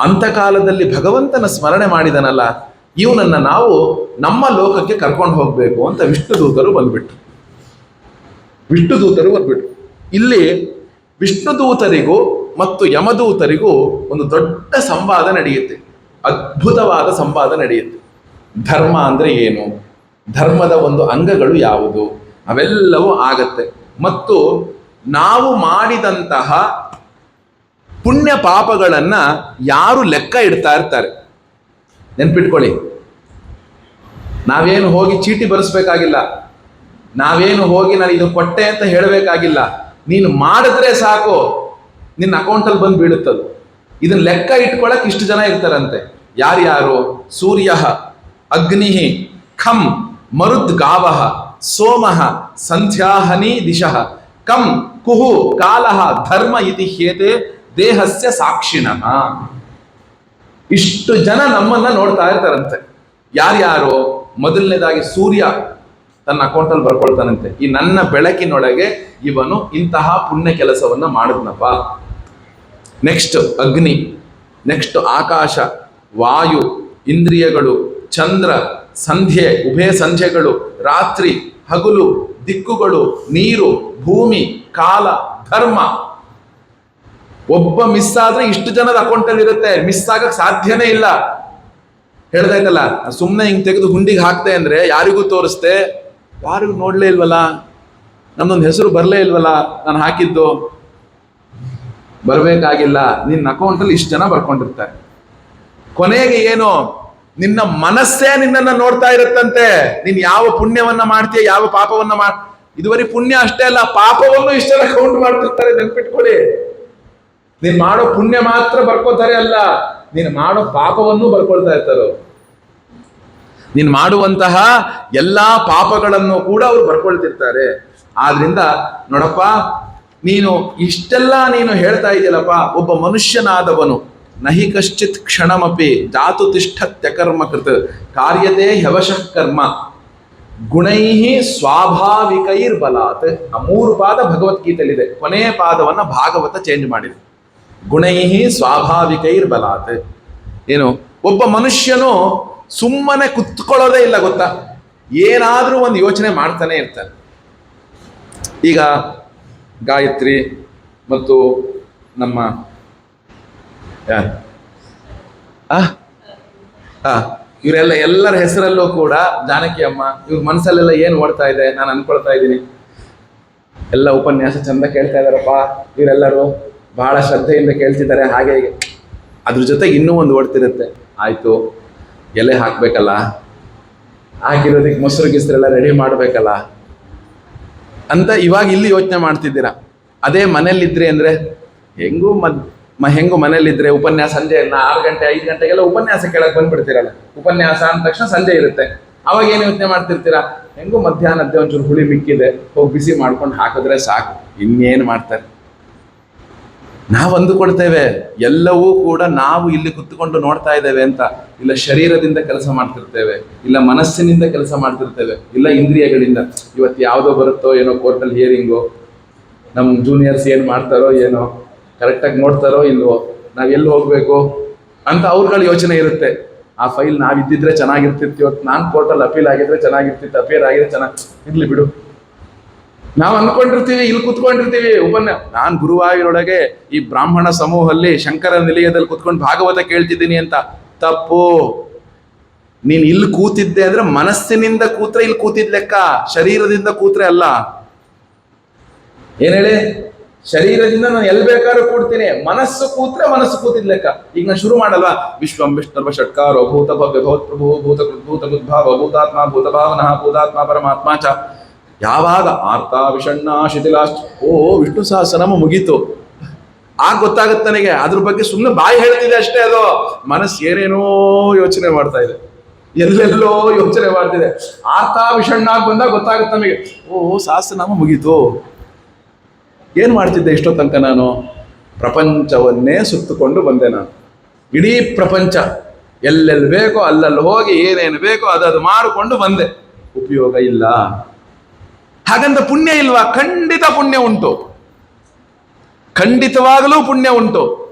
ಅಂತಕಾಲದಲ್ಲಿ ಭಗವಂತನ ಸ್ಮರಣೆ ಮಾಡಿದನಲ್ಲ, ಇವನನ್ನ ನಾವು ನಮ್ಮ ಲೋಕಕ್ಕೆ ಕರ್ಕೊಂಡು ಹೋಗ್ಬೇಕು ಅಂತ ವಿಷ್ಣು ದೂತರು ಬಂದ್ಬಿಟ್ರು. ಇಲ್ಲಿ ವಿಷ್ಣು ದೂತರಿಗೂ ಮತ್ತು ಯಮದೂತರಿಗೂ ಒಂದು ದೊಡ್ಡ ಸಂವಾದ ನಡೆಯುತ್ತೆ, ಅದ್ಭುತವಾದ ಸಂವಾದ ನಡೆಯುತ್ತೆ. ಧರ್ಮ ಅಂದ್ರೆ ಏನು, ಧರ್ಮದ ಒಂದು ಅಂಗಗಳು ಯಾವುದು, ಅವೆಲ್ಲವೂ ಆಗತ್ತೆ. ಮತ್ತು ನಾವು ಮಾಡಿದಂತಹ ಪುಣ್ಯ ಪಾಪಗಳನ್ನ ಯಾರು ಲೆಕ್ಕ ಇಡ್ತಾ ಇರ್ತಾರೆ. ನೆನ್ಪಿಟ್ಕೊಳ್ಳಿ, ನಾವೇನು ಹೋಗಿ ಚೀಟಿ ಬರೆಸ್ಬೇಕಾಗಿಲ್ಲ, ನಾವೇನು ಹೋಗಿ ನಾನು ಇದು ಕೊಟ್ಟೆ ಅಂತ ಹೇಳಬೇಕಾಗಿಲ್ಲ. ನೀನು ಮಾಡಿದ್ರೆ ಸಾಕು, ನಿನ್ನ ಅಕೌಂಟಲ್ಲಿ ಬಂದು ಬೀಳುತ್ತದು. ಇದನ್ನ ಲೆಕ್ಕ ಇಟ್ಕೊಳಕ್ ಇಷ್ಟು ಜನ ಇರ್ತಾರಂತೆ. ಯಾರ್ಯಾರು? ಸೂರ್ಯ, ಅಗ್ನಿ, ಖಂ, ಮರುದ್ ಗಾವಹ, ಸೋಮಃ ಸಂಧ್ಯಾಹನಿ ದಿಶಃ ಕಂ ಕುಹು ಕಾಲಃ ಧರ್ಮ ಇತಿ ಹೇತೆ ದೇಹಸ್ಯ ಸಾಕ್ಷಿಣಃ. ಇಷ್ಟು ಜನ ನಮ್ಮನ್ನ ನೋಡ್ತಾ ಇರ್ತಾರಂತೆ. ಯಾರ್ಯಾರು? ಮೊದಲನೇದಾಗಿ ಸೂರ್ಯ ತನ್ನ ಅಕೌಂಟಲ್ಲಿ ಬರ್ಕೊಳ್ತಾನಂತೆ, ಈ ನನ್ನ ಬೆಳಕಿನೊಳಗೆ ಇವನು ಇಂತಹ ಪುಣ್ಯ ಕೆಲಸವನ್ನ ಮಾಡಿದ್ನಪ್ಪ. ನೆಕ್ಸ್ಟ್ ಅಗ್ನಿ, ನೆಕ್ಸ್ಟ್ ಆಕಾಶ, ವಾಯು, ಇಂದ್ರಿಯಗಳು, ಚಂದ್ರ, ಸಂಧ್ಯೆ, ಉಭಯ ಸಂಧ್ಯೆಗಳು, ರಾತ್ರಿ ಹಗಲು, ದಿಕ್ಕುಗಳು, ನೀರು, ಭೂಮಿ, ಕಾಲ, ಧರ್ಮ. ಒಬ್ಬ ಮಿಸ್ ಆದ್ರೆ ಇಷ್ಟು ಜನದ ಅಕೌಂಟಲ್ಲಿ ಇರುತ್ತೆ, ಮಿಸ್ ಆಗಕ್ ಸಾಧ್ಯನೇ ಇಲ್ಲ. ಹೇಳ್ದಾಯ್ತಲ್ಲ, ಸುಮ್ಮನೆ ಹಿಂಗ್ ತೆಗೆದು ಹುಂಡಿಗೆ ಹಾಕ್ದೆ ಅಂದ್ರೆ ಯಾರಿಗೂ ತೋರಿಸ್ದೆ, ಯಾರಿಗೂ ನೋಡ್ಲೇ ಇಲ್ವಲ್ಲ, ನಮ್ದೊಂದು ಹೆಸರು ಬರಲೇ ಇಲ್ವಲ್ಲ, ನಾನು ಹಾಕಿದ್ದು ಬರಬೇಕಾಗಿಲ್ಲ. ನಿನ್ನ ಅಕೌಂಟಲ್ಲಿ ಇಷ್ಟು ಜನ ಬರ್ಕೊಂಡಿರ್ತಾರೆ. ಕೊನೆಗೆ ಏನು, ನಿನ್ನ ಮನಸ್ಸೇ ನಿನ್ನನ್ನ ನೋಡ್ತಾ ಇರುತ್ತಂತೆ. ನೀನ್ ಯಾವ ಪುಣ್ಯವನ್ನ ಮಾಡ್ತೀಯ, ಯಾವ ಪಾಪವನ್ನ ಇದುವರೆ ಪುಣ್ಯ ಅಷ್ಟೇ ಅಲ್ಲ, ಪಾಪವನ್ನು ಇಷ್ಟೆಲ್ಲ ಕೌಂಟ್ ಮಾಡ್ತಿರ್ತಾರೆ. ನೆನ್ಪಿಟ್ಕೊಳ್ಳಿ, ನೀನ್ ಮಾಡೋ ಪುಣ್ಯ ಮಾತ್ರ ಬರ್ಕೋತಾರೆ ಅಲ್ಲ, ನೀನು ಮಾಡೋ ಪಾಪವನ್ನು ಬರ್ಕೊಳ್ತಾ ಇರ್ತಾರೋ. ನೀನು ಮಾಡುವಂತಹ ಎಲ್ಲಾ ಪಾಪಗಳನ್ನು ಕೂಡ ಅವ್ರು ಬರ್ಕೊಳ್ತಿರ್ತಾರೆ. ಆದ್ರಿಂದ ನೋಡಪ್ಪ, ನೀನು ಇಷ್ಟೆಲ್ಲ ನೀನು ಹೇಳ್ತಾ ಇದೆಯಲ್ಲಪ್ಪ, ಒಬ್ಬ ಮನುಷ್ಯನಾದವನು ನಹಿ ಕಶ್ಚಿತ್ ಕ್ಷಣಮಪಿ ಜಾತು ತಿಷ್ಠತ್ಯಕರ್ಮ ಕೃತ ಕಾರ್ಯತೆ ಹ್ಯವಶಃ ಕರ್ಮ ಗುಣೈಹಿ ಸ್ವಾಭಾವಿಕೈರ್ಬಲಾತ್. ಆ 3 ಪಾದ ಭಗವದ್ಗೀತೆಯಲ್ಲಿದೆ. ಕೊನೆಯ ಪಾದವನ್ನ ಭಾಗವತ ಚೇಂಜ್ ಮಾಡಿದೆ. ಗುಣೈಹಿ ಸ್ವಾಭಾವಿಕೈರ್ಬಲಾತ್. ಏನು, ಒಬ್ಬ ಮನುಷ್ಯನು ಸುಮ್ಮನೆ ಕುತ್ಕೊಳ್ಳೋದೇ ಇಲ್ಲ ಗೊತ್ತಾ, ಏನಾದ್ರೂ ಒಂದು ಯೋಚನೆ ಮಾಡ್ತಾನೆ ಇರ್ತಾನೆ. ಈಗ ಗಾಯತ್ರಿ ಮತ್ತು ನಮ್ಮ ಇವರೆಲ್ಲ ಎಲ್ಲರ ಹೆಸರಲ್ಲೂ ಕೂಡ ಜಾನಕಿ ಅಮ್ಮ, ಇವ್ರ ಮನಸ್ಸಲ್ಲೆಲ್ಲ ಏನು ಓಡ್ತಾ ಇದೆ, ನಾನು ಅನ್ಕೊಳ್ತಾ ಇದ್ದೀನಿ. ಎಲ್ಲ ಉಪನ್ಯಾಸ ಚಂದ ಕೇಳ್ತಾ ಇದಾರಪ್ಪ, ಇವರೆಲ್ಲರೂ ಬಹಳ ಶ್ರದ್ಧೆಯಿಂದ ಕೇಳ್ತಿದ್ದಾರೆ, ಹಾಗೆ ಹೀಗೆ. ಅದ್ರ ಜೊತೆಗೆ ಇನ್ನೂ ಒಂದು ಓಡ್ತಿರುತ್ತೆ, ಆಯ್ತು ಎಲೆ ಹಾಕ್ಬೇಕಲ್ಲ, ಹಾಕಿರೋದಕ್ಕೆ ಮೊಸರು ಗಿಸ್ರೆಲ್ಲ ರೆಡಿ ಮಾಡ್ಬೇಕಲ್ಲ ಅಂತ ಇವಾಗ ಇಲ್ಲಿ ಯೋಚನೆ ಮಾಡ್ತಿದ್ದೀರಾ. ಅದೇ ಮನೇಲಿದ್ರಿ ಅಂದ್ರೆ ಹೆಂಗು ಮನೇಲಿದ್ರೆ ಉಪನ್ಯಾಸ ಸಂಜೆ 6 ಗಂಟೆ 5 ಗಂಟೆಗೆಲ್ಲ ಉಪನ್ಯಾಸ ಕೇಳಕ್ ಬಂದ್ಬಿಡ್ತೀರಲ್ಲ. ಉಪನ್ಯಾಸ ಅಂದ ತಕ್ಷಣ ಸಂಜೆ ಇರುತ್ತೆ. ಅವಾಗ ಏನು ಯೋಚನೆ ಮಾಡ್ತಿರ್ತೀರಾ, ಹೆಂಗು ಮಧ್ಯಾಹ್ನದ್ದೇ ಒಂಚೂರು ಹುಳಿ ಮಿಕ್ಕಿದೆ, ಹೋಗಿ ಬಿಸಿ ಮಾಡ್ಕೊಂಡು ಹಾಕಿದ್ರೆ ಸಾಕು, ಇನ್ನೇನು ಮಾಡ್ತಾರೆ. ನಾವು ಅಂದುಕೊಳ್ತೇವೆ ಎಲ್ಲವೂ ಕೂಡ ನಾವು ಇಲ್ಲಿ ಕುತ್ಕೊಂಡು ನೋಡ್ತಾ ಇದ್ದೇವೆ ಅಂತ. ಇಲ್ಲ ಶರೀರದಿಂದ ಕೆಲಸ ಮಾಡ್ತಿರ್ತೇವೆ, ಇಲ್ಲ ಮನಸ್ಸಿನಿಂದ ಕೆಲಸ ಮಾಡ್ತಿರ್ತೇವೆ, ಇಲ್ಲ ಇಂದ್ರಿಯಗಳಿಂದ. ಇವತ್ತು ಯಾವುದೋ ಬರುತ್ತೋ ಏನೋ ಕೋರ್ಟಲ್ಲಿ ಹಿಯರಿಂಗು, ನಮ್ಮ ಜೂನಿಯರ್ಸ್ ಏನು ಮಾಡ್ತಾರೋ ಏನೋ, ಕರೆಕ್ಟಾಗಿ ನೋಡ್ತಾರೋ ಇಲ್ವೋ, ನಾವು ಎಲ್ಲಿ ಹೋಗ್ಬೇಕು ಅಂತ ಅವ್ರಗಳ ಯೋಚನೆ ಇರುತ್ತೆ. ಆ ಫೈಲ್ ನಾವಿದ್ದಿದ್ರೆ ಚೆನ್ನಾಗಿರ್ತಿತ್ತು, ಇವತ್ತು ನಾನು ಕೋರ್ಟಲ್ಲಿ ಅಪೀಲ್ ಆಗಿದ್ರೆ ಚೆನ್ನಾಗಿರ್ತಿತ್ತು, ಅಪೇರ್ ಆಗಿದ್ರೆ ಇರ್ಲಿ ಬಿಡು, ನಾವು ಅನ್ಕೊಂಡಿರ್ತೀವಿ. ಇಲ್ಲಿ ಕುತ್ಕೊಂಡಿರ್ತೀವಿ ನಾನು ಗುರುವಾಯೂರೊಳಗೆ ಈ ಬ್ರಾಹ್ಮಣ ಸಮೂಹಲ್ಲಿ ಶಂಕರ ನಿಲಯದಲ್ಲಿ ಕುತ್ಕೊಂಡು ಭಾಗವತ ಕೇಳ್ತಿದ್ದೀನಿ ಅಂತ. ತಪ್ಪು. ನೀನ್ ಇಲ್ಲಿ ಕೂತಿದ್ದೆ ಅಂದ್ರೆ ಮನಸ್ಸಿನಿಂದ ಕೂತ್ರೆ ಇಲ್ಲಿ ಕೂತಿದ್ ಲೆಕ್ಕ, ಶರೀರದಿಂದ ಕೂತ್ರೆ ಅಲ್ಲ. ಏನ್ ಹೇಳಿ, ಶರೀರದಿಂದ ನಾನು ಎಲ್ಲಿ ಬೇಕಾದ್ರೂ ಕೂಡ್ತೀನಿ, ಮನಸ್ಸು ಕೂತ್ರೆ ಮನಸ್ಸು ಕೂತಿದ್ ಲೆಕ್ಕ. ಈಗ ನಾನು ಶುರು ಮಾಡಲ್ವಾ, ವಿಶ್ವಂ ವಿಷ್ಣುರ್ವ ಷಟ್ಕಾರೋ ಭೂತ ಭವ್ಯ ಭವತ್ ಪ್ರಭು ಭೂತ ಭೂತ ಬುದ್ಭಾವ ಭೂತಾತ್ಮ ಭೂತ ಭಾವನಃ ಭೂತಾತ್ಮ ಪರಮಾತ್ಮ ಚ. ಯಾವಾಗ ಆರ್ತಾ ವಿಷಣ್ಣ ಶಿಥಿಲಾಶ್ಚ, ವಿಷ್ಣು ಸಹಸ್ರನಾಮ ಮುಗೀತು, ಆಗ ಗೊತ್ತಾಗುತ್ತೆ ನನಗೆ. ಅದ್ರ ಬಗ್ಗೆ ಸುಮ್ಮನೆ ಬಾಯಿ ಹೇಳ್ತಿದೆ ಅಷ್ಟೇ, ಅದು ಮನಸ್ಸು ಏನೇನೋ ಯೋಚನೆ ಮಾಡ್ತಾ ಇದೆ, ಎಲ್ಲೆಲ್ಲೋ ಯೋಚನೆ ಮಾಡ್ತಿದೆ. ಆರ್ತಾ ವಿಷಣ್ಣ ಬಂದಾಗ ಗೊತ್ತಾಗುತ್ತೆ ನಮಗೆ, ಸಹಸ್ರನಾಮ ಮುಗೀತು. ಏನ್ ಮಾಡ್ತಿದ್ದೆ ಇಷ್ಟೋ ತನಕ? ನಾನು ಪ್ರಪಂಚವನ್ನೇ ಸುತ್ತುಕೊಂಡು ಬಂದೆ. ನಾನು ಇಡೀ ಪ್ರಪಂಚ ಎಲ್ಲೆಲ್ಲಿ ಬೇಕೋ ಅಲ್ಲಲ್ಲಿ ಹೋಗಿ ಏನೇನು ಬೇಕೋ ಅದು ಮಾಡಿಕೊಂಡು ಬಂದೆ. ಉಪಯೋಗ ಇಲ್ಲ. ಹಾಗಂತ ಪುಣ್ಯ ಇಲ್ವಾ? ಖಂಡಿತ ಪುಣ್ಯ ಉಂಟು, ಖಂಡಿತವಾಗಲೂ ಪುಣ್ಯ ಉಂಟು.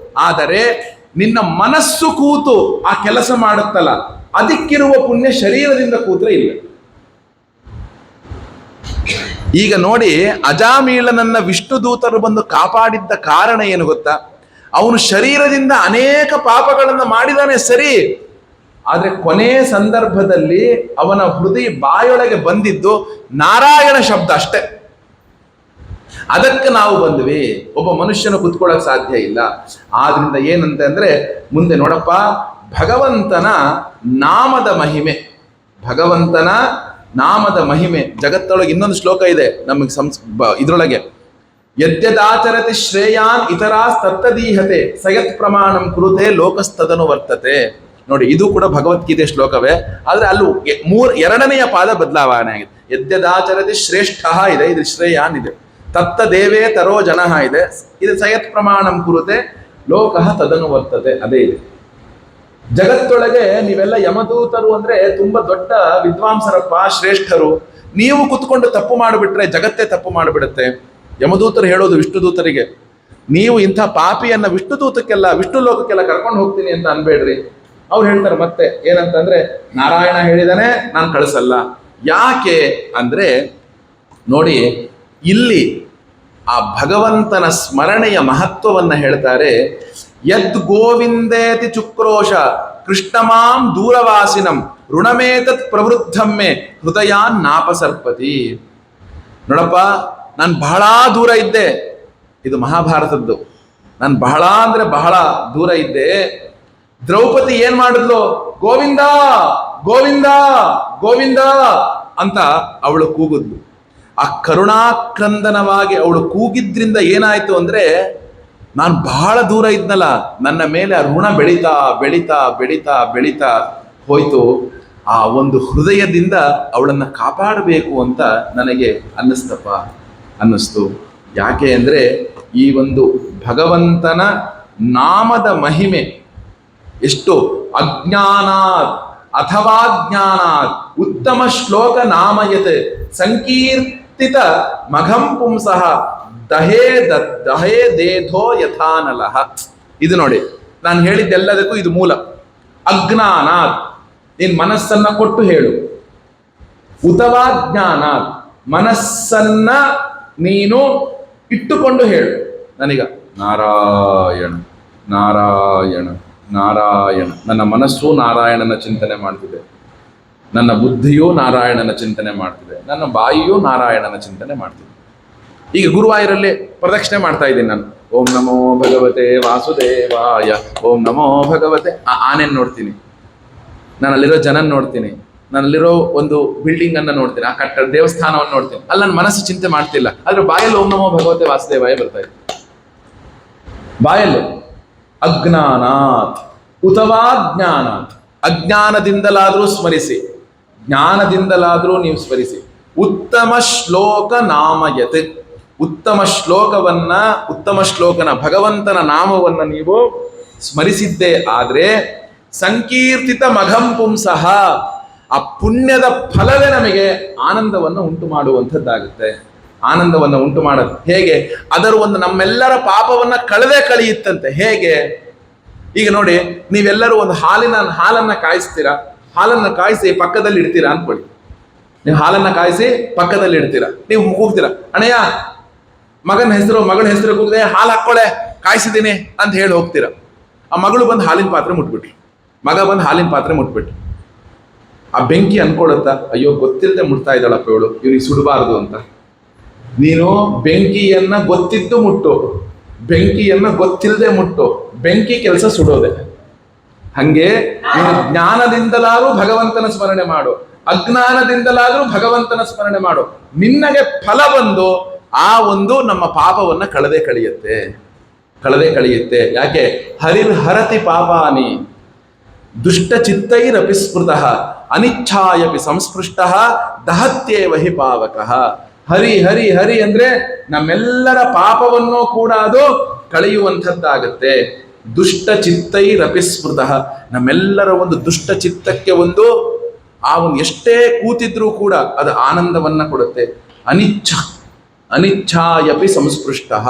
ಆದರೆ ನಿನ್ನ ಮನಸ್ಸು ಕೂತು ಆ ಕೆಲಸ ಮಾಡುತ್ತಲ್ಲ, ಅದಕ್ಕಿರುವ ಪುಣ್ಯ ಶರೀರದಿಂದ ಕೂತ್ರೆ ಇಲ್ಲ. ಈಗ ನೋಡಿ, ಅಜಾಮೀಳನನ್ನ ವಿಷ್ಣು ದೂತರು ಬಂದು ಕಾಪಾಡಿದ್ದ ಕಾರಣ ಏನು ಗೊತ್ತಾ? ಅವನು ಶರೀರದಿಂದ ಅನೇಕ ಪಾಪಗಳನ್ನು ಮಾಡಿದಾನೆ ಸರಿ, ಆದ್ರೆ ಕೊನೆ ಸಂದರ್ಭದಲ್ಲಿ ಅವನ ಹೃದಯ ಬಾಯೊಳಗೆ ಬಂದಿದ್ದು ನಾರಾಯಣ ಶಬ್ದ ಅಷ್ಟೇ. ಅದಕ್ಕೆ ನಾವು ಬಂದ್ವಿ. ಒಬ್ಬ ಮನುಷ್ಯನು ಕುತ್ಕೊಳ್ಳಕ್ ಸಾಧ್ಯ ಇಲ್ಲ. ಆದ್ರಿಂದ ಏನಂತ ಅಂದ್ರೆ, ಮುಂದೆ ನೋಡಪ್ಪ, ಭಗವಂತನ ನಾಮದ ಮಹಿಮೆ, ಭಗವಂತನ ನಾಮದ ಮಹಿಮೆ. ಜಗತ್ತೊಳಗೆ ಇನ್ನೊಂದು ಶ್ಲೋಕ ಇದೆ ನಮಗೆ ಇದ್ರೊಳಗೆ, ಯದ್ಯದಾಚರತಿ ಶ್ರೇಯಾನ್ ಇತರಾಸ್ ತತ್ತದೀಹತೆ ಸಯತ್ ಪ್ರಮಾಣಂ ಕುರುತೆ ಲೋಕಸ್ತದನು ವರ್ತತೆ. ನೋಡಿ, ಇದು ಕೂಡ ಭಗವದ್ಗೀತೆ ಶ್ಲೋಕವೇ, ಆದ್ರೆ ಅಲ್ಲೂ ಎರಡನೆಯ ಪಾದ ಬದಲಾವಣೆ ಆಗಿದೆ. ಯದ್ಯದಾಚರತಿ ಶ್ರೇಷ್ಠ ಇದೆ, ಇದು ಶ್ರೇಯಾನ್ ಇದೆ. ತತ್ತ ದೇವೇ ತರೋ ಜನಃ ಇದೆ, ಇದು ಸಯತ್ ಪ್ರಮಾಣಂ ಕುರುತೆ ಲೋಕಃ ತದನು ವರ್ತತೆ, ಅದೇ ಇದೆ. ಜಗತ್ತೊಳಗೆ ನೀವೆಲ್ಲ ಯಮದೂತರು ಅಂದ್ರೆ ತುಂಬಾ ದೊಡ್ಡ ವಿದ್ವಾಂಸರಪ್ಪ, ಶ್ರೇಷ್ಠರು. ನೀವು ಕುತ್ಕೊಂಡು ತಪ್ಪು ಮಾಡಿಬಿಟ್ರೆ ಜಗತ್ತೇ ತಪ್ಪು ಮಾಡಿಬಿಡುತ್ತೆ. ಯಮದೂತರು ಹೇಳೋದು ವಿಷ್ಣುದೂತರಿಗೆ, ನೀವು ಇಂಥ ಪಾಪಿಯನ್ನ ವಿಷ್ಣುದೂತಕ್ಕೆಲ್ಲ, ವಿಷ್ಣು ಲೋಕಕ್ಕೆಲ್ಲ ಕರ್ಕೊಂಡು ಹೋಗ್ತೀನಿ ಅಂತ ಅನ್ಬೇಡ್ರಿ. ಅವ್ರು ಹೇಳ್ತಾರೆ ಮತ್ತೆ ಏನಂತಂದ್ರೆ, ನಾರಾಯಣ ಹೇಳಿದಾನೆ, ನಾನು ಕಳಿಸಲ್ಲ. ಯಾಕೆ ಅಂದ್ರೆ ನೋಡಿ, ಇಲ್ಲಿ ಆ ಭಗವಂತನ ಸ್ಮರಣೆಯ ಮಹತ್ವವನ್ನ ಹೇಳ್ತಾರೆ. ಯದ್ ಗೋವಿಂದೇತಿ ಚುಕ್ರೋಶ ಕೃಷ್ಣಮಾಂ ದೂರವಾಸಿನಂ ಋಣಮೇತತ್ ಪ್ರವೃದ್ಧಮ್ಮೆ ಹೃದಯಾನ್ ನಾಪಸರ್ಪತಿ. ನೋಡಪ್ಪ, ನಾನು ಬಹಳ ದೂರ ಇದ್ದೆ, ಇದು ಮಹಾಭಾರತದ್ದು. ನಾನು ಬಹಳ ಅಂದ್ರೆ ಬಹಳ ದೂರ ಇದ್ದೆ. ದ್ರೌಪದಿ ಏನ್ ಮಾಡಿದ್ಲು? ಗೋವಿಂದ ಗೋವಿಂದ ಗೋವಿಂದ ಅಂತ ಅವಳು ಕೂಗಿದ್ಲು. ಆ ಕರುಣಾಕ್ರಂದನವಾಗಿ ಅವಳು ಕೂಗಿದ್ರಿಂದ ಏನಾಯ್ತು ಅಂದ್ರೆ, ನಾನು ಬಹಳ ದೂರ ಇದ್ನಲ್ಲ, ನನ್ನ ಮೇಲೆ ಆ ಋಣ ಬೆಳೀತಾ ಬೆಳೀತಾ ಬೆಳೀತಾ ಬೆಳೀತಾ ಹೋಯ್ತು. ಆ ಒಂದು ಹೃದಯದಿಂದ ಅವಳನ್ನು ಕಾಪಾಡಬೇಕು ಅಂತ ನನಗೆ ಅನ್ನಿಸ್ತು. ಯಾಕೆ ಅಂದ್ರೆ, ಈ ಒಂದು ಭಗವಂತನ ನಾಮದ ಮಹಿಮೆ ಎಷ್ಟು ಅಜ್ಞಾನಾತ್ ಅಥವಾ ಜ್ಞಾನಾತ್ ಉತ್ತಮ ಶ್ಲೋಕ ನಾಮಯತೆ ಸಂಕೀರ್ತಿತ ಮಘಂ ಪುಂಸಃ ದಹೇ ದೇಧೋ ಯಥಾನಲಃ. ಇದು ನೋಡಿ, ನಾನು ಹೇಳಿದ್ದೆಲ್ಲದಕ್ಕೂ ಇದು ಮೂಲ. ಅಜ್ಞಾನಾತ್, ನಿನ್ ಮನಸ್ಸನ್ನ ಕೊಟ್ಟು ಹೇಳು. ಉತವಾ ಜ್ಞಾನಾತ್, ಮನಸ್ಸನ್ನ ನೀನು ಇಟ್ಟುಕೊಂಡು ಹೇಳು. ನನಗ ನಾರಾಯಣ ನಾರಾಯಣ ನಾರಾಯಣ, ನನ್ನ ಮನಸ್ಸು ನಾರಾಯಣನ ಚಿಂತನೆ ಮಾಡ್ತಿದೆ, ನನ್ನ ಬುದ್ಧಿಯೂ ನಾರಾಯಣನ ಚಿಂತನೆ ಮಾಡ್ತಿದೆ, ನನ್ನ ಬಾಯಿಯೂ ನಾರಾಯಣನ ಚಿಂತನೆ ಮಾಡ್ತಿದೆ. ಈಗ ಗುರುವಾಯೂರಲ್ಲಿ ಪ್ರದಕ್ಷಿಣೆ ಮಾಡ್ತಾ ಇದ್ದೀನಿ ನಾನು. ಓಂ ನಮೋ ಭಗವತೆ ವಾಸುದೇವಾಯ, ಓಂ ನಮೋ ಭಗವತೆ. ಆ ಆನೆನ್ ನೋಡ್ತೀನಿ, ನಾನು ಅಲ್ಲಿರೋ ಜನನ್ ನೋಡ್ತೀನಿ, ನನ್ನಲ್ಲಿರೋ ಒಂದು ಬಿಲ್ಡಿಂಗ್ ಅನ್ನ ನೋಡ್ತೀನಿ, ಆ ಕಟ್ಟಡ ದೇವಸ್ಥಾನವನ್ನು ನೋಡ್ತೀನಿ. ಅಲ್ಲಿ ನನ್ನ ಮನಸ್ಸು ಚಿಂತೆ ಮಾಡ್ತಿಲ್ಲ, ಆದ್ರೆ ಬಾಯಲ್ಲಿ ಓಂ ನಮೋ ಭಗವತೆ ವಾಸುದೇವಾಯ ಬರ್ತಾ ಇದೆ. ಬಾಯಲ್ಲಿ ಅಜ್ಞಾನಾತ್ ಉತವಾ ಜ್ಞಾನಾತ್, ಅಜ್ಞಾನದಿಂದಲಾದ್ರೂ ಸ್ಮರಿಸಿ, ಜ್ಞಾನದಿಂದಲಾದ್ರೂ ನೀವು ಸ್ಮರಿಸಿ. ಉತ್ತಮ ಶ್ಲೋಕ ನಾಮಯತೆ, ಉತ್ತಮ ಶ್ಲೋಕನ ಭಗವಂತನ ನಾಮವನ್ನು ನೀವು ಸ್ಮರಿಸಿದ್ದೇ ಆದ್ರೆ ಸಂಕೀರ್ತಿತ ಮಘಂ ಪುಂಸಃ, ಆ ಪುಣ್ಯದ ಫಲವೇ ನಮಗೆ ಆನಂದವನ್ನು ಉಂಟು ಮಾಡುವಂಥದ್ದಾಗುತ್ತೆ. ಆನಂದವನ್ನು ಉಂಟು ಮಾಡೋದು ಹೇಗೆ? ಅದರ ಒಂದು ನಮ್ಮೆಲ್ಲರ ಪಾಪವನ್ನ ಕಳೆಯುತ್ತಂತೆ. ಹೇಗೆ? ಈಗ ನೋಡಿ, ನೀವೆಲ್ಲರೂ ಒಂದು ಹಾಲನ್ನ ಕಾಯಿಸ್ತೀರಾ, ಹಾಲನ್ನ ಕಾಯಿಸಿ ಪಕ್ಕದಲ್ಲಿ ಇಡ್ತೀರಾ ಅನ್ಕೊಳ್ಳಿ. ನೀವು ಹಾಲನ್ನ ಕಾಯಿಸಿ ಪಕ್ಕದಲ್ಲಿ ಇಡ್ತೀರಾ, ನೀವು ಕೂಗ್ತೀರಾ, ಅಣ್ಣಯ್ಯ ಮಗಳ ಹೆಸರು ಕೂಗದೆ ಹಾಲು ಹಾಕ್ಕೊಳೆ, ಕಾಯಿಸಿದ್ದೀನಿ ಅಂತ ಹೇಳಿ ಹೋಗ್ತೀರಾ. ಆ ಮಗಳು ಬಂದು ಹಾಲಿನ ಪಾತ್ರೆ ಮುಟ್ಬಿಟ್ರು, ಮಗ ಬಂದು ಹಾಲಿನ ಪಾತ್ರೆ ಮುಟ್ಬಿಟ್ರು. ಆ ಬೆಂಕಿ ಅನ್ಕೊಳುತ್ತಾ, ಅಯ್ಯೋ ಗೊತ್ತಿಲ್ಲದೆ ಮುಟ್ತಾ ಇದ್ದಾಳಪ್ಪ ಇವಳು, ಇವ್ನಿಗೆ ಸುಡಬಾರ್ದು ಅಂತ. ನೀನು ಬೆಂಕಿಯನ್ನ ಗೊತ್ತಿದ್ದು ಮುಟ್ಟು, ಬೆಂಕಿಯನ್ನ ಗೊತ್ತಿಲ್ಲದೆ ಮುಟ್ಟು, ಬೆಂಕಿ ಕೆಲಸ ಸುಡೋದೆ. ಹಂಗೆ ನೀನು ಜ್ಞಾನದಿಂದಲಾದ್ರೂ ಭಗವಂತನ ಸ್ಮರಣೆ ಮಾಡು, ಅಜ್ಞಾನದಿಂದಲಾದ್ರೂ ಭಗವಂತನ ಸ್ಮರಣೆ ಮಾಡು. ನಿನ್ನಗೆ ಫಲ ಬಂದು ಆ ಒಂದು ನಮ್ಮ ಪಾಪವನ್ನ ಕಳೆದೇ ಕಳೆಯುತ್ತೆ. ಯಾಕೆ? ಹರಿರ್ಹರತಿ ಪಾಪಾನಿ ದುಷ್ಟ ಚಿತ್ತೈರಪಿ ಸ್ಮೃತಃ ಅನಿಚ್ಛಾಯಪಿ ಸಂಸ್ಪೃಷ್ಟಃ ದಹತ್ಯೇವ ಹಿ ಪಾವಕಃ. ಹರಿ ಹರಿ ಹರಿ ಅಂದ್ರೆ ನಮ್ಮೆಲ್ಲರ ಪಾಪವನ್ನು ಕೂಡ ಅದು ಕಳೆಯುವಂಥದ್ದಾಗತ್ತೆ. ದುಷ್ಟ ಚಿತ್ತೈರಪಿ ಸ್ಮೃತಃ, ನಮ್ಮೆಲ್ಲರ ಒಂದು ದುಷ್ಟ ಚಿತ್ತಕ್ಕೆ ಒಂದು ಎಷ್ಟೇ ಕೂತಿದ್ರೂ ಕೂಡ ಅದು ಆನಂದವನ್ನ ಕೊಡುತ್ತೆ. ಅನಿಚ್ಛಾಯಪಿ ಸಂಸ್ಪೃಷ್ಟಃ,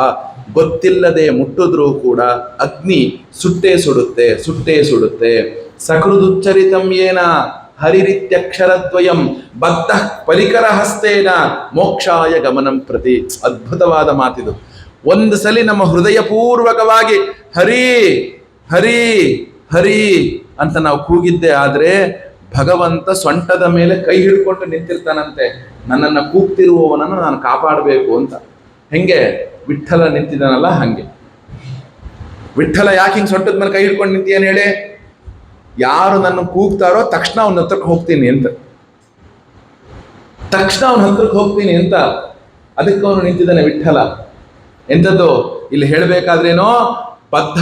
ಗೊತ್ತಿಲ್ಲದೆ ಮುಟ್ಟಿದ್ರೂ ಕೂಡ ಅಗ್ನಿ ಸುಟ್ಟೇ ಸುಡುತ್ತೆ. ಸಕೃದುಚ್ಚರಿತಂ ಏನ ಹರಿರಿತ್ಯಕ್ಷರದ್ವಯಂ ಬದ್ಧ ಪರಿಕರ ಹಸ್ತೇನ ಮೋಕ್ಷಾಯ ಗಮನಂ ಪ್ರತಿ. ಅದ್ಭುತವಾದ ಮಾತಿದು. ಒಂದು ಸಲಿ ನಮ್ಮ ಹೃದಯ ಪೂರ್ವಕವಾಗಿ ಹರಿ ಹರಿ ಹರಿ ಅಂತ ನಾವು ಕೂಗಿದ್ದೆ ಆದ್ರೆ ಭಗವಂತ ಸೊಂಟದ ಮೇಲೆ ಕೈ ಹಿಡ್ಕೊಂಡು ನಿಂತಿರ್ತಾನಂತೆ, ನನ್ನನ್ನ ಕೂಗ್ತಿರುವವನನ್ನು ನಾನು ಕಾಪಾಡಬೇಕು ಅಂತ. ಹೆಂಗೆ? ವಿಠ್ಠಲ ನಿಂತಿದ್ದಾನಲ್ಲ ಹಂಗೆ. ವಿಠ್ಠಲ ಯಾಕೆ ಹಿಂಗೆ ಸೊಂಟದ ಮೇಲೆ ಕೈ ಹಿಡ್ಕೊಂಡು ನಿಂತೀಯನ್ ಹೇಳಿ? ಯಾರು ನನ್ನ ಕೂಗ್ತಾರೋ ತಕ್ಷಣ ಅವನ ಹತ್ರಕ್ಕೆ ಹೋಗ್ತೀನಿ ಅಂತ, ಅದಕ್ಕೆ ಅವನು ನಿಂತಿದ್ದಾನೆ ವಿಠ್ಠಲ. ಎಂಥದ್ದು ಇಲ್ಲಿ ಹೇಳಬೇಕಾದ್ರೇನೋ, ಬದ್ಧ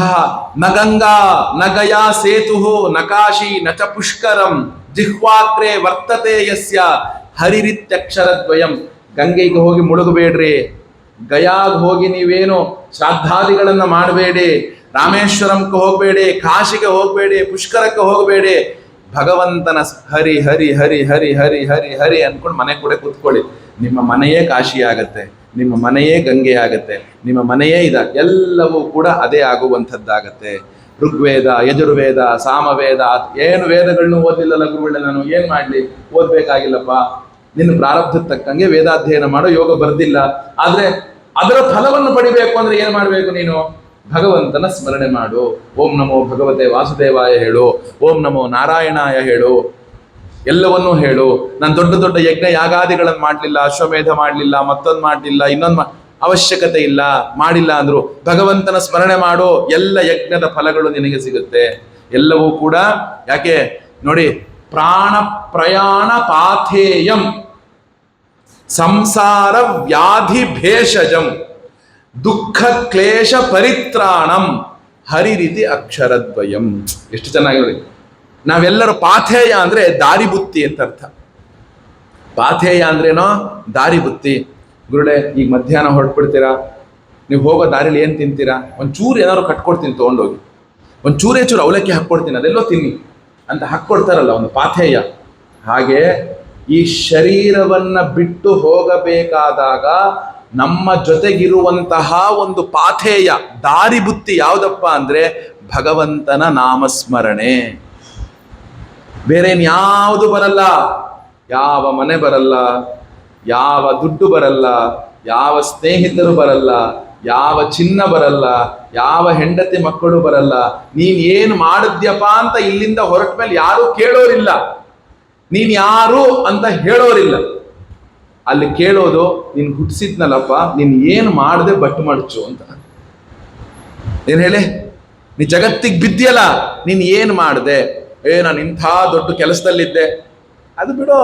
ನ ಗಂಗಾ ನ ಗಯಾ ಸೇತು ನ ಕಾಶಿ ನ ಚ ಪುಷ್ಕರಂ ಜಿಹ್ವಾಗ್ರೆ ವರ್ತತೆ ಯಸ್ಯ ಹರಿರಿತ್ಯಕ್ಷರದ್ವಯಂ. ಗಂಗೆಗೆ ಹೋಗಿ ಮುಳುಗಬೇಡ್ರಿ, ಗಯಾಗ್ ಹೋಗಿ ನೀವೇನು ಶ್ರಾದ್ದಾದಿಗಳನ್ನ ಮಾಡಬೇಡಿ, ರಾಮೇಶ್ವರಂಗೆ ಹೋಗಬೇಡಿ, ಕಾಶಿಗೆ ಹೋಗಬೇಡಿ, ಪುಷ್ಕರಕ್ಕೆ ಹೋಗಬೇಡಿ. ಭಗವಂತನ ಹರಿ ಹರಿ ಹರಿ ಹರಿ ಹರಿ ಹರಿ ಹರಿ ಅನ್ಕೊಂಡು ಮನೆ ಕೂಡ ಕೂತ್ಕೊಳ್ಳಿ. ನಿಮ್ಮ ಮನೆಯೇ ಕಾಶಿ ಆಗತ್ತೆ, ನಿಮ್ಮ ಮನೆಯೇ ಗಂಗೆ ಆಗತ್ತೆ, ನಿಮ್ಮ ಮನೆಯೇ ಎಲ್ಲವೂ ಕೂಡ ಅದೇ ಆಗುವಂಥದ್ದಾಗತ್ತೆ. ಋಗ್ವೇದ, ಯಜುರ್ವೇದ, ಸಾಮವೇದ, ಏನು ವೇದಗಳನ್ನೂ ಓದಿಲ್ಲಲ್ಲ ಗುರುಗಳೇ, ನಾನು ಏನ್ ಮಾಡ್ಲಿ? ಓದ್ಬೇಕಾಗಿಲ್ಲಪ್ಪ. ನಿನ್ನ ಪ್ರಾರಬ್ಧಕ್ಕೆ ತಕ್ಕಂಗೆ ವೇದಾಧ್ಯಯನ ಮಾಡೋ ಯೋಗ ಬರ್ದಿಲ್ಲ. ಆದ್ರೆ ಅದರ ಫಲವನ್ನು ಪಡಿಬೇಕು ಅಂದ್ರೆ ಏನ್ ಮಾಡ್ಬೇಕು? ನೀನು ಭಗವಂತನ ಸ್ಮರಣೆ ಮಾಡು. ಓಂ ನಮೋ ಭಗವತೆ ವಾಸುದೇವಾಯ ಹೇಳು, ಓಂ ನಮೋ ನಾರಾಯಣಾಯ ಹೇಳು, ಎಲ್ಲವನ್ನೂ ಹೇಳು. ನಾನು ದೊಡ್ಡ ದೊಡ್ಡ ಯಜ್ಞ ಯಾಗಾದಿಗಳನ್ನು ಮಾಡಲಿಲ್ಲ, ಅಶ್ವಮೇಧ ಮಾಡಲಿಲ್ಲ, ಮತ್ತೊಂದು ಮಾಡಲಿಲ್ಲ, ಇನ್ನೊಂದು ಅವಶ್ಯಕತೆ ಇಲ್ಲ, ಮಾಡಿಲ್ಲ ಅಂದ್ರು ಭಗವಂತನ ಸ್ಮರಣೆ ಮಾಡು, ಎಲ್ಲ ಯಜ್ಞದ ಫಲಗಳು ನಿನಗೆ ಸಿಗುತ್ತೆ. ಎಲ್ಲವೂ ಕೂಡ ಯಾಕೆ ನೋಡಿ, ಪ್ರಾಣ ಪ್ರಯಾಣ ಪಾಥೇಯಂ ಸಂಸಾರ ವ್ಯಾಧಿ ಭೇಷಜಂ ದುಃಖ ಕ್ಲೇಶ ಪರಿತ್ರಾಣಂ ಹರಿರಿತಿ ಅಕ್ಷರದ್ವಯಂ. ಎಷ್ಟು ಚೆನ್ನಾಗಿ ನೋಡಿ. ನಾವೆಲ್ಲರೂ ಪಾಥೇಯ ಅಂದ್ರೆ ದಾರಿ ಬುತ್ತಿ ಅಂತ ಅರ್ಥ. ಪಾಥೇಯ ಅಂದ್ರೇನೋ ದಾರಿ ಬುತ್ತಿ. ಗುರುಡೆ, ಈಗ ಮಧ್ಯಾಹ್ನ ಹೊರಟ್ಬಿಡ್ತೀರಾ, ನೀವು ಹೋಗೋ ದಾರಿಲಿ ಏನು ತಿಂತೀರಾ? ಒಂಚೂರು ಏನಾದ್ರು ಕಟ್ಕೊಡ್ತೀನಿ ತೊಗೊಂಡೋಗಿ, ಒಂಚೂರೇ ಚೂರು ಅವಲಕ್ಕಿ ಹಾಕ್ಕೊಡ್ತೀನಿ, ಅದೆಲ್ಲೋ ತಿನ್ನಿ ಅಂತ ಹಾಕ್ಕೊಡ್ತಾರಲ್ಲ, ಒಂದು ಪಾಥೇಯ. ಹಾಗೆ ಈ ಶರೀರವನ್ನ ಬಿಟ್ಟು ಹೋಗಬೇಕಾದಾಗ ನಮ್ಮ ಜೊತೆಗಿರುವಂತಹ ಒಂದು ಪಾಥೇಯ, ದಾರಿ ಬುತ್ತಿ ಯಾವುದಪ್ಪ ಅಂದ್ರೆ ಭಗವಂತನ ನಾಮಸ್ಮರಣೆ. ಬೇರೇನ್ಯಾವುದು ಬರಲ್ಲ. ಯಾವ ಮನೆ ಬರಲ್ಲ, ಯಾವ ದುಡ್ಡು ಬರಲ್ಲ, ಯಾವ ಸ್ನೇಹಿತರು ಬರಲ್ಲ, ಯಾವ ಚಿನ್ನ ಬರಲ್ಲ, ಯಾವ ಹೆಂಡತಿ ಮಕ್ಕಳು ಬರಲ್ಲ. ನೀನ್ ಏನು ಮಾಡಿದ್ಯಪ್ಪ ಅಂತ ಇಲ್ಲಿಂದ ಹೊರಟ ಮೇಲೆ ಯಾರು ಕೇಳೋರಿಲ್ಲ, ನೀನ್ ಯಾರು ಅಂತ ಹೇಳೋರಿಲ್ಲ. ಅಲ್ಲಿ ಕೇಳೋದು, ನೀನ್ ಹುಟ್ಟಿಸಿದ್ನಲ್ಲಪ್ಪ, ನೀನ್ ಏನು ಮಾಡದೆ ಬಟ್ಟು ಮಡಚು ಅಂತ. ಏನ್ ಹೇಳಿ, ನೀ ಜಗತ್ತಿಗೆ ಬಿದ್ದಿಯಲ್ಲ, ನೀನ್ ಏನ್ ಮಾಡಿದೆ? ನಾನು ಇಂಥ ದೊಡ್ಡ ಕೆಲಸದಲ್ಲಿದ್ದೆ. ಅದು ಬಿಡೋ,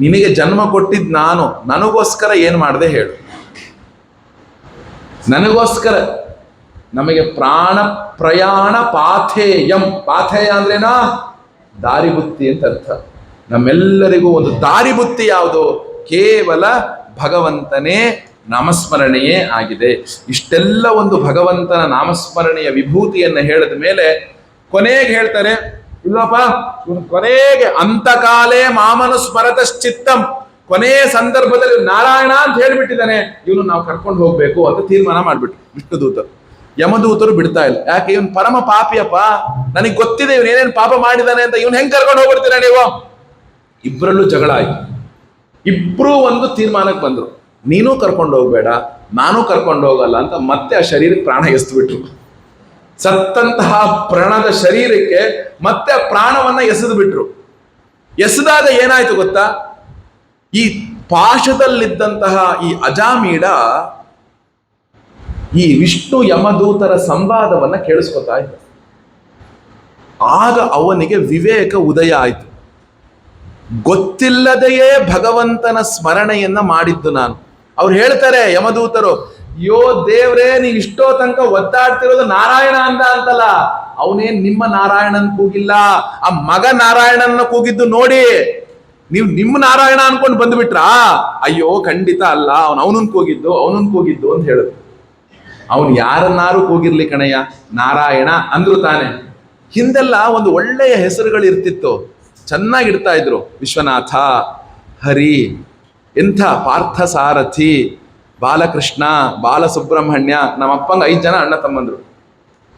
ನಿನಗೆ ಜನ್ಮ ಕೊಟ್ಟಿದ್ ನಾನು, ನನಗೋಸ್ಕರ ಏನ್ ಮಾಡಿದೆ ಹೇಳು. ನನಗೋಸ್ಕರ. ನಮಗೆ ಪ್ರಾಣ ಪ್ರಯಾಣ ಪಾಥೇಯಂ. ಪಾಥೇಯ ಅಂದ್ರೇನಾ? ದಾರಿ ಬುತ್ತಿ ಅಂತ ಅರ್ಥ. ನಮ್ಮೆಲ್ಲರಿಗೂ ಒಂದು ದಾರಿ ಬುತ್ತಿ ಯಾವುದು? ಕೇವಲ ಭಗವಂತನೇ ನಾಮಸ್ಮರಣೆಯೇ ಆಗಿದೆ. ಇಷ್ಟೆಲ್ಲ ಒಂದು ಭಗವಂತನ ನಾಮಸ್ಮರಣೆಯ ವಿಭೂತಿಯನ್ನು ಹೇಳಿದ ಮೇಲೆ ಕೊನೆಗೆ ಹೇಳ್ತಾರೆ, ಇಲ್ಲಪ್ಪ ಕೊನೆಗೆ ಅಂತಕಾಲೇ ಮಾಮನು ಸ್ಮರತಶ್ಚಿತ್ತಂ, ಕೊನೆಯ ಸಂದರ್ಭದಲ್ಲಿ ನಾರಾಯಣ ಅಂತ ಹೇಳಿಬಿಟ್ಟಿದ್ದಾನೆ, ಇವನು ನಾವು ಕರ್ಕೊಂಡು ಹೋಗ್ಬೇಕು ಅಂತ ತೀರ್ಮಾನ ಮಾಡ್ಬಿಟ್ರು ವಿಷ್ಣುದೂತರು. ಯಮದೂತರು ಬಿಡ್ತಾ ಇಲ್ಲ. ಯಾಕೆ? ಇವನ್ ಪರಮ ಪಾಪಿಯಪ್ಪ, ನನಗೆ ಗೊತ್ತಿದೆ ಇವನ್ ಏನೇನು ಪಾಪ ಮಾಡಿದಾನೆ ಅಂತ. ಇವನ್ ಹೆಂಗ್ ಕರ್ಕೊಂಡು ಹೋಗ್ಬಿಡ್ತೀರ ನೀವು? ಇಬ್ಬರಲ್ಲೂ ಜಗಳ ಆಯ್ತು. ಇಬ್ರು ಒಂದು ತೀರ್ಮಾನಕ್ಕೆ ಬಂದ್ರು, ನೀನು ಕರ್ಕೊಂಡು ಹೋಗ್ಬೇಡ, ನಾನು ಕರ್ಕೊಂಡು ಹೋಗಲ್ಲ ಅಂತ. ಮತ್ತೆ ಆ ಶರೀರಕ್ಕೆ ಪ್ರಾಣ ಎಸ್ದು ಬಿಟ್ರು. ಸತ್ತಂತಹ ಪ್ರಾಣದ ಶರೀರಕ್ಕೆ ಮತ್ತೆ ಪ್ರಾಣವನ್ನ ಎಸೆದು ಬಿಟ್ರು. ಎಸೆದಾಗ ಏನಾಯ್ತು ಗೊತ್ತಾ? ಈ ಪಾಶದಲ್ಲಿದ್ದಂತಹ ಈ ಅಜಾಮೀಡ ಈ ವಿಷ್ಣು ಯಮದೂತರ ಸಂವಾದವನ್ನ ಕೇಳಿಸ್ಕೊತಾ ಇದ್ದ. ಆಗ ಅವನಿಗೆ ವಿವೇಕ ಉದಯ ಆಯಿತು. ಗೊತ್ತಿಲ್ಲದೆಯೇ ಭಗವಂತನ ಸ್ಮರಣೆಯನ್ನ ಮಾಡಿದ್ದು ನಾನು. ಅವ್ರು ಹೇಳ್ತಾರೆ ಯಮದೂತರು, ಯೋ ದೇವ್ರೇ, ನೀವು ಇಷ್ಟೋ ತನಕ ಒದ್ದಾಡ್ತಿರೋದು ನಾರಾಯಣ ಅಂತಲ್ಲ. ಅವನೇನ್ ನಿಮ್ಮ ನಾರಾಯಣನ್ ಕೂಗಿಲ್ಲ, ಆ ಮಗ ನಾರಾಯಣನ ಕೂಗಿದ್ದು ನೋಡಿ. ನೀವು ನಿಮ್ಮ ನಾರಾಯಣ ಅನ್ಕೊಂಡು ಬಂದ್ಬಿಟ್ರಾ? ಅಯ್ಯೋ ಖಂಡಿತ ಅಲ್ಲ, ಅವನನ್ ಕೂಗಿದ್ದು ಅಂತ ಹೇಳಿದ್ರು. ಅವನು ಯಾರನ್ನಾರು ಕೂಗಿರ್ಲಿ ಕಣಯ್ಯ, ನಾರಾಯಣ ಅಂದ್ರು ತಾನೆ. ಹಿಂದೆಲ್ಲ ಒಂದು ಒಳ್ಳೆಯ ಹೆಸರುಗಳು ಇರ್ತಿತ್ತು, ಚೆನ್ನಾಗಿಡ್ತಾ ಇದ್ರು. ವಿಶ್ವನಾಥ, ಹರಿ, ಎಂಥ ಪಾರ್ಥಸಾರಥಿ, ಬಾಲಕೃಷ್ಣ, ಬಾಲಸುಬ್ರಹ್ಮಣ್ಯ. ನಮ್ಮಪ್ಪಂಗೆ 5 ಜನ ಅಣ್ಣ ತಮ್ಮಂದ್ರು.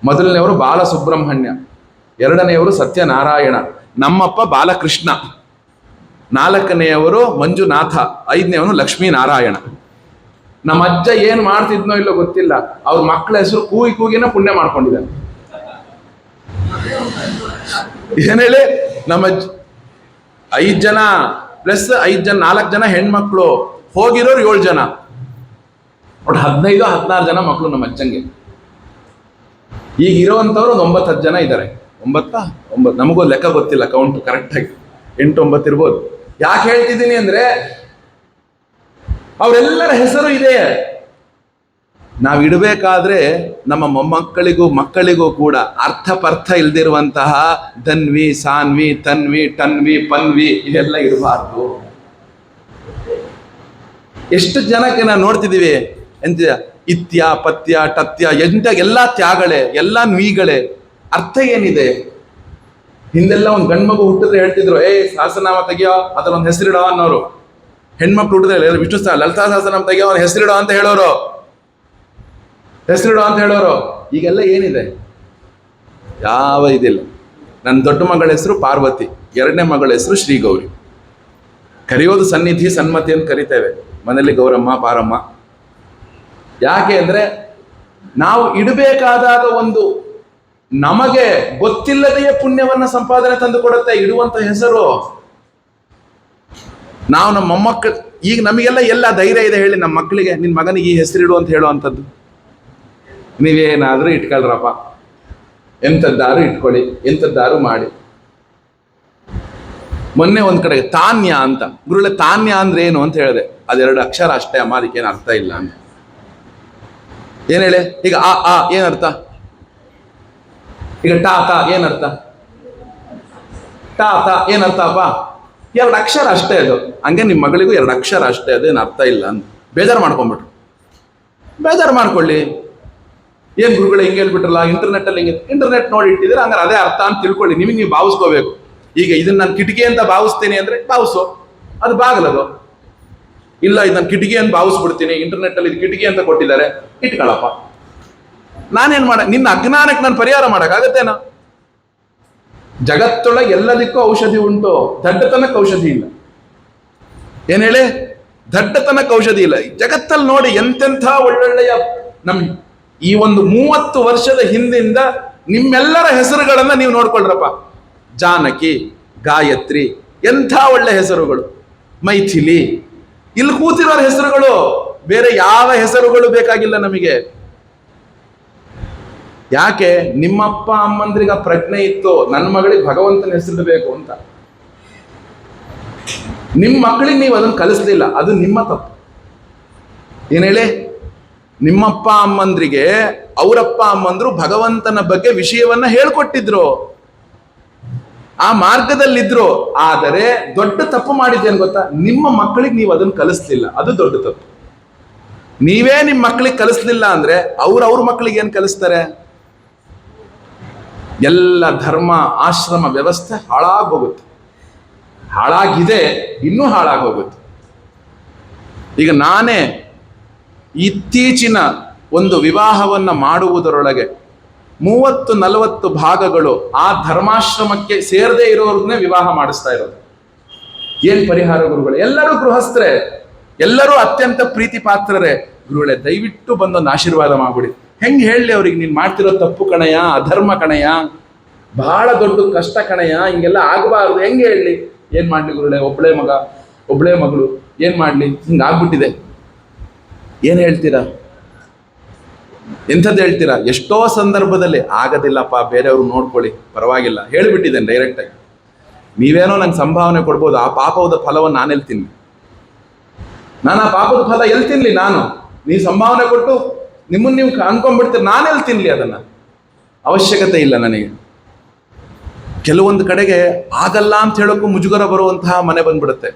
ಮೊದಲನೆಯವರು ಬಾಲಸುಬ್ರಹ್ಮಣ್ಯ, ಎರಡನೆಯವರು ಸತ್ಯನಾರಾಯಣ, ನಮ್ಮಪ್ಪ ಬಾಲಕೃಷ್ಣ, 4ನೆಯವರು ಮಂಜುನಾಥ, 5ನೇವನು ಲಕ್ಷ್ಮೀನಾರಾಯಣ. ನಮ್ಮ ಅಜ್ಜ ಏನ್ ಮಾಡ್ತಿದ್ನೋ ಇಲ್ಲೋ ಗೊತ್ತಿಲ್ಲ, ಅವ್ರ ಮಕ್ಕಳ ಹೆಸರು ಕೂಗಿನ ಪುಣ್ಯ ಮಾಡ್ಕೊಂಡಿದ್ದಾನೆ. ಏನ್ ಹೇಳಿ, ನಮ್ಮ 5 ಜನ ಪ್ಲಸ್ 5 ಜನ, 4 ಜನ ಹೆಣ್ಮಕ್ಳು, ಹೋಗಿರೋರು 7 ಜನ, ಒಟ್ಟು 15-16 ಜನ ಮಕ್ಕಳು ನಮ್ಮ ಅಜ್ಜಂಗೆ. ಈಗ ಇರೋವಂಥವ್ರು ಒಂದು 9-10 ಜನ ಇದ್ದಾರೆ. 9 ನಮಗೂ ಲೆಕ್ಕ ಗೊತ್ತಿಲ್ಲ, ಕೌಂಟ್ ಕರೆಕ್ಟಾಗಿ 8-9 ಇರ್ಬೋದು. ಯಾಕೆ ಹೇಳ್ತಿದ್ದೀನಿ ಅಂದ್ರೆ ಅವರೆಲ್ಲರ ಹೆಸರು ಇದೆ. ನಾವು ಇಡಬೇಕಾದ್ರೆ ನಮ್ಮ ಮೊಮ್ಮಕ್ಕಳಿಗೂ ಮಕ್ಕಳಿಗೂ ಕೂಡ ಅರ್ಥಪರ್ಥ ಇಲ್ದಿರುವಂತಹ ಧನ್ವಿ, ಸಾನ್ವಿ, ತನ್ವಿ, ಟನ್ವಿ, ಪನ್ವಿ ಇವೆಲ್ಲ ಇರಬಾರ್ದು. ಎಷ್ಟು ಜನಕ್ಕೆ ನಾವು ನೋಡ್ತಿದ್ದೀವಿ ಎಂತ ಇತ್ಯ, ಪತ್ಯ, ಟತ್ಯ ಎಂತ ಎಲ್ಲ ತ್ಯಾಗಳೇ, ಎಲ್ಲ ನ್ವಿಗಳೇ. ಅರ್ಥ ಏನಿದೆ? ಹಿಂದೆಲ್ಲ ಒಂದು ಗಂಡ್ಮಗು ಹುಟ್ಟಿದ್ರೆ ಹೇಳ್ತಿದ್ರು, ಸಹಸ್ರನಾಮ ತೆಗಿಯೋ, ಅದರೊಂದು ಹೆಸರಿಡೋ ಅನ್ನೋರು. ಹೆಣ್ಮಕ್ಳು ಹುಟ್ಟಿದ್ರೆ ವಿಷ್ಣು ಲಲಿತಾ ಸಹಸ್ರನಾಮ ತೆಗಿಯೋ, ಅವ್ನು ಹೆಸರಿಡೋ ಅಂತ ಹೇಳೋರು, ಹೆಸರಿಡೋ ಅಂತ ಹೇಳೋರು. ಈಗೆಲ್ಲ ಏನಿದೆ? ಯಾವ ಇದಿಲ್ಲ. ನನ್ನ ದೊಡ್ಡ ಮಗಳ ಹೆಸರು ಪಾರ್ವತಿ, ಎರಡನೇ ಮಗಳ ಹೆಸರು ಶ್ರೀಗೌರಿ. ಕರೆಯೋದು ಸನ್ನಿಧಿ, ಸನ್ಮತಿ ಅಂತ ಕರಿತೇವೆ ಮನೇಲಿ, ಗೌರಮ್ಮ, ಪಾರಮ್ಮ. ಯಾಕೆ ಅಂದ್ರೆ ನಾವು ಇಡಬೇಕಾದಾಗ ಒಂದು ನಮಗೆ ಗೊತ್ತಿಲ್ಲದೆಯೇ ಪುಣ್ಯವನ್ನ ಸಂಪಾದನೆ ತಂದು ಕೊಡುತ್ತೆ ಇಡುವಂತ ಹೆಸರು. ನಾವು ನಮ್ಮ ಮೊಮ್ಮಕ್ಕಳು, ಈಗ ನಮಗೆಲ್ಲ ಎಲ್ಲ ಧೈರ್ಯ ಇದೆ ಹೇಳಿ ನಮ್ಮ ಮಕ್ಕಳಿಗೆ, ನಿನ್ನ ಮಗನಿಗೆ ಈ ಹೆಸರಿಡು ಅಂತ ಹೇಳುವಂಥದ್ದು. ನೀವೇನಾದ್ರೂ ಇಟ್ಕೊಳ್ರಪ್ಪ, ಎಂಥದ್ದಾರು ಇಟ್ಕೊಳ್ಳಿ, ಎಂಥದ್ದಾರು ಮಾಡಿ. ಮೊನ್ನೆ ಒಂದ್ ಕಡೆ ತಾನ್ಯ ಅಂತ, ಗುರುಳೆ ತಾನ್ಯ ಅಂದ್ರೆ ಏನು ಅಂತ ಹೇಳಿದೆ. ಅದೆರಡು ಅಕ್ಷರ ಅಷ್ಟೇ ಅಮ್ಮ, ಅದಕ್ಕೇನು ಅರ್ಥ ಇಲ್ಲ ಅಂತ. ಏನ್ ಹೇಳಿ? ಈಗ ಆ ಏನರ್ಥ? ಈಗ ಟಾತ ಏನರ್ಥ? ಟಾತ ಏನರ್ಥ ಅಪ್ಪ? ಎರಡು ಅಕ್ಷರ ಅಷ್ಟೇ ಅದು. ಹಂಗೆ ನಿಮ್ಮ ಮಗಳಿಗೂ ಎರಡು ಅಕ್ಷರ ಅಷ್ಟೇ, ಅದೇನು ಅರ್ಥ ಇಲ್ಲ ಅಂತ ಬೇಜಾರು ಮಾಡ್ಕೊಂಡ್ಬಿಟ್ರು. ಬೇಜಾರು ಮಾಡ್ಕೊಳ್ಳಿ. ಏನ್ ಗುರುಗಳು ಹಿಂಗೆ ಹೇಳ್ಬಿಟ್ರಲ್ಲ, ಇಂಟರ್ನೆಟ್ ಅಲ್ಲಿ ಹಿಂಗೆ, ಇಂಟರ್ನೆಟ್ ನೋಡಿ ಇಟ್ಟಿದ್ರೆ ಹಂಗಾರೆ ಅದೇ ಅರ್ಥ ಅಂತ ತಿಳ್ಕೊಳ್ಳಿ. ನಿಮಗೆ ನೀವು ಭಾವಿಸ್ಕೋಬೇಕು. ಈಗ ಇದನ್ನ ನಾನು ಕಿಟಕಿ ಅಂತ ಭಾವಿಸ್ತೀನಿ ಅಂದ್ರೆ ಭಾವಿಸು, ಅದು ಬಾಗಲದು. ಇಲ್ಲ ಇದು ನಾನು ಕಿಟಕಿ ಅಂತ ಭಾವಿಸ್ಬಿಡ್ತೀನಿ, ಇಂಟರ್ನೆಟ್ ಅಲ್ಲಿ ಇದು ಕಿಟಕಿ ಅಂತ ಕೊಟ್ಟಿದ್ದಾರೆ, ಇಟ್ಕೊಳ್ಳಪ್ಪ. ನಾನೇನ್ ನಿನ್ನ ಅಜ್ಞಾನಕ್ಕೆ ನಾನು ಪರಿಹಾರ ಮಾಡಕ್ಕಾಗತ್ತೇನ? ಜಗತ್ತೊಳಗೆ ಎಲ್ಲದಕ್ಕೂ ಔಷಧಿ ಉಂಟು, ದಡ್ಡತನಕ್ಕೆ ಔಷಧಿ ಇಲ್ಲ. ಏನ್ ಹೇಳಿ? ದಡ್ಡತನಕ್ಕೆ ಔಷಧಿ ಇಲ್ಲ. ಜಗತ್ತಲ್ಲಿ ನೋಡಿ ಎಂತೆಂಥ ಒಳ್ಳೊಳ್ಳೆಯ ನಮ್ ಈ ಒಂದು 30 ವರ್ಷದ ಹಿಂದಿಂದ ನಿಮ್ಮೆಲ್ಲರ ಹೆಸರುಗಳನ್ನ ನೀವು ನೋಡ್ಕೊಳ್ರಪ್ಪ. ಜಾನಕಿ, ಗಾಯತ್ರಿ, ಎಂಥ ಒಳ್ಳೆ ಹೆಸರುಗಳು. ಮೈಥಿಲಿ, ಇಲ್ಲಿ ಕೂತಿರೋರ ಹೆಸರುಗಳು. ಬೇರೆ ಯಾವ ಹೆಸರುಗಳು ಬೇಕಾಗಿಲ್ಲ ನಮಗೆ. ಯಾಕೆ? ನಿಮ್ಮಪ್ಪ ಅಮ್ಮಂದ್ರಿಗೆ ಆ ಪ್ರಜ್ಞೆ ಇತ್ತು, ನನ್ನ ಮಗಳಿಗೆ ಭಗವಂತನ ಹೆಸರಿಡಬೇಕು ಅಂತ. ನಿಮ್ಮ ಮಕ್ಕಳಿಗೆ ನೀವು ಅದನ್ನು ಕಲಿಸ್ಲಿಲ್ಲ, ಅದು ನಿಮ್ಮ ತಪ್ಪು. ಏನ್ ಹೇಳಿ? ನಿಮ್ಮಪ್ಪ ಅಮ್ಮಂದ್ರಿಗೆ ಅವರಪ್ಪ ಅಮ್ಮಂದ್ರು ಭಗವಂತನ ಬಗ್ಗೆ ವಿಷಯವನ್ನ ಹೇಳ್ಕೊಟ್ಟಿದ್ರು, ಆ ಮಾರ್ಗದಲ್ಲಿದ್ರು. ಆದರೆ ದೊಡ್ಡ ತಪ್ಪು ಮಾಡಿದ್ದೇನು ಗೊತ್ತಾ? ನಿಮ್ಮ ಮಕ್ಕಳಿಗೆ ನೀವು ಅದನ್ನು ಕಲಿಸ್ಲಿಲ್ಲ, ಅದು ದೊಡ್ಡ ತಪ್ಪು. ನೀವೇ ನಿಮ್ಮ ಮಕ್ಕಳಿಗೆ ಕಲಿಸ್ಲಿಲ್ಲ ಅಂದ್ರೆ ಅವ್ರ ಮಕ್ಕಳಿಗೆ ಏನ್ ಕಲಿಸ್ತಾರೆ? ಎಲ್ಲ ಧರ್ಮ, ಆಶ್ರಮ ವ್ಯವಸ್ಥೆ ಹಾಳಾಗೋಗುತ್ತೆ. ಹಾಳಾಗಿದೆ, ಇನ್ನೂ ಹಾಳಾಗೋಗುತ್ತೆ. ಈಗ ನಾನೇ ಇತ್ತೀಚಿನ ಒಂದು ವಿವಾಹವನ್ನ ಮಾಡುವುದರೊಳಗೆ 30-40 ಭಾಗಗಳು ಆ ಧರ್ಮಾಶ್ರಮಕ್ಕೆ ಸೇರದೇ ಇರೋರ್ನೇ ವಿವಾಹ ಮಾಡಿಸ್ತಾ ಇರೋದು. ಏನ್ ಪರಿಹಾರ ಗುರುಗಳೇ? ಎಲ್ಲರೂ ಗೃಹಸ್ಥರೇ, ಎಲ್ಲರೂ ಅತ್ಯಂತ ಪ್ರೀತಿ ಪಾತ್ರರೇ. ಗುರುಗಳೇ ದಯವಿಟ್ಟು ಬಂದೊಂದು ಆಶೀರ್ವಾದ ಮಾಡ್ಬಿಡಿ. ಹೆಂಗ್ ಹೇಳಲಿ ಅವ್ರಿಗೆ, ನೀನ್ ಮಾಡ್ತಿರೋ ತಪ್ಪು ಕಣಯ್ಯ, ಅಧರ್ಮ ಕಣಯ್ಯ, ಬಹಳ ದೊಡ್ಡ ಕಷ್ಟ ಕಣಯ್ಯ, ಹಿಂಗೆಲ್ಲ ಆಗಬಾರ್ದು. ಹೆಂಗ್ ಹೇಳಲಿ? ಏನ್ ಮಾಡ್ಲಿ ಗುರುಗಳೇ? ಒಬ್ಳೇ ಮಗ, ಒಬ್ಳೇ ಮಗಳು, ಏನ್ ಮಾಡ್ಲಿ? ಹಿಂಗಾಗ್ಬಿಟ್ಟಿದೆ. ಏನ್ ಹೇಳ್ತೀರಾ? ಎಂಥದ್ದು ಹೇಳ್ತೀರಾ? ಎಷ್ಟೋ ಸಂದರ್ಭದಲ್ಲಿ ಆಗೋದಿಲ್ಲಪ್ಪ, ಬೇರೆಯವರು ನೋಡ್ಕೊಳ್ಳಿ, ಪರವಾಗಿಲ್ಲ ಹೇಳ್ಬಿಟ್ಟಿದ್ದೇನೆ ಡೈರೆಕ್ಟ್ ಆಗಿ. ನೀವೇನೋ ನಂಗೆ ಸಂಭಾವನೆ ಕೊಡ್ಬೋದು, ಆ ಪಾಪದ ಫಲವನ್ನು ನಾನು ಎಲ್ಲಿ ನಾನು ಆ ಪಾಪದ ಫಲ ಎಲ್ಲಿ ತಿನ್ಲಿ? ನಾನು ನೀವು ಸಂಭಾವನೆ ಕೊಟ್ಟು ನಿಮ್ಮನ್ನು ನೀವು ಅನ್ಕೊಂಡ್ಬಿಡ್ತೀರಿ, ನಾನೆಲ್ಲಿ ತಿನ್ಲಿ ಅದನ್ನ? ಅವಶ್ಯಕತೆ ಇಲ್ಲ ನನಗೆ. ಕೆಲವೊಂದು ಕಡೆಗೆ ಆಗಲ್ಲ ಅಂತ ಹೇಳೋಕ್ಕೂ ಮುಜುಗರ ಬರುವಂತಹ ಮನೆ ಬಂದ್ಬಿಡುತ್ತೆ.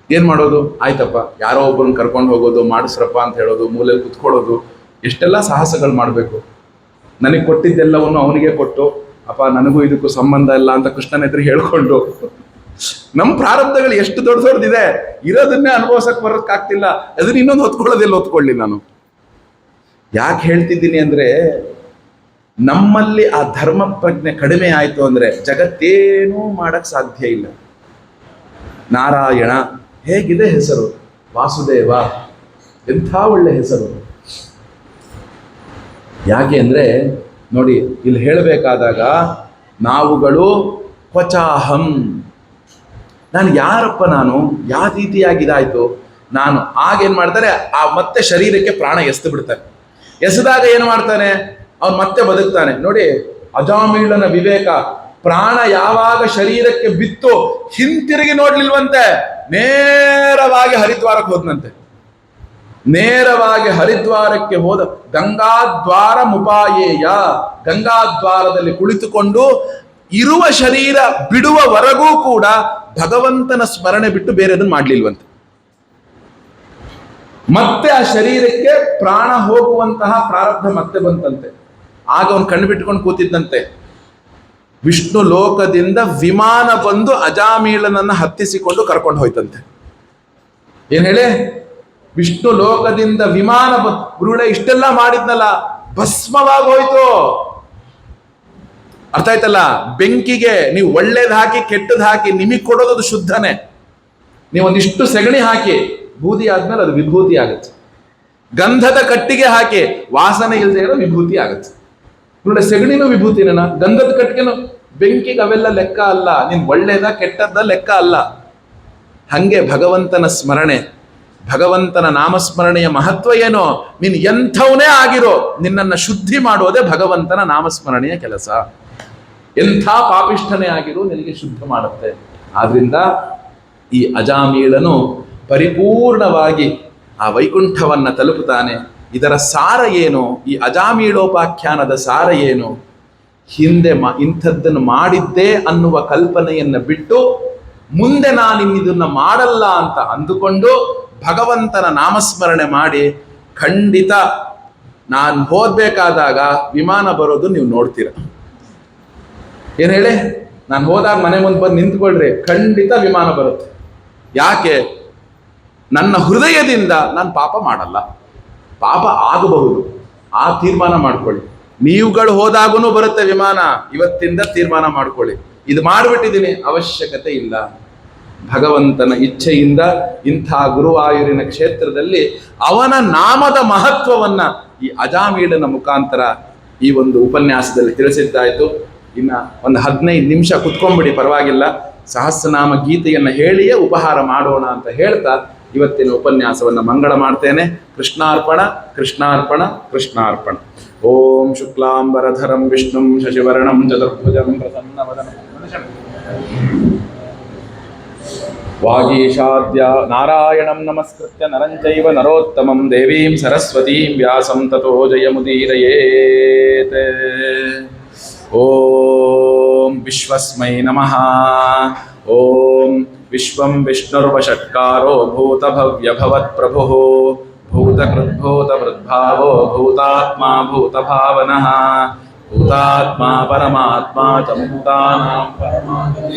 ಏನ್ ಮಾಡೋದು? ಆಯ್ತಪ್ಪ, ಯಾರೋ ಒಬ್ಬರನ್ನ ಕರ್ಕೊಂಡು ಹೋಗೋದು, ಮಾಡಿಸ್ರಪ್ಪ ಅಂತ ಹೇಳೋದು, ಮೂಲೆಯಲ್ಲಿ ಕುತ್ಕೊಳ್ಳೋದು, ಎಷ್ಟೆಲ್ಲ ಸಾಹಸಗಳು ಮಾಡಬೇಕು. ನನಗೆ ಕೊಟ್ಟಿದ್ದೆಲ್ಲವನ್ನು ಅವನಿಗೆ ಕೊಟ್ಟು, ಅಪ್ಪ ನನಗೂ ಇದಕ್ಕೂ ಸಂಬಂಧ ಇಲ್ಲ ಅಂತ ಕೃಷ್ಣನ ಎದುರು ಹೇಳ್ಕೊಂಡು, ನಮ್ಮ ಪ್ರಾರಬ್ಧಗಳು ಎಷ್ಟು ದೊಡ್ಡದಿದೆ, ಇರೋದನ್ನೇ ಅನುಭವಿಸಕ್ ಬರೋಕ್ಕಾಗ್ತಿಲ್ಲ, ಅದನ್ನ ಇನ್ನೊಂದು ಹೊತ್ಕೊಳ್ಳೋದೆಲ್ಲ ಹೊತ್ಕೊಳ್ಳಿ. ನಾನು ಯಾಕೆ ಹೇಳ್ತಿದ್ದೀನಿ ಅಂದ್ರೆ, ನಮ್ಮಲ್ಲಿ ಆ ಧರ್ಮ ಪ್ರಜ್ಞೆ ಕಡಿಮೆ ಆಯ್ತು ಅಂದ್ರೆ ಜಗತ್ತೇನೂ ಮಾಡಕ್ ಸಾಧ್ಯ ಇಲ್ಲ. ನಾರಾಯಣ ಹೇಗಿದೆ ಹೆಸರು, ವಾಸುದೇವ ಎಂಥ ಒಳ್ಳೆ ಹೆಸರು. ಯಾಕೆ ಅಂದ್ರೆ ನೋಡಿ, ಇಲ್ಲಿ ಹೇಳಬೇಕಾದಾಗ ನಾವುಗಳು ಕ್ವಚಾಹಂ, ನಾನು ಯಾರಪ್ಪ, ನಾನು ಯಾವ ರೀತಿಯಾಗಿದಾಯ್ತು ನಾನು. ಆಗೇನ್ ಮಾಡ್ತಾರೆ, ಆ ಮತ್ತೆ ಶರೀರಕ್ಕೆ ಪ್ರಾಣ ಎಸ್ದು ಬಿಡ್ತಾನೆ. ಎಸೆದಾಗ ಏನು ಮಾಡ್ತಾನೆ? ಅವನು ಮತ್ತೆ ಬದುಕ್ತಾನೆ. ನೋಡಿ ಅಜಾಮೀಳನ ವಿವೇಕ, ಪ್ರಾಣ ಯಾವಾಗ ಶರೀರಕ್ಕೆ ಬಿತ್ತು ಹಿಂತಿರುಗಿ ನೋಡ್ಲಿಲ್ವಂತೆ, ನೇರವಾಗಿ ಹರಿದ್ವಾರಕ್ಕೆ ಹೋದ್ನಂತೆ. ನೇರವಾಗಿ ಹರಿದ್ವಾರಕ್ಕೆ ಹೋದ. ಗಂಗಾದ್ವಾರ ಮುಪಾಯೇಯ, ಗಂಗಾದ್ವಾರದಲ್ಲಿ ಕುಳಿತುಕೊಂಡು ಇರುವ ಶರೀರ ಬಿಡುವವರೆಗೂ ಕೂಡ ಭಗವಂತನ ಸ್ಮರಣೆ ಬಿಟ್ಟು ಬೇರೆದನ್ನು ಮಾಡ್ಲಿಲ್ವಂತೆ. ಮತ್ತೆ ಆ ಶರೀರಕ್ಕೆ ಪ್ರಾಣ ಹೋಗುವಂತಹ ಪ್ರಾರಬ್ಧ ಮತ್ತೆ ಬಂತಂತೆ. ಆಗ ಅವನು ಕಣ್ಣು ಬಿಟ್ಟುಕೊಂಡು ಕೂತಿದ್ದಂತೆ. ವಿಷ್ಣು ಲೋಕದಿಂದ ವಿಮಾನ ಬಂದು ಅಜಾಮೀಳನನ್ನ ಹತ್ತಿಸಿಕೊಂಡು ಕರ್ಕೊಂಡು ಹೋಯ್ತಂತೆ. ಏನ್ ಹೇಳಿ, ವಿಷ್ಣು ಲೋಕದಿಂದ ವಿಮಾನ ಗುರುಳೆ ಇಷ್ಟೆಲ್ಲ ಮಾಡಿದ್ನಲ್ಲ, ಭಸ್ಮವಾಗಿ ಹೋಯ್ತು. ಅರ್ಥ ಆಯ್ತಲ್ಲ? ಬೆಂಕಿಗೆ ನೀವು ಒಳ್ಳೇದ್ ಹಾಕಿ ಕೆಟ್ಟದ್ ಹಾಕಿ ನಿಮಗೆ ಕೊಡೋದು ಶುದ್ಧನೇ. ನೀವೊಂದಿಷ್ಟು ಸೆಗಣಿ ಹಾಕಿ ಬೂದಿ ಆದ್ಮೇಲೆ ಅದು ವಿಭೂತಿ ಆಗುತ್ತೆ. ಗಂಧದ ಕಟ್ಟಿಗೆ ಹಾಕಿ ವಾಸನೆ ಇಲ್ಲದೆ ಇರೋ ವಿಭೂತಿ ಆಗುತ್ತೆ. ನೋಡಿ, ಸೆಗಣಿನೂ ವಿಭೂತಿನ, ಗಂಧದ ಕಟ್ಟಿಗೆನು. ಬೆಂಕಿಗೆ ಅವೆಲ್ಲ ಲೆಕ್ಕ ಅಲ್ಲ. ನೀನ್ ಒಳ್ಳೇದ ಕೆಟ್ಟದ್ದ ಲೆಕ್ಕ ಅಲ್ಲ. ಹಂಗೆ ಭಗವಂತನ ಸ್ಮರಣೆ, ಭಗವಂತನ ನಾಮಸ್ಮರಣೆಯ ಮಹತ್ವ ಏನೋ. ನೀನ್ ಎಂಥವನೇ ಆಗಿರೋ, ನಿನ್ನನ್ನು ಶುದ್ಧಿ ಮಾಡೋದೇ ಭಗವಂತನ ನಾಮಸ್ಮರಣೆಯ ಕೆಲಸ. ಎಂಥ ಪಾಪಿಷ್ಠನೇ ಆಗಿರೋ ನಿನಗೆ ಶುದ್ಧ ಮಾಡುತ್ತೆ. ಆದ್ರಿಂದ ಈ ಅಜಾಮೀಳನು ಪರಿಪೂರ್ಣವಾಗಿ ಆ ವೈಕುಂಠವನ್ನ ತಲುಪುತ್ತಾನೆ. ಇದರ ಸಾರ ಏನು? ಈ ಅಜಾಮೀಳೋಪಾಖ್ಯಾನದ ಸಾರ ಏನು? ಹಿಂದೆ ಇಂಥದ್ದನ್ನು ಮಾಡಿದ್ದೆ ಅನ್ನುವ ಕಲ್ಪನೆಯನ್ನ ಬಿಟ್ಟು ಮುಂದೆ ನಾನಿನ್ನಿದನ್ನ ಮಾಡಲ್ಲ ಅಂತ ಅಂದುಕೊಂಡು ಭಗವಂತನ ನಾಮಸ್ಮರಣೆ ಮಾಡಿ, ಖಂಡಿತ ನಾನು ಹೋಗ್ಬೇಕಾದಾಗ ವಿಮಾನ ಬರೋದು ನೀವು ನೋಡ್ತೀರ. ಏನ್ ಹೇಳಿ, ನಾನು ಹೋದಾಗ ಮನೆ ಮುಂದೆ ಬಂದು ನಿಂತ್ಕೊಳ್ರಿ, ಖಂಡಿತ ವಿಮಾನ ಬರುತ್ತೆ. ಯಾಕೆ? ನನ್ನ ಹೃದಯದಿಂದ ನಾನು ಪಾಪ ಮಾಡಲ್ಲ. ಪಾಪ ಆಗಬಹುದು, ಆ ತೀರ್ಮಾನ ಮಾಡ್ಕೊಳ್ಳಿ. ನೀವುಗಳು ಹೋದಾಗೂ ಬರುತ್ತೆ ವಿಮಾನ. ಇವತ್ತಿಂದ ತೀರ್ಮಾನ ಮಾಡ್ಕೊಳ್ಳಿ, ಇದು ಮಾಡಿಬಿಟ್ಟಿದ್ದೀನಿ, ಅವಶ್ಯಕತೆ ಇಲ್ಲ. ಭಗವಂತನ ಇಚ್ಛೆಯಿಂದ ಇಂಥ ಗುರುವಾಯೂರಿನ ಕ್ಷೇತ್ರದಲ್ಲಿ ಅವನ ನಾಮದ ಮಹತ್ವವನ್ನ ಈ ಅಜಾಮೀಳನ ಮುಖಾಂತರ ಈ ಒಂದು ಉಪನ್ಯಾಸದಲ್ಲಿ ತಿಳಿಸಿದ್ದಾಯ್ತು. ಇನ್ನ ಒಂದು 15 ನಿಮಿಷ ಕುತ್ಕೊಂಡ್ಬಿಡಿ, ಪರವಾಗಿಲ್ಲ. ಸಹಸ್ರನಾಮ ಗೀತೆಯನ್ನು ಹೇಳಿಯೇ ಉಪಹಾರ ಮಾಡೋಣ ಅಂತ ಹೇಳ್ತಾ ಇವತ್ತಿನ ಉಪನ್ಯಾಸವನ್ನು ಮಂಗಳ ಮಾಡ್ತೇನೆ. ಕೃಷ್ಣಾರ್ಪಣ ಕೃಷ್ಣಾರ್ಪಣ ಕೃಷ್ಣಾರ್ಪಣ. ಓಂ ಶುಕ್ಲಾಂಬರಧರಂ ವಿಷ್ಣುಂ ಶಶಿವರ್ಣಂ ಚತುರ್ಭುಜಂ ಪ್ರಸನ್ನವದನಂ ವಾಗೀಶಾದ್ಯ ನಾರಾಯಣಂ ನಮಸ್ಕೃತ್ಯ ನರಂ ಚೈವ ನರೋತ್ತಮಂ ದೇವೀಂ ಸರಸ್ವತೀಂ ವ್ಯಾಸಂ ತತೋ ಜಯಮುದೀರಯೇತ್. ಓಂ ವಿಶ್ವಸ್ಮೈ ನಮಃ. ಓಂ ವಿಶ್ವಂ ವಿಷ್ಣುರ್ವಷಟ್ಕಾರೋ ಭೂತಭವ್ಯಭವತ್ಪ್ರಭುಃ ಭೂತಕೃದ್ಭೂತವೃದ್ಭಾವೋ ಭೂತಾತ್ಮಾ ಭೂತಭಾವನಃ ಭೂತಾತ್ಮಾ ಪರಮಾತ್ಮಾ ಚ ಭೂತಾನಾಂ ಪರಮಾತ್ಮಃ.